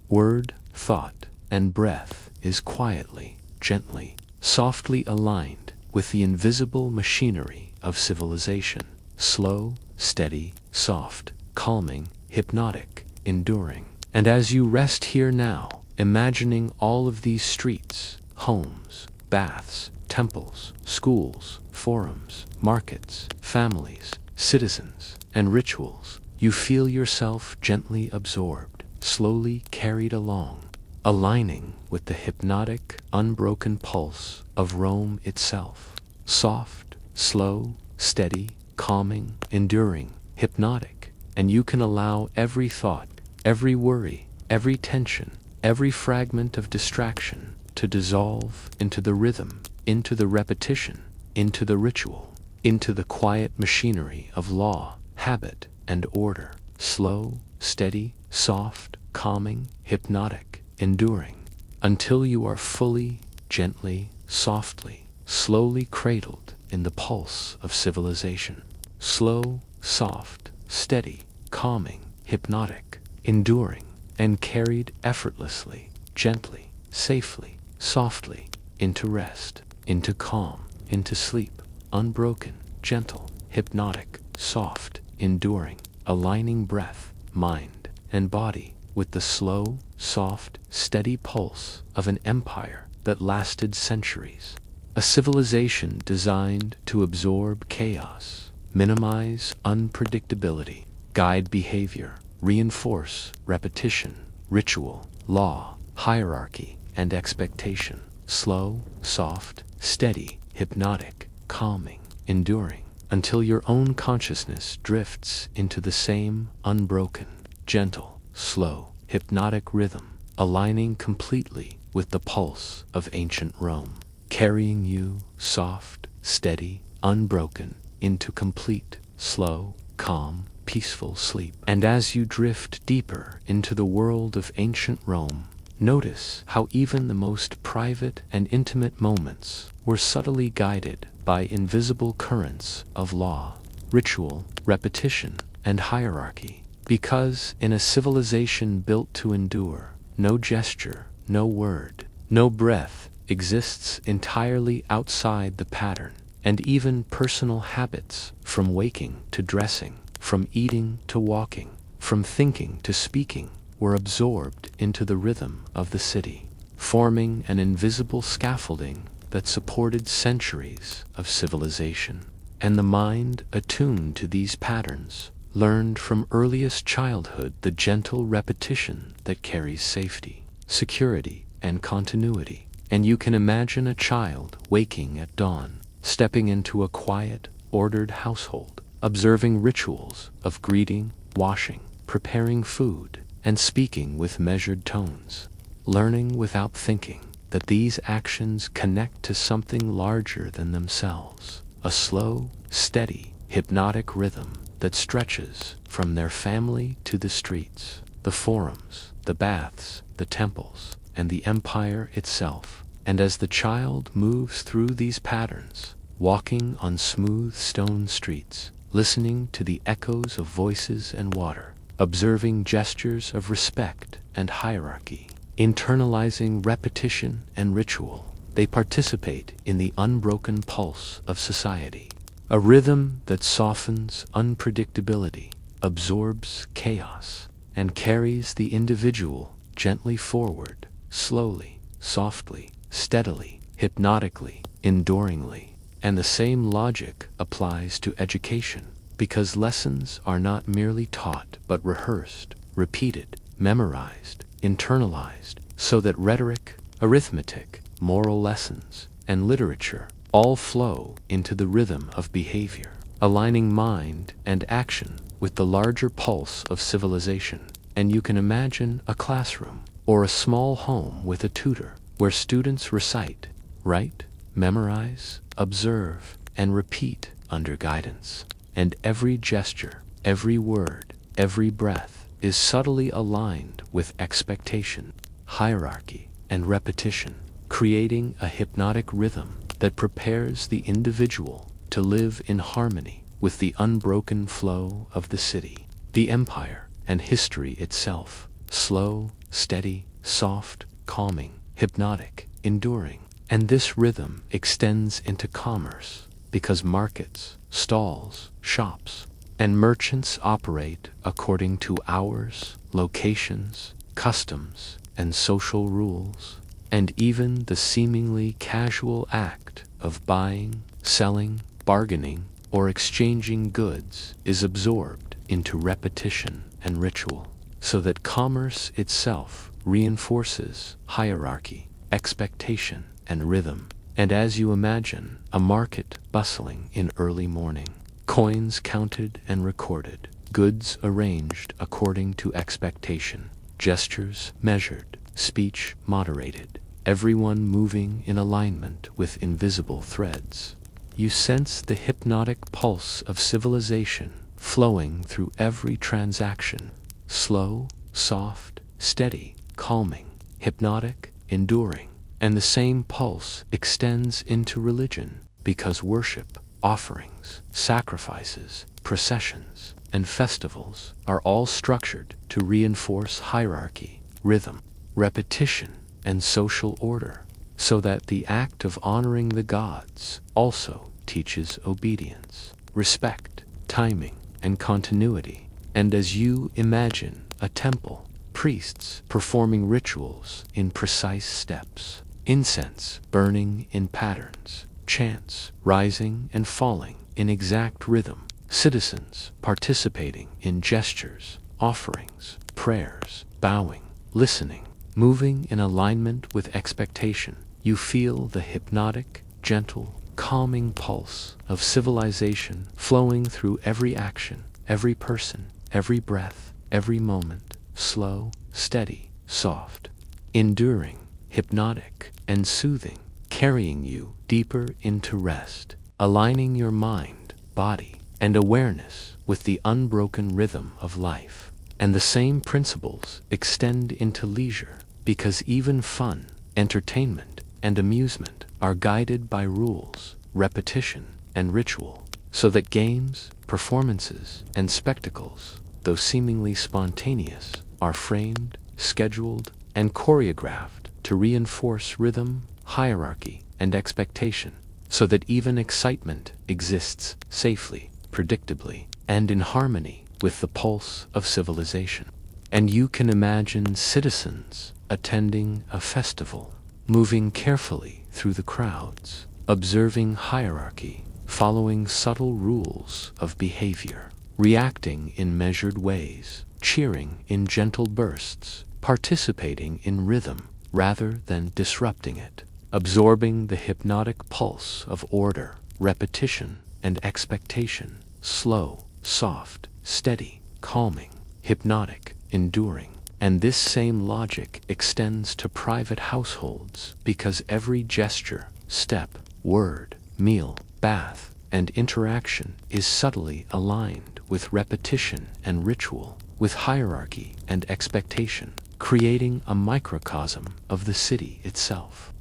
word, thought, and breath is quietly, gently, softly aligned with the invisible machinery of civilization, slow, steady, soft, calming, hypnotic, enduring. And as you rest here now, imagining all of these streets, homes, baths, temples, schools, forums, markets, families, citizens, and rituals, you feel yourself gently absorbed, slowly carried along, aligning with the hypnotic, unbroken pulse of Rome itself. Soft, slow, steady, calming, enduring, hypnotic, and you can allow every thought, every worry, every tension, every fragment of distraction to dissolve into the rhythm, into the repetition, into the ritual, into the quiet machinery of law, habit, and order. Slow, steady, soft, calming, hypnotic, enduring, until you are fully, gently, softly, slowly cradled in the pulse of civilization. Slow, soft, steady, calming, hypnotic, enduring, and carried effortlessly, gently, safely, softly, into rest, into calm, into sleep, unbroken, gentle, hypnotic, soft, enduring, aligning breath, mind, and body with the slow, soft, steady pulse of an empire that lasted centuries. A civilization designed to absorb chaos, minimize unpredictability, guide behavior, reinforce repetition, ritual, law, hierarchy, and expectation. Slow, soft, steady, hypnotic, calming, enduring, until your own consciousness drifts into the same unbroken, gentle, slow, hypnotic rhythm, aligning completely with the pulse of ancient Rome, carrying you soft, steady, unbroken, into complete, slow, calm, peaceful sleep. And as you drift deeper into the world of ancient Rome, notice how even the most private and intimate moments were subtly guided by invisible currents of law, ritual, repetition, and hierarchy. Because in a civilization built to endure, no gesture, no word, no breath exists entirely outside the pattern, and even personal habits, from waking to dressing, from eating to walking, from thinking to speaking, were absorbed into the rhythm of the city, forming an invisible scaffolding that supported centuries of civilization. And the mind, attuned to these patterns, learned from earliest childhood the gentle repetition that carries safety, security, and continuity. And you can imagine a child waking at dawn, stepping into a quiet, ordered household, observing rituals of greeting, washing, preparing food, and speaking with measured tones, learning without thinking that these actions connect to something larger than themselves, a slow, steady, hypnotic rhythm that stretches from their family to the streets, the forums, the baths, the temples, and the empire itself. And as the child moves through these patterns, walking on smooth stone streets, listening to the echoes of voices and water, observing gestures of respect and hierarchy, internalizing repetition and ritual, they participate in the unbroken pulse of society. A rhythm that softens unpredictability, absorbs chaos, and carries the individual gently forward, slowly, softly, steadily, hypnotically, enduringly. And the same logic applies to education, because lessons are not merely taught but rehearsed, repeated, memorized, internalized, so that rhetoric, arithmetic, moral lessons, and literature all flow into the rhythm of behavior, aligning mind and action with the larger pulse of civilization. And you can imagine a classroom or a small home with a tutor where students recite, write, memorize, observe, and repeat under guidance. And every gesture, every word, every breath is subtly aligned with expectation, hierarchy, and repetition, creating a hypnotic rhythm that prepares the individual to live in harmony with the unbroken flow of the city, the empire, and history itself. Slow, steady, soft, calming, hypnotic, enduring. And this rhythm extends into commerce, because markets, stalls, shops, and merchants operate according to hours, locations, customs, and social rules. And even the seemingly casual act of buying, selling, bargaining, or exchanging goods is absorbed into repetition and ritual, so that commerce itself reinforces hierarchy, expectation, and rhythm. And as you imagine a market bustling in early morning, coins counted and recorded, goods arranged according to expectation, gestures measured, speech moderated, everyone moving in alignment with invisible threads, you sense the hypnotic pulse of civilization flowing through every transaction, slow, soft, steady, calming, hypnotic, enduring. And the same pulse extends into religion, because worship, offerings, sacrifices, processions, and festivals are all structured to reinforce hierarchy, rhythm, repetition, and social order, so that the act of honoring the gods also teaches obedience, respect, timing, and continuity. And as you imagine a temple, priests performing rituals in precise steps, incense burning in patterns, chants rising and falling in exact rhythm, citizens participating in gestures, offerings, prayers, bowing, listening, moving in alignment with expectation, you feel the hypnotic, gentle, calming pulse of civilization flowing through every action, every person, every breath, every moment, slow, steady, soft, enduring, hypnotic, and soothing, carrying you deeper into rest, aligning your mind, body, and awareness with the unbroken rhythm of life. And the same principles extend into leisure, because even fun, entertainment, and amusement are guided by rules, repetition, and ritual, so that games, performances, and spectacles, though seemingly spontaneous, are framed, scheduled, and choreographed to reinforce rhythm, hierarchy, and expectation, so that even excitement exists safely, predictably, and in harmony with the pulse of civilization. And you can imagine citizens attending a festival, moving carefully through the crowds, observing hierarchy, following subtle rules of behavior, reacting in measured ways, cheering in gentle bursts, participating in rhythm rather than disrupting it, absorbing the hypnotic pulse of order, repetition, and expectation, slow, soft, steady, calming, hypnotic, enduring. And this same logic extends to private households, because every gesture, step, word, meal, bath, and interaction is subtly aligned with repetition and ritual, with hierarchy and expectation, creating a microcosm of the city itself.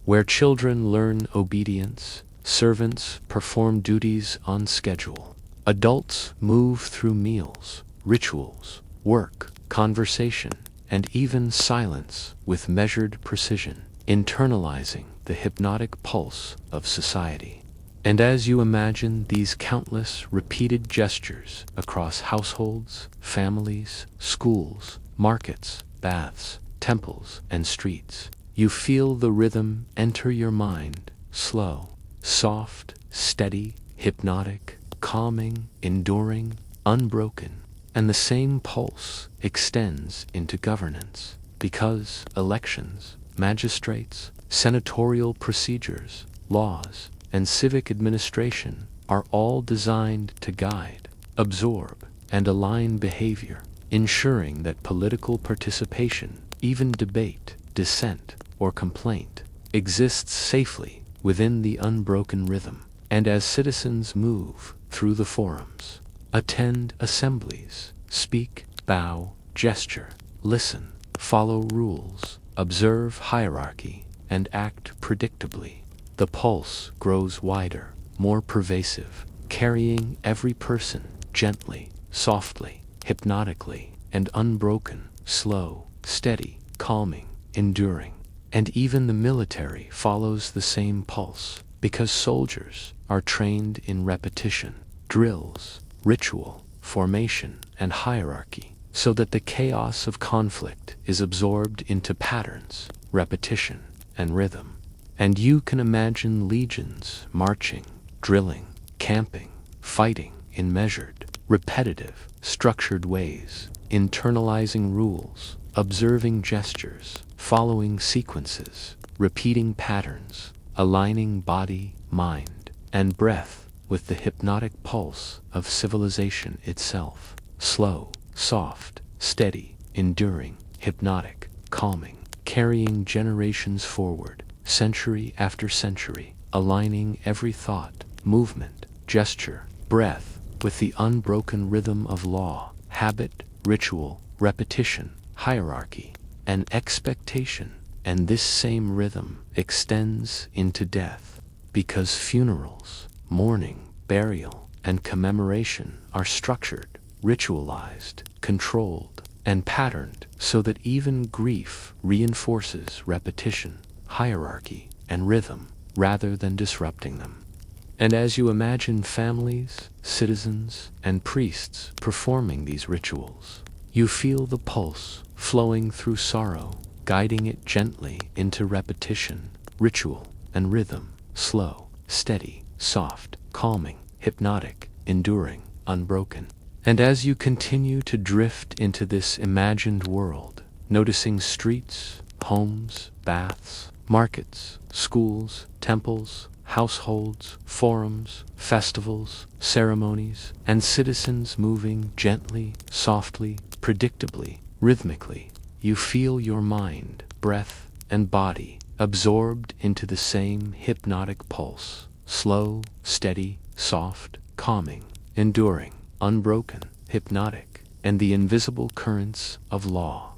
where children learn obedience, servants perform duties on schedule, adults move through meals, rituals, work, conversation, and even silence with measured precision, internalizing the hypnotic pulse of society. And as you imagine these countless repeated gestures across households, families, schools, markets, baths, temples, and streets, you feel the rhythm enter your mind, slow, soft, steady, hypnotic, calming, enduring, unbroken, and the same pulse extends into governance, because elections, magistrates, senatorial procedures, laws, and civic administration are all designed to guide, absorb, and align behavior, ensuring that political participation, even debate, dissent, or complaint, exists safely within the unbroken rhythm. And as citizens move through the forums, attend assemblies, speak, bow, gesture, listen, follow rules, observe hierarchy, and act predictably, the pulse grows wider, more pervasive, carrying every person gently, softly, hypnotically, and unbroken, slow, steady, calming, enduring. And even the military follows the same pulse, because soldiers are trained in repetition, drills, ritual, formation, and hierarchy, so that the chaos of conflict is absorbed into patterns, repetition, and rhythm. And you can imagine legions marching, drilling, camping, fighting in measured, repetitive, structured ways, internalizing rules, observing gestures, following sequences, repeating patterns, aligning body, mind, and breath with the hypnotic pulse of civilization itself. Slow, soft, steady, enduring, hypnotic, calming, carrying generations forward, century after century, aligning every thought, movement, gesture, breath with the unbroken rhythm of law, habit, ritual, repetition, hierarchy, and expectation. And this same rhythm extends into death, because funerals, mourning, burial, and commemoration are structured, ritualized, controlled, and patterned so that even grief reinforces repetition, hierarchy, and rhythm rather than disrupting them. And as you imagine families, citizens, and priests performing these rituals, you feel the pulse flowing through sorrow, guiding it gently into repetition, ritual, and rhythm, slow, steady, soft, calming, hypnotic, enduring, unbroken. And as you continue to drift into this imagined world, noticing streets, homes, baths, markets, schools, temples, households, forums, festivals, ceremonies, and citizens moving gently, softly, predictably, rhythmically, you feel your mind, breath, and body absorbed into the same hypnotic pulse, slow, steady, soft, calming, enduring, unbroken, hypnotic, and the invisible currents of law,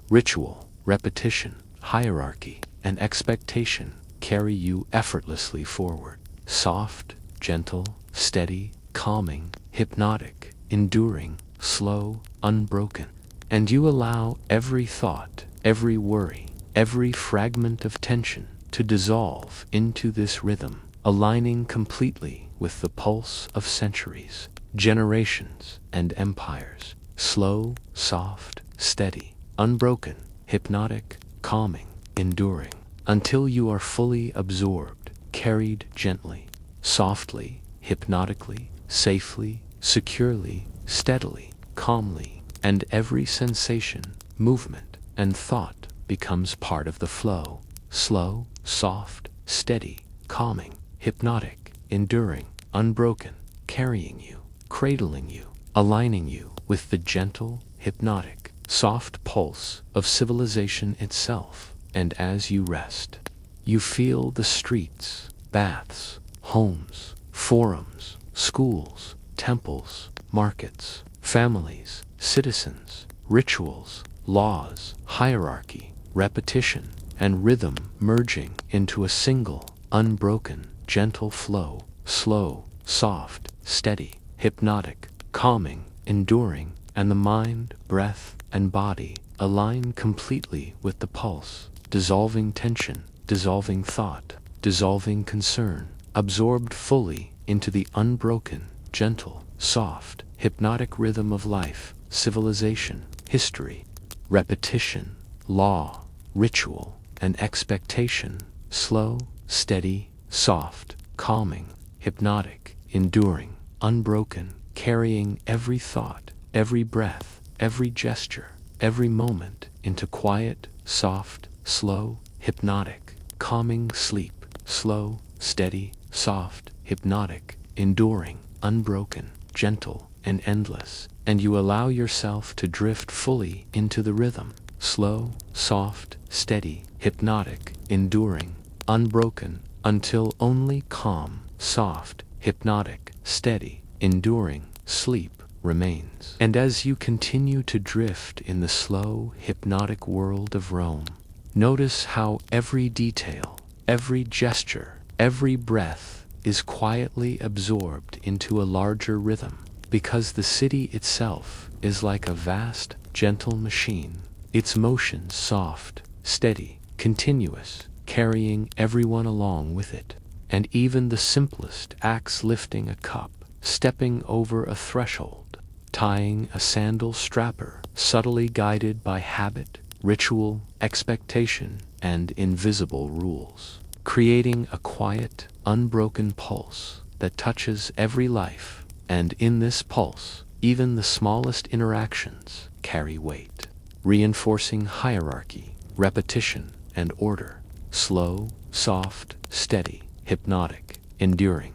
ritual, repetition, hierarchy, and expectation carry you effortlessly forward. Soft, gentle, steady, calming, hypnotic, enduring, slow, unbroken. And you allow every thought, every worry, every fragment of tension to dissolve into this rhythm, aligning completely with the pulse of centuries, generations, and empires. Slow, soft, steady, unbroken, hypnotic, calming, enduring, until you are fully absorbed, carried gently, softly, hypnotically, safely, securely, steadily, calmly, and every sensation, movement, and thought becomes part of the flow. Slow, soft, steady, calming, hypnotic, enduring, unbroken, carrying you, cradling you, aligning you with the gentle, hypnotic, soft pulse of civilization itself. And as you rest, you feel the streets, baths, homes, forums, schools, temples, markets, families, citizens, rituals, laws, hierarchy, repetition, and rhythm merging into a single, unbroken, gentle flow, slow, soft, steady, hypnotic, calming, enduring, and the mind, breath, and body align completely with the pulse, dissolving tension, dissolving thought, dissolving concern, absorbed fully into the unbroken, gentle, soft, hypnotic rhythm of life, civilization, history, repetition, law, ritual, and expectation, slow, steady, soft, calming, hypnotic, enduring, unbroken, carrying every thought, every breath, every gesture, every moment into quiet, soft, slow, hypnotic, calming sleep, slow, steady, soft, hypnotic, enduring, unbroken, gentle, and endless, and you allow yourself to drift fully into the rhythm, slow, soft, steady, hypnotic, enduring, unbroken, until only calm, soft, hypnotic, steady, enduring sleep remains. And as you continue to drift in the slow, hypnotic world of Rome, notice how every detail, every gesture, every breath is quietly absorbed into a larger rhythm, because the city itself is like a vast, gentle machine, its motions soft, steady, continuous, carrying everyone along with it. And even the simplest acts, lifting a cup, stepping over a threshold, tying a sandal strapper, subtly guided by habit, ritual, expectation, and invisible rules, creating a quiet, unbroken pulse that touches every life, and in this pulse, even the smallest interactions carry weight, reinforcing hierarchy, repetition, and order, slow, soft, steady, hypnotic, enduring.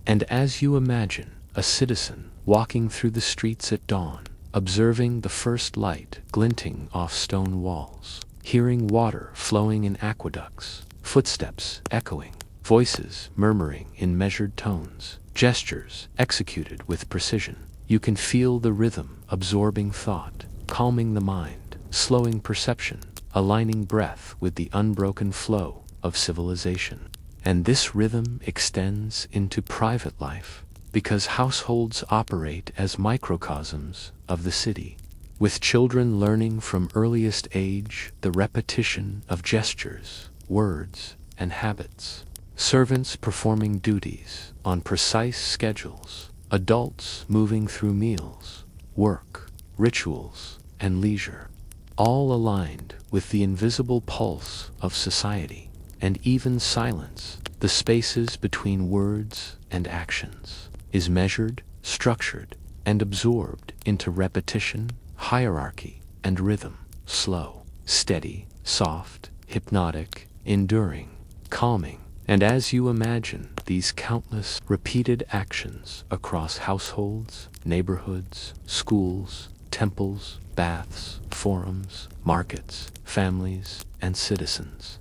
And as you imagine a citizen walking through the streets at dawn, observing the first light glinting off stone walls, hearing water flowing in aqueducts, footsteps echoing, voices murmuring in measured tones, gestures executed with precision, you can feel the rhythm absorbing thought, calming the mind, slowing perception, aligning breath with the unbroken flow of civilization. And this rhythm extends into private life, because households operate as microcosms of the city, with children learning from earliest age the repetition of gestures, words, and habits, servants performing duties on precise schedules, adults moving through meals, work, rituals, and leisure, all aligned with the invisible pulse of society. And even silence, the spaces between words and actions, is measured, structured, and absorbed into repetition, hierarchy, and rhythm, slow, steady, soft, hypnotic, enduring, calming. And as you imagine these countless repeated actions across households, neighborhoods, schools, temples, baths, forums, markets, families, and citizens,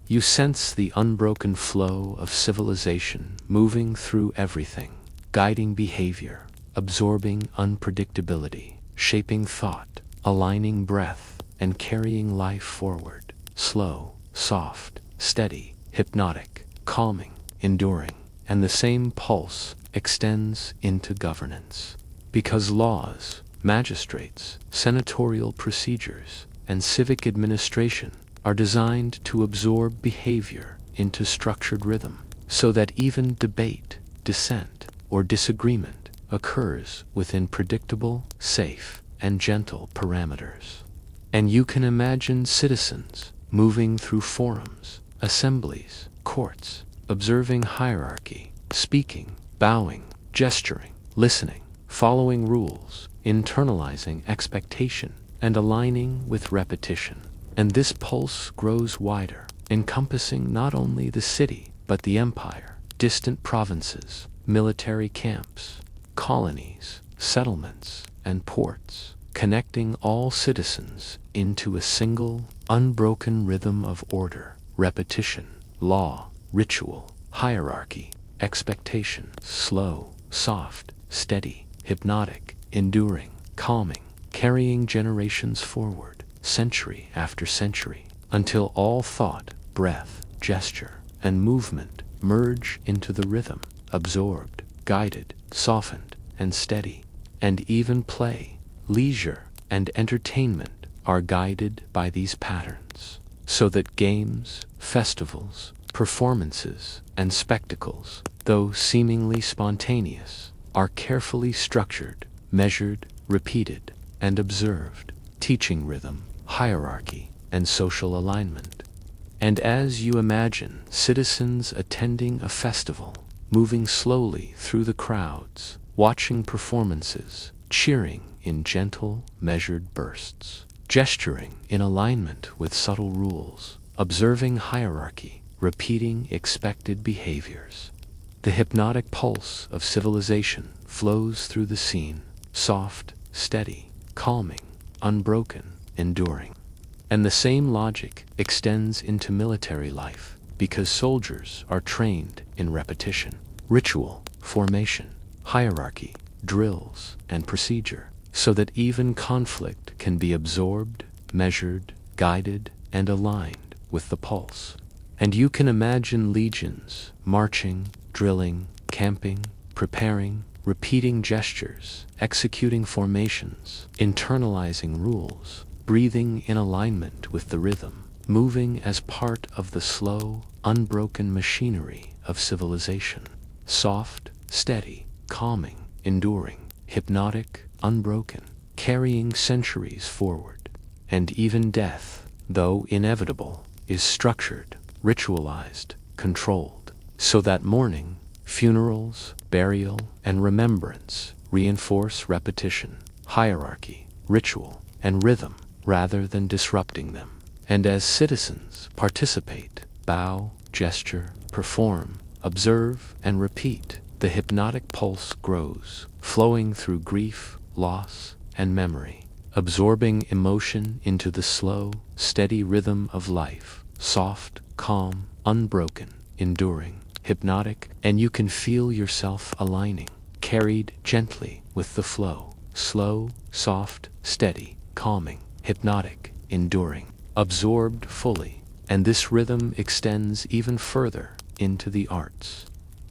you sense the unbroken flow of civilization moving through everything, guiding behavior, absorbing unpredictability, shaping thought, aligning breath, and carrying life forward, slow, soft, steady, hypnotic, calming, enduring. And the same pulse extends into governance, because laws, magistrates, senatorial procedures, and civic administration are designed to absorb behavior into structured rhythm, so that even debate, dissent, or disagreement occurs within predictable, safe, and gentle parameters. And you can imagine citizens moving through forums, assemblies, courts, observing hierarchy, speaking, bowing, gesturing, listening, following rules, internalizing expectation, and aligning with repetition. And this pulse grows wider, encompassing not only the city, but the empire, distant provinces, military camps, colonies, settlements, and ports, connecting all citizens into a single, unbroken rhythm of order, repetition, law, ritual, hierarchy, expectation, slow, soft, steady, hypnotic, enduring, calming, carrying generations forward, century after century, until all thought, breath, gesture, and movement merge into the rhythm, absorbed, guided, softened, and steady. And even play, leisure, and entertainment are guided by these patterns, so that games, festivals, performances, and spectacles, though seemingly spontaneous, are carefully structured, measured, repeated, and observed, teaching rhythm, hierarchy, and social alignment. And as you imagine citizens attending a festival, moving slowly through the crowds, watching performances, cheering in gentle, measured bursts, gesturing in alignment with subtle rules, observing hierarchy, repeating expected behaviors, the hypnotic pulse of civilization flows through the scene, soft, steady, calming, unbroken, enduring. And the same logic extends into military life, because soldiers are trained in repetition, ritual, formation, hierarchy, drills, and procedure, so that even conflict can be absorbed, measured, guided, and aligned with the pulse. And you can imagine legions marching, drilling, camping, preparing, repeating gestures, executing formations, internalizing rules, breathing in alignment with the rhythm, moving as part of the slow, unbroken machinery of civilization. Soft, steady, calming, enduring, hypnotic, unbroken, carrying centuries forward. And even death, though inevitable, is structured, ritualized, controlled, so that mourning, funerals, burial, and remembrance reinforce repetition, hierarchy, ritual, and rhythm, rather than disrupting them. And as citizens participate, bow, gesture, perform, observe, and repeat, the hypnotic pulse grows, flowing through grief, loss, and memory, absorbing emotion into the slow, steady rhythm of life, soft, calm, unbroken, enduring, hypnotic, and you can feel yourself aligning, carried gently with the flow, slow, soft, steady, calming, hypnotic, enduring, absorbed fully. And this rhythm extends even further into the arts,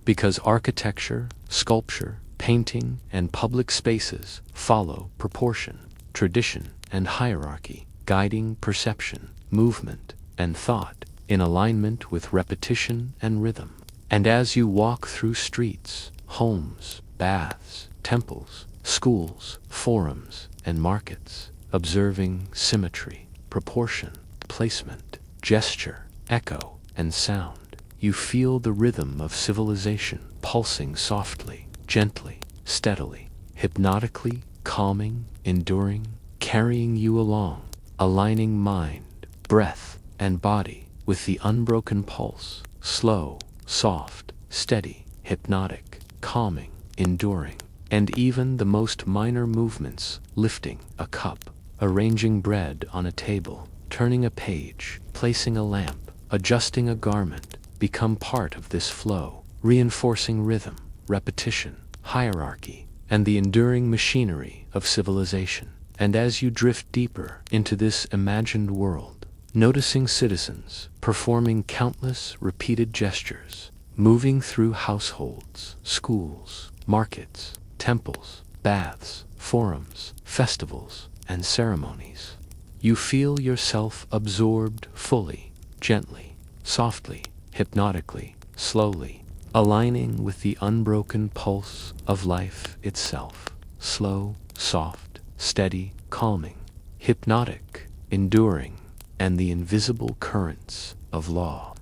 because architecture, sculpture, painting, and public spaces follow proportion, tradition, and hierarchy, guiding perception, movement, and thought in alignment with repetition and rhythm. And as you walk through streets, homes, baths, temples, schools, forums, and markets, observing symmetry, proportion, placement, gesture, echo, and sound, you feel the rhythm of civilization pulsing softly, gently, steadily, hypnotically, calming, enduring, carrying you along, aligning mind, breath, and body with the unbroken pulse, slow, soft, steady, hypnotic, calming, enduring. And even the most minor movements, lifting a cup, arranging bread on a table, turning a page, placing a lamp, adjusting a garment, become part of this flow, reinforcing rhythm, repetition, hierarchy, and the enduring machinery of civilization. And as you drift deeper into this imagined world, noticing citizens performing countless repeated gestures, moving through households, schools, markets, temples, baths, forums, festivals, and ceremonies, you feel yourself absorbed fully, gently, softly, hypnotically, slowly, aligning with the unbroken pulse of life itself, slow, soft, steady, calming, hypnotic, enduring, and the invisible currents of law,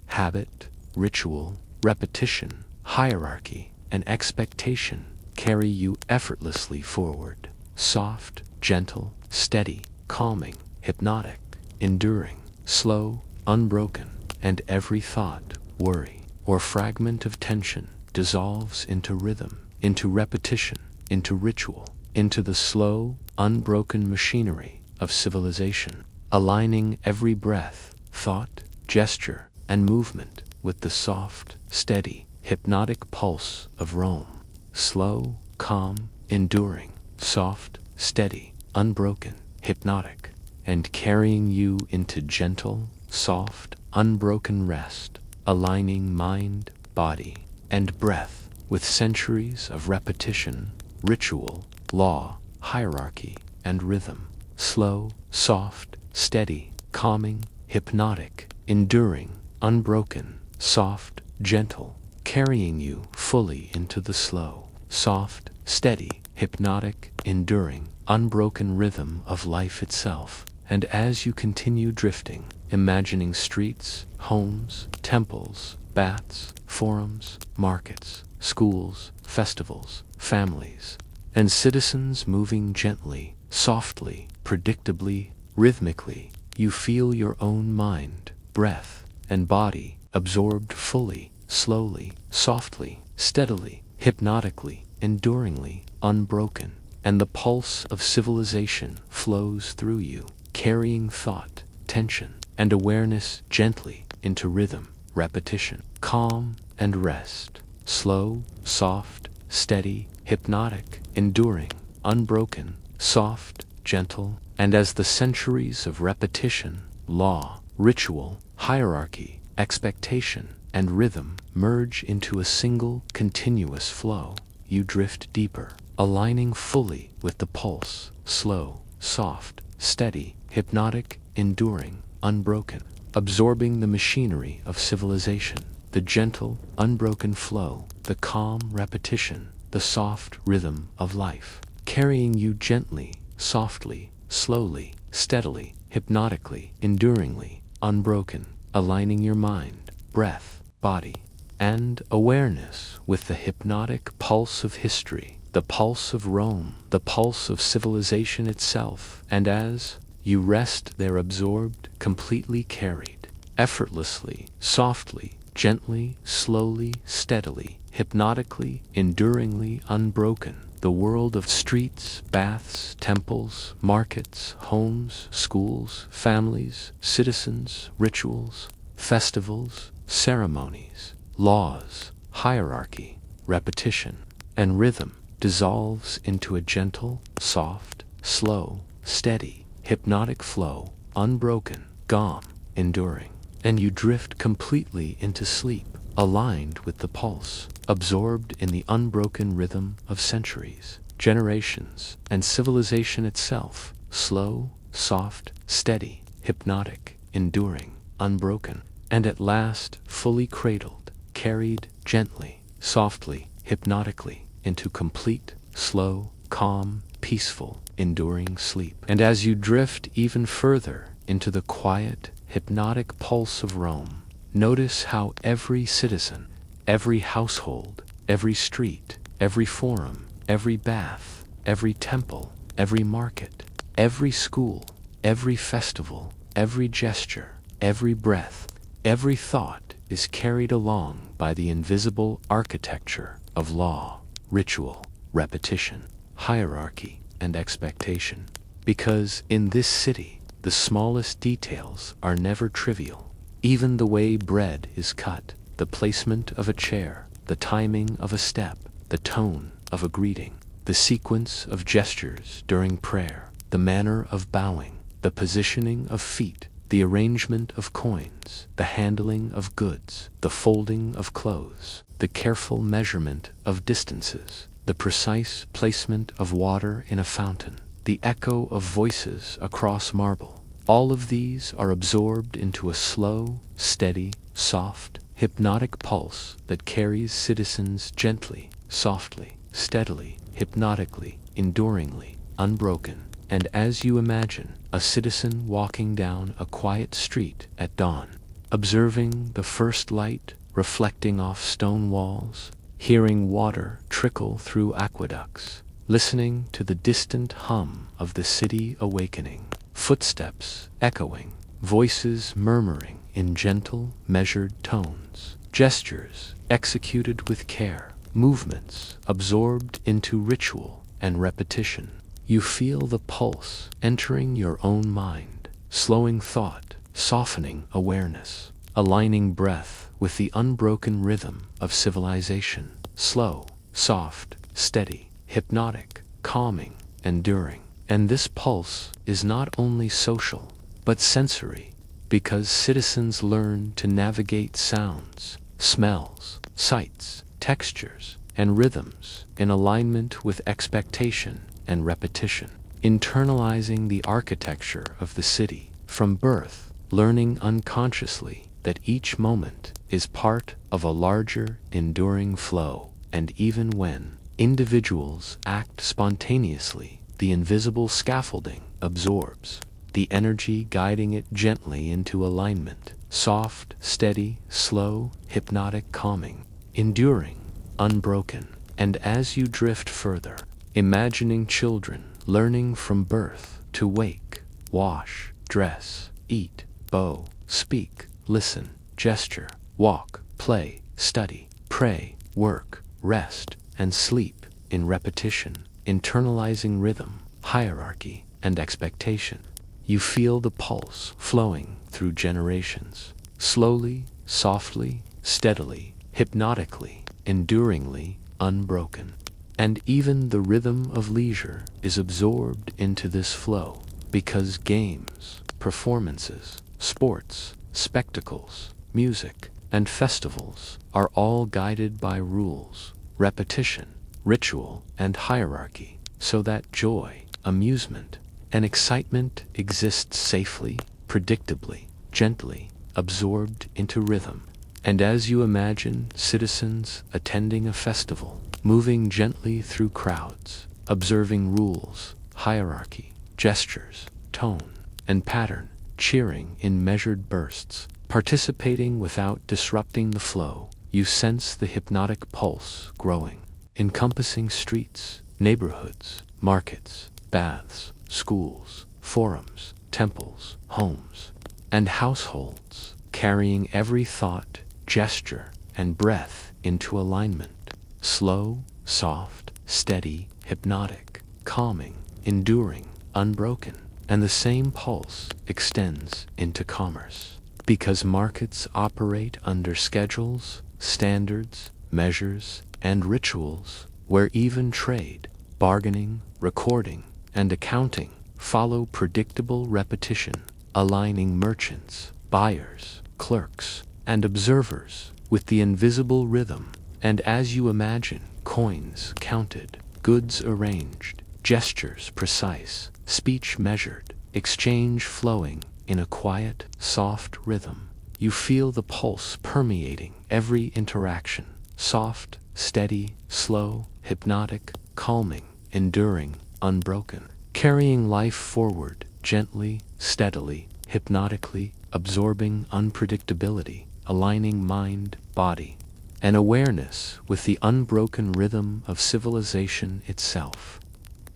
habit, ritual, repetition, hierarchy, and expectation carry you effortlessly forward, soft, gentle, steady, calming, hypnotic, enduring, slow, unbroken, and every thought, worry, or fragment of tension dissolves into rhythm, into repetition, into ritual, into the slow, unbroken machinery of civilization, aligning every breath, thought, gesture, and movement with the soft, steady, hypnotic pulse of Rome. Slow, calm, enduring, soft, steady, unbroken, hypnotic, and carrying you into gentle, soft, unbroken rest, aligning mind, body, and breath with centuries of repetition, ritual, law, hierarchy, and rhythm. Slow, soft, steady, calming, hypnotic, enduring, unbroken, soft, gentle, carrying you fully into the slow, soft, steady, hypnotic, enduring, unbroken rhythm of life itself. And as you continue drifting, imagining streets, homes, temples, baths, forums, markets, schools, festivals, families, and citizens moving gently, softly, predictably, rhythmically, you feel your own mind, breath, and body absorbed fully, slowly, softly, steadily, hypnotically, enduringly, unbroken, and the pulse of civilization flows through you, carrying thought, tension, and awareness gently into rhythm, repetition, calm, and rest. Slow, soft, steady, hypnotic, enduring, unbroken, soft, gentle, and as the centuries of repetition, law, ritual, hierarchy, expectation, and rhythm merge into a single continuous flow, you drift deeper, aligning fully with the pulse, slow, soft, steady, hypnotic, enduring, unbroken, absorbing the machinery of civilization, the gentle, unbroken flow, the calm repetition, the soft rhythm of life, carrying you gently, softly, slowly, steadily, hypnotically, enduringly, unbroken, aligning your mind, breath, body, and awareness with the hypnotic pulse of history, the pulse of Rome, the pulse of civilization itself. And as you rest there absorbed, completely carried, effortlessly, softly, gently, slowly, steadily, hypnotically, enduringly, unbroken, the world of streets, baths, temples, markets, homes, schools, families, citizens, rituals, festivals, ceremonies, laws, hierarchy, repetition, and rhythm dissolves into a gentle, soft, slow, steady, hypnotic flow, unbroken, calm, enduring, and you drift completely into sleep, aligned with the pulse, absorbed in the unbroken rhythm of centuries, generations, and civilization itself, slow, soft, steady, hypnotic, enduring, unbroken, and at last fully cradled, carried gently, softly, hypnotically, into complete, slow, calm, peaceful, enduring sleep. And as you drift even further into the quiet, hypnotic pulse of Rome, notice how every citizen, every household, every street, every forum, every bath, every temple, every market, every school, every festival, every gesture, every breath, every thought is carried along by the invisible architecture of law, ritual, repetition, hierarchy, and expectation. Because in this city, the smallest details are never trivial. Even the way bread is cut, the placement of a chair, the timing of a step, the tone of a greeting, the sequence of gestures during prayer, the manner of bowing, the positioning of feet, the arrangement of coins, the handling of goods, the folding of clothes, the careful measurement of distances, the precise placement of water in a fountain, the echo of voices across marble. All of these are absorbed into a slow, steady, soft, hypnotic pulse that carries citizens gently, softly, steadily, hypnotically, enduringly, unbroken. And as you imagine a citizen walking down a quiet street at dawn, observing the first light reflecting off stone walls, hearing water trickle through aqueducts, listening to the distant hum of the city awakening, footsteps echoing, voices murmuring in gentle, measured tones, gestures executed with care, movements absorbed into ritual and repetition. You feel the pulse entering your own mind, slowing thought, softening awareness, aligning breath with the unbroken rhythm of civilization, slow, soft, steady, hypnotic, calming, enduring, And this pulse is not only social, but sensory, because citizens learn to navigate sounds, smells, sights, textures, and rhythms in alignment with expectation and repetition, internalizing the architecture of the city from birth, learning unconsciously that each moment is part of a larger, enduring flow, and even when individuals act spontaneously, the invisible scaffolding absorbs the energy, guiding it gently into alignment, soft, steady, slow, hypnotic, calming, enduring, unbroken. And as you drift further, imagining children learning from birth to wake, wash, dress, eat, bow, speak, listen, gesture, walk, play, study, pray, work, rest, and sleep in repetition, internalizing rhythm, hierarchy, and expectation. You feel the pulse flowing through generations, slowly, softly, steadily, hypnotically, enduringly, unbroken. And even the rhythm of leisure is absorbed into this flow, because games, performances, sports, spectacles, music, and festivals are all guided by rules, repetition, ritual, and hierarchy, so that joy, amusement, and excitement exists safely, predictably, gently, absorbed into rhythm. And as you imagine citizens attending a festival, moving gently through crowds, observing rules, hierarchy, gestures, tone, and pattern, cheering in measured bursts, participating without disrupting the flow, you sense the hypnotic pulse growing, encompassing streets, neighborhoods, markets, baths, schools, forums, temples, homes, and households, carrying every thought, gesture, and breath into alignment, slow, soft, steady, hypnotic, calming, enduring, unbroken. And the same pulse extends into commerce, because markets operate under schedules, standards, measures, and rituals, where even trade, bargaining, recording, and accounting follow predictable repetition, aligning merchants, buyers, clerks, and observers with the invisible rhythm. And as you imagine coins counted, goods arranged, gestures precise, speech measured, exchange flowing in a quiet, soft rhythm, you feel the pulse permeating every interaction, soft, steady, slow, hypnotic, calming, enduring, unbroken, carrying life forward gently, steadily, hypnotically, absorbing unpredictability, aligning mind, body, and awareness with the unbroken rhythm of civilization itself.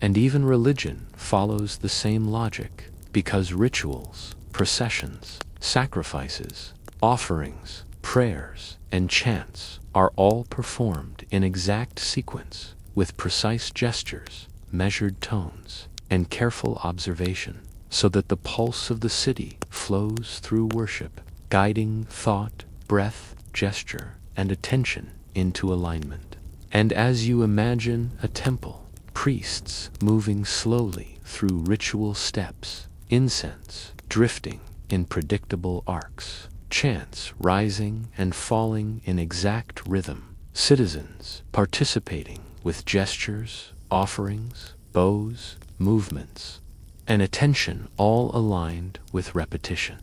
And even religion follows the same logic, because rituals, processions, sacrifices, offerings, prayers, and chants are all performed in exact sequence, with precise gestures, measured tones, and careful observation, so that the pulse of the city flows through worship, guiding thought, breath, gesture, and attention into alignment. And as you imagine a temple, priests moving slowly through ritual steps, incense drifting in predictable arcs, chants rising and falling in exact rhythm, citizens participating with gestures, offerings, bows, movements, and attention all aligned with repetition.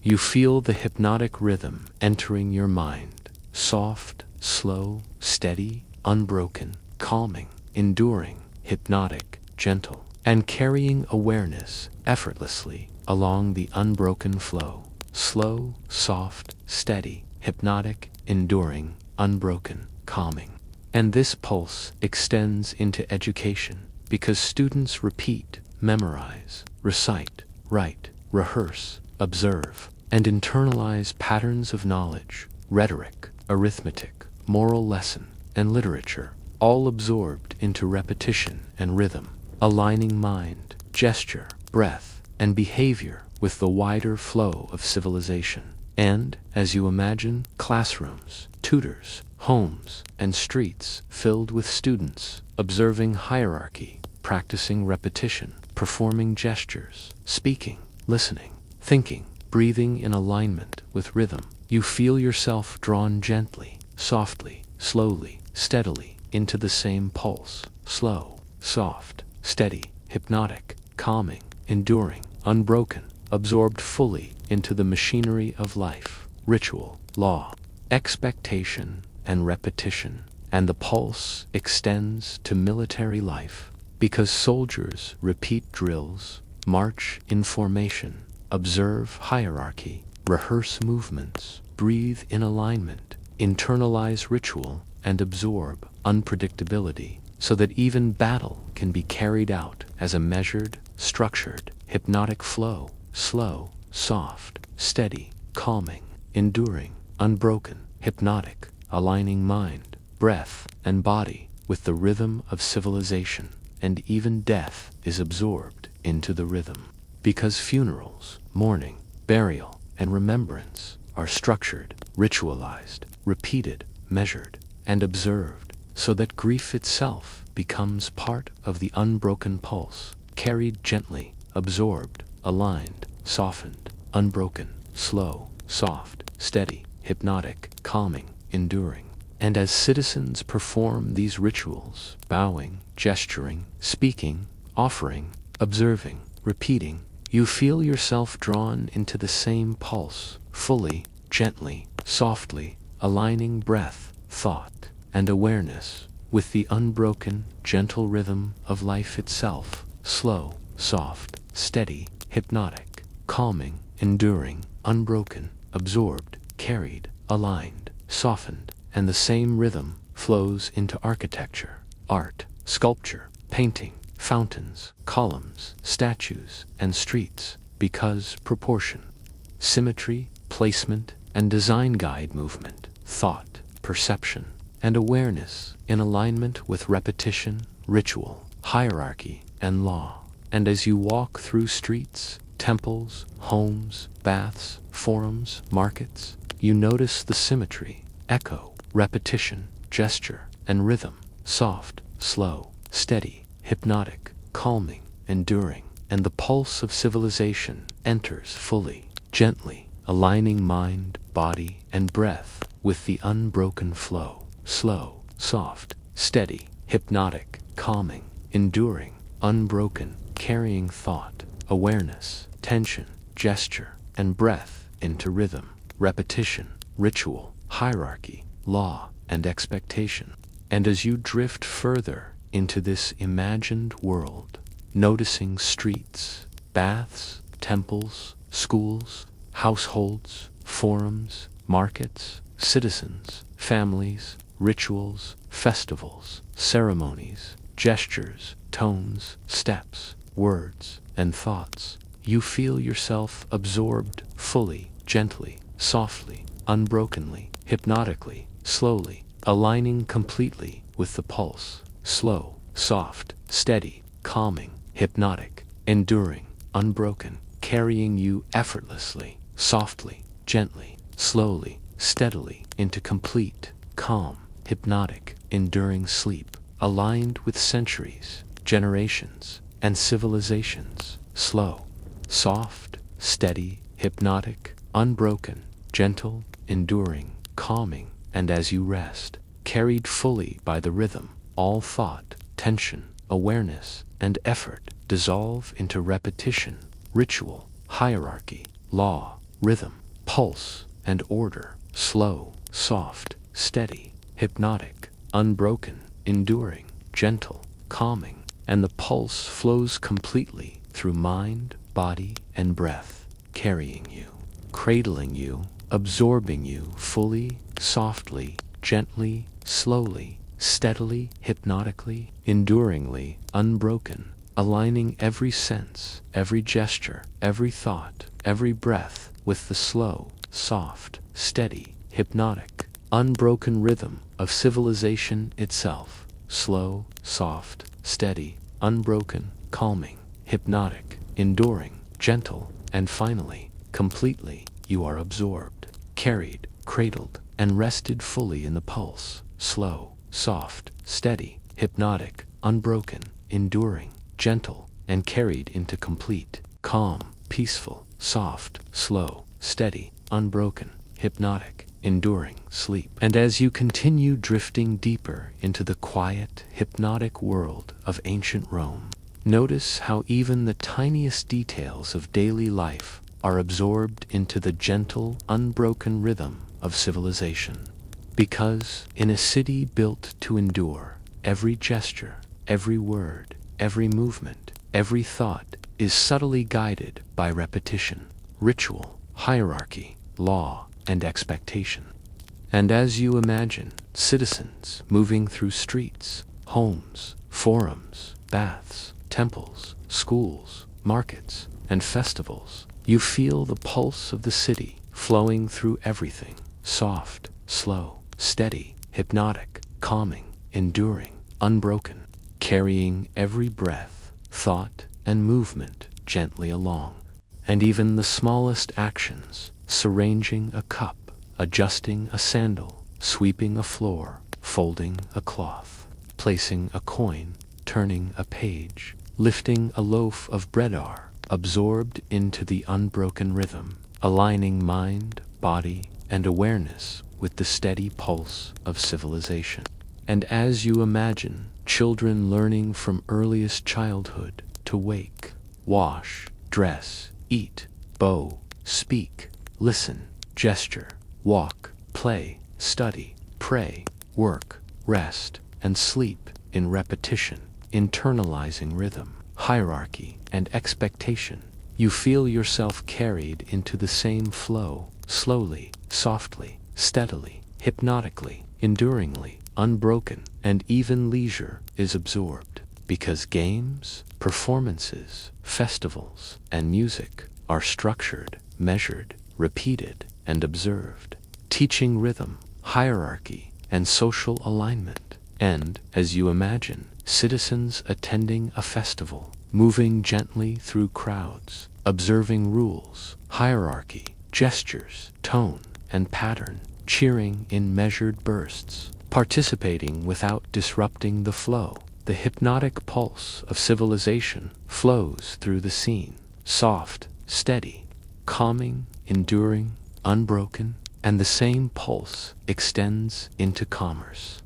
You feel the hypnotic rhythm entering your mind, soft, slow, steady, unbroken, calming, enduring, hypnotic, gentle, and carrying awareness effortlessly along the unbroken flow, slow, soft, steady, hypnotic, enduring, unbroken, calming. And this pulse extends into education, because students repeat, memorize, recite, write, rehearse, observe, and internalize patterns of knowledge, rhetoric, arithmetic, moral lesson, and literature, all absorbed into repetition and rhythm, aligning mind, gesture, breath, and behavior with the wider flow of civilization. And, as you imagine, classrooms, tutors, homes, and streets filled with students, observing hierarchy, practicing repetition, performing gestures, speaking, listening, thinking, breathing in alignment with rhythm. You feel yourself drawn gently, softly, slowly, steadily into the same pulse. Slow, soft, steady, hypnotic, calming, enduring, unbroken, absorbed fully into the machinery of life, ritual, law, expectation, and repetition. And the pulse extends to military life, because soldiers repeat drills, march in formation, observe hierarchy, rehearse movements, breathe in alignment, internalize ritual, and absorb unpredictability, so that even battle can be carried out as a measured, structured, hypnotic flow, slow, soft, steady, calming, enduring, unbroken, hypnotic, aligning mind, breath, and body with the rhythm of civilization, and even death is absorbed into the rhythm. Because funerals, mourning, burial, and remembrance are structured, ritualized, repeated, measured, and observed, so that grief itself becomes part of the unbroken pulse, carried gently, absorbed, aligned, softened, unbroken, slow, soft, steady, hypnotic, calming, enduring. And as citizens perform these rituals, bowing, gesturing, speaking, offering, observing, repeating, you feel yourself drawn into the same pulse, fully, gently, softly, aligning breath, thought, and awareness with the unbroken, gentle rhythm of life itself, slow, soft, steady, hypnotic, calming, enduring, unbroken, absorbed, carried, aligned, softened. And the same rhythm flows into architecture, art, sculpture, painting, fountains, columns, statues, and streets, because proportion, symmetry, placement, and design guide movement, thought, perception, and awareness in alignment with repetition, ritual, hierarchy, and law. And as you walk through streets, temples, homes, baths, forums, markets, you notice the symmetry, echo, repetition, gesture, and rhythm, soft, slow, steady, hypnotic, calming, enduring, and the pulse of civilization enters fully, gently, aligning mind, body, and breath with the unbroken flow, slow, soft, steady, hypnotic, calming, enduring, unbroken, carrying thought, awareness, tension, gesture, and breath into rhythm, repetition, ritual, hierarchy, law, and expectation. And as you drift further into this imagined world, noticing streets, baths, temples, schools, households, forums, markets, citizens, families, rituals, festivals, ceremonies, gestures, tones, steps, words, and thoughts, you feel yourself absorbed fully, gently, softly, unbrokenly, hypnotically, slowly, aligning completely with the pulse, slow, soft, steady, calming, hypnotic, enduring, unbroken, carrying you effortlessly, softly, gently, slowly, steadily into complete, calm, hypnotic, enduring sleep, aligned with centuries, generations, and civilizations, slow, soft, steady, hypnotic, unbroken, gentle, enduring, calming, and as you rest, carried fully by the rhythm, all thought, tension, awareness, and effort dissolve into repetition, ritual, hierarchy, law, rhythm, pulse, and order, slow, soft, steady, hypnotic, unbroken, enduring, gentle, calming, and the pulse flows completely through mind, body, and breath, carrying you, cradling you, absorbing you fully, softly, gently, slowly, steadily, hypnotically, enduringly, unbroken, aligning every sense, every gesture, every thought, every breath with the slow, soft, steady, hypnotic, unbroken rhythm of civilization itself, slow, soft, steady, unbroken, calming, hypnotic, enduring, gentle, and finally, completely, you are absorbed, carried, cradled, and rested fully in the pulse, slow, soft, steady, hypnotic, unbroken, enduring, gentle, and carried into complete, calm, peaceful, soft, slow, steady, unbroken, hypnotic, enduring sleep. And as you continue drifting deeper into the quiet, hypnotic world of ancient Rome, notice how even the tiniest details of daily life are absorbed into the gentle, unbroken rhythm of civilization. Because in a city built to endure, every gesture, every word, every movement, every thought is subtly guided by repetition, ritual, hierarchy, law, and expectation. And as you imagine citizens moving through streets, homes, forums, baths, temples, schools, markets, and festivals, you feel the pulse of the city flowing through everything, soft, slow, steady, hypnotic, calming, enduring, unbroken, carrying every breath, thought, and movement gently along. And even the smallest actions, arranging a cup, adjusting a sandal, sweeping a floor, folding a cloth, placing a coin, turning a page, lifting a loaf of bread are absorbed into the unbroken rhythm, aligning mind, body, and awareness with the steady pulse of civilization. And as you imagine children learning from earliest childhood to wake, wash, dress, eat, bow, speak, listen, gesture, walk, play, study, pray, work, rest, and sleep in repetition, internalizing rhythm, hierarchy, and expectation, you feel yourself carried into the same flow, slowly, softly, steadily, hypnotically, enduringly, unbroken, and even leisure is absorbed. Because games, performances, festivals, and music are structured, measured, repeated, and observed, teaching rhythm, hierarchy, and social alignment. And, as you imagine, citizens attending a festival, moving gently through crowds, observing rules, hierarchy, gestures, tone, and pattern, cheering in measured bursts, participating without disrupting the flow, the hypnotic pulse of civilization flows through the scene, soft, steady, calming, enduring, unbroken, and the same pulse extends into commerce.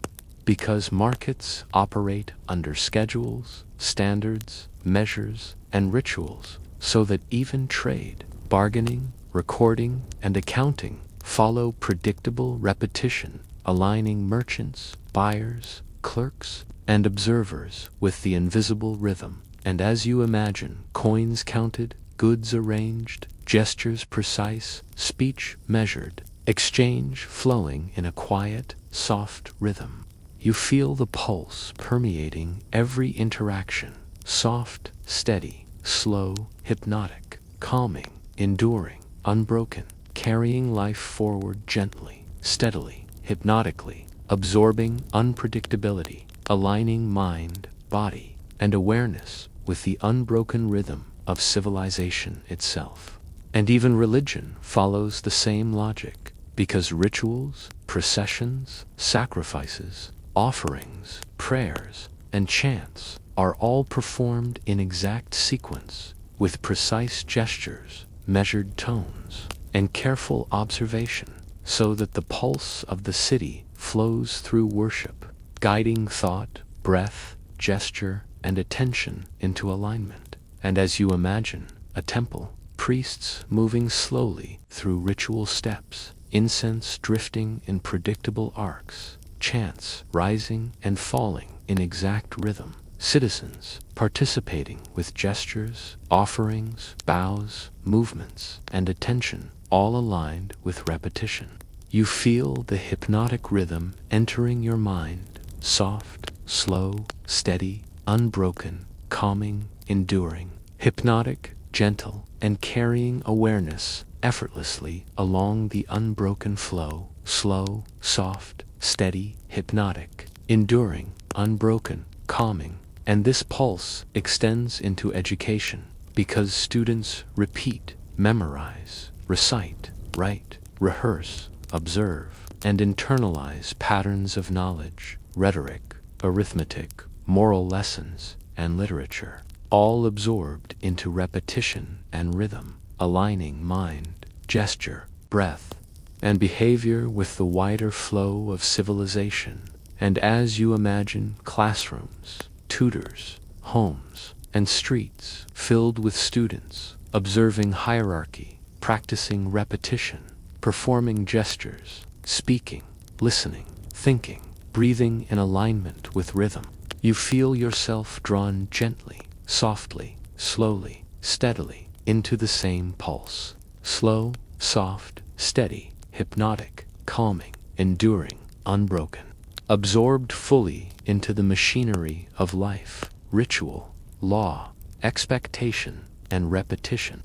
Because markets operate under schedules, standards, measures, and rituals, so that even trade, bargaining, recording, and accounting follow predictable repetition, aligning merchants, buyers, clerks, and observers with the invisible rhythm. And as you imagine coins counted, goods arranged, gestures precise, speech measured, exchange flowing in a quiet, soft rhythm, you feel the pulse permeating every interaction, soft, steady, slow, hypnotic, calming, enduring, unbroken, carrying life forward gently, steadily, hypnotically, absorbing unpredictability, aligning mind, body, and awareness with the unbroken rhythm of civilization itself. And even religion follows the same logic, because rituals, processions, sacrifices, offerings, prayers, and chants are all performed in exact sequence, with precise gestures, measured tones, and careful observation, so that the pulse of the city flows through worship, guiding thought, breath, gesture, and attention into alignment. And as you imagine a temple, priests moving slowly through ritual steps, incense drifting in predictable arcs, chants rising and falling in exact rhythm, citizens participating with gestures, offerings, bows, movements, and attention, all aligned with repetition. You feel the hypnotic rhythm entering your mind, soft, slow, steady, unbroken, calming, enduring, hypnotic, gentle, and carrying awareness effortlessly along the unbroken flow, slow, soft, steady, hypnotic, enduring, unbroken, calming. And this pulse extends into education, because students repeat, memorize, recite, write, rehearse, observe, and internalize patterns of knowledge, rhetoric, arithmetic, moral lessons, and literature, all absorbed into repetition and rhythm, aligning mind, gesture, breath, and behavior with the wider flow of civilization. And as you imagine classrooms, tutors, homes, and streets filled with students, observing hierarchy, practicing repetition, performing gestures, speaking, listening, thinking, breathing in alignment with rhythm, you feel yourself drawn gently, softly, slowly, steadily into the same pulse. Slow, soft, steady, hypnotic, calming, enduring, unbroken. Absorbed fully into the machinery of life, ritual, law, expectation, and repetition.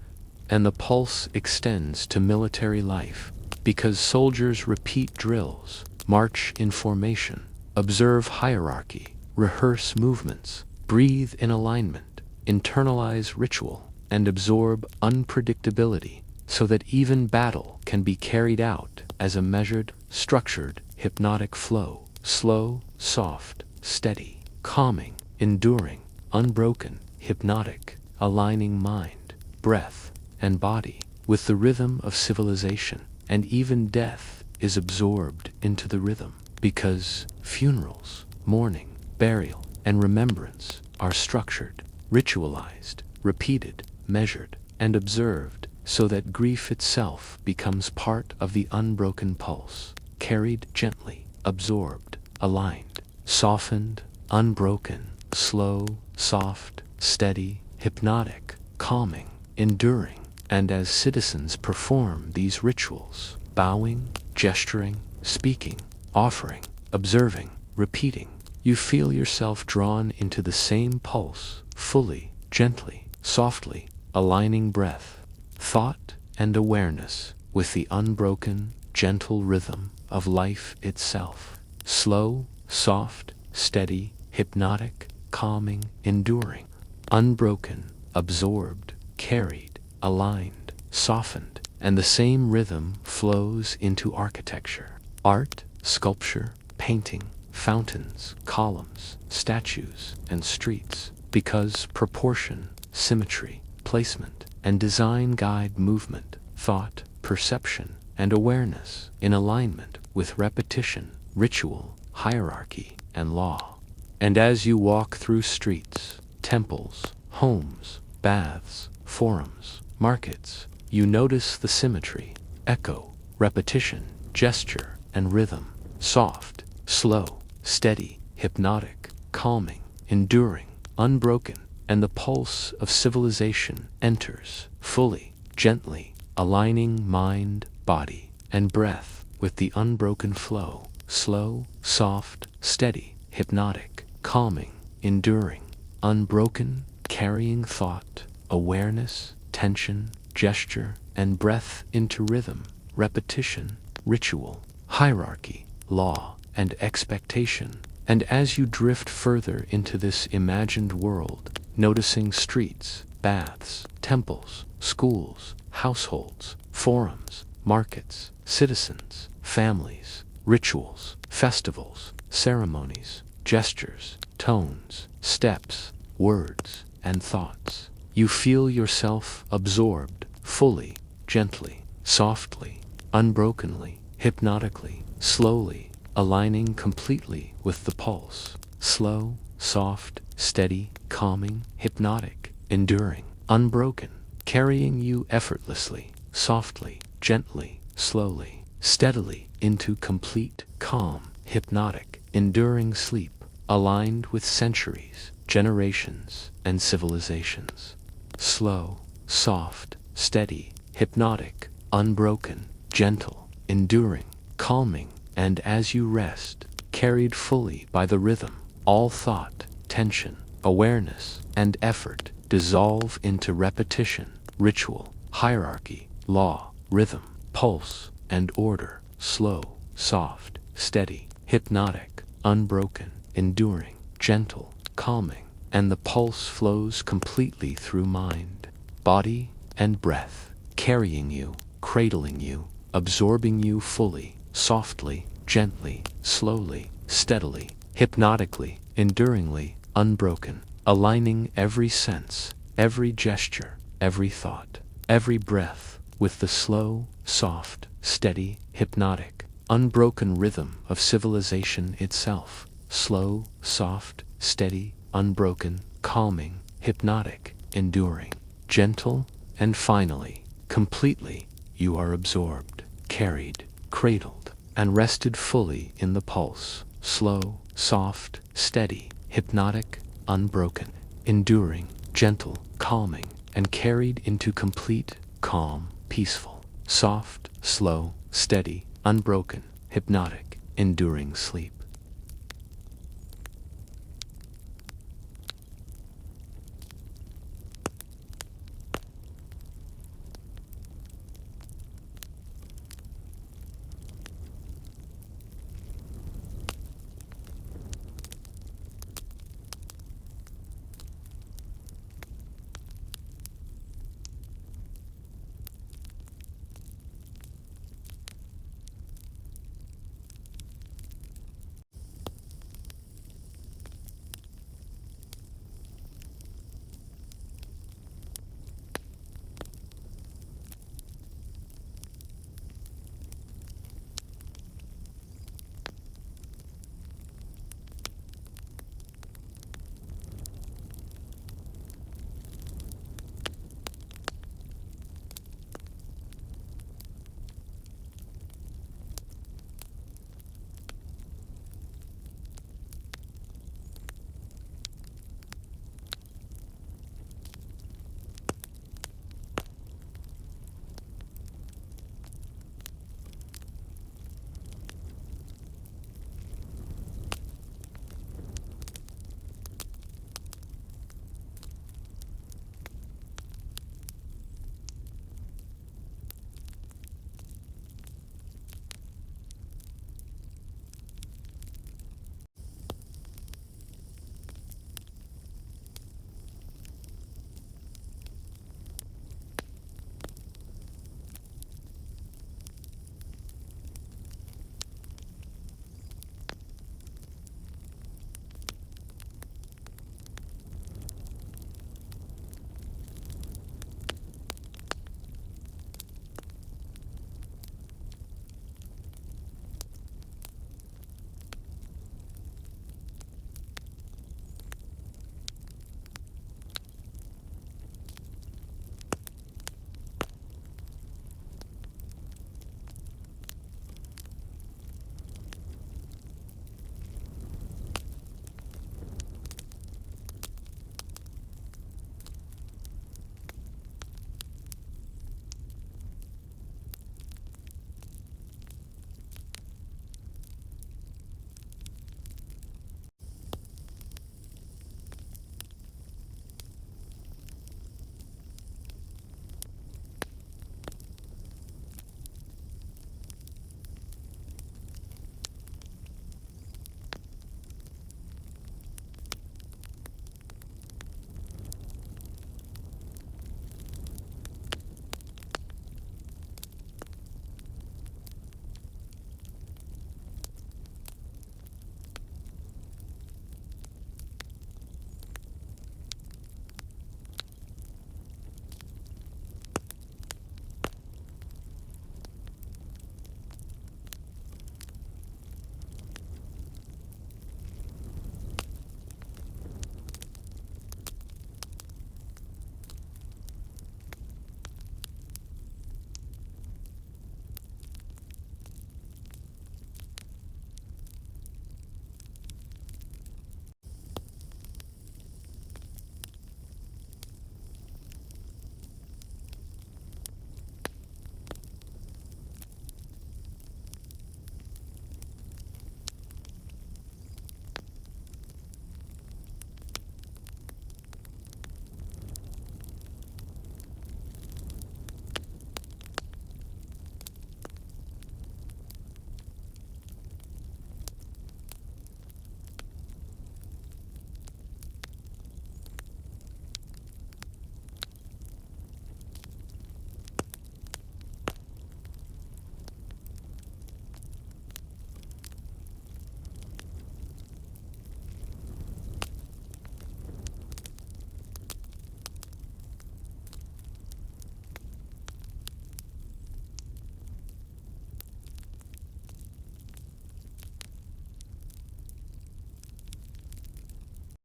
And the pulse extends to military life, because soldiers repeat drills, march in formation, observe hierarchy, rehearse movements, breathe in alignment, internalize ritual, and absorb unpredictability, so that even battle can be carried out as a measured, structured, hypnotic flow. Slow, soft, steady, calming, enduring, unbroken, hypnotic, aligning mind, breath, and body with the rhythm of civilization. And even death is absorbed into the rhythm, because funerals, mourning, burial, and remembrance are structured, ritualized, repeated, measured, and observed, so that grief itself becomes part of the unbroken pulse, carried gently, absorbed, aligned, softened, unbroken, slow, soft, steady, hypnotic, calming, enduring. And as citizens perform these rituals, bowing, gesturing, speaking, offering, observing, repeating, you feel yourself drawn into the same pulse, fully, gently, softly, aligning breath, thought, and awareness with the unbroken, gentle rhythm of life itself. Slow, soft, steady, hypnotic, calming, enduring, unbroken, absorbed, carried, aligned, softened. And the same rhythm flows into architecture, art, sculpture, painting, fountains, columns, statues, and streets, because proportion, symmetry, placement, and design guide movement, thought, perception, and awareness in alignment with repetition, ritual, hierarchy, and law. And as you walk through streets, temples, homes, baths, forums, markets, you notice the symmetry, echo, repetition, gesture, and rhythm, soft, slow, steady, hypnotic, calming, enduring, unbroken. And the pulse of civilization enters fully, gently, aligning mind, body, and breath with the unbroken flow. Slow, soft, steady, hypnotic, calming, enduring, unbroken, carrying thought, awareness, tension, gesture, and breath into rhythm, repetition, ritual, hierarchy, law, and expectation. And as you drift further into this imagined world, noticing streets, baths, temples, schools, households, forums, markets, citizens, families, rituals, festivals, ceremonies, gestures, tones, steps, words, and thoughts, you feel yourself absorbed fully, gently, softly, unbrokenly, hypnotically, slowly, aligning completely with the pulse. Slow, soft, steady, calming, hypnotic, enduring, unbroken, carrying you effortlessly, softly, gently, slowly, steadily into complete, calm, hypnotic, enduring sleep, aligned with centuries, generations, and civilizations. Slow, soft, steady, hypnotic, unbroken, gentle, enduring, calming. And as you rest, carried fully by the rhythm, all thought, tension, awareness, and effort dissolve into repetition, ritual, hierarchy, law, rhythm, pulse, and order. Slow, soft, steady, hypnotic, unbroken, enduring, gentle, calming. And the pulse flows completely through mind, body, and breath, carrying you, cradling you, absorbing you fully, softly, gently, slowly, steadily, hypnotically, enduringly, unbroken, aligning every sense, every gesture, every thought, every breath with the slow, soft, steady, hypnotic, unbroken rhythm of civilization itself. Slow, soft, steady, unbroken, calming, hypnotic, enduring, gentle, and finally, completely, you are absorbed, carried, cradled, and rested fully in the pulse. Slow, soft, steady, hypnotic, unbroken, enduring, gentle, calming, and carried into complete, calm, peaceful, soft, slow, steady, unbroken, hypnotic, enduring sleep.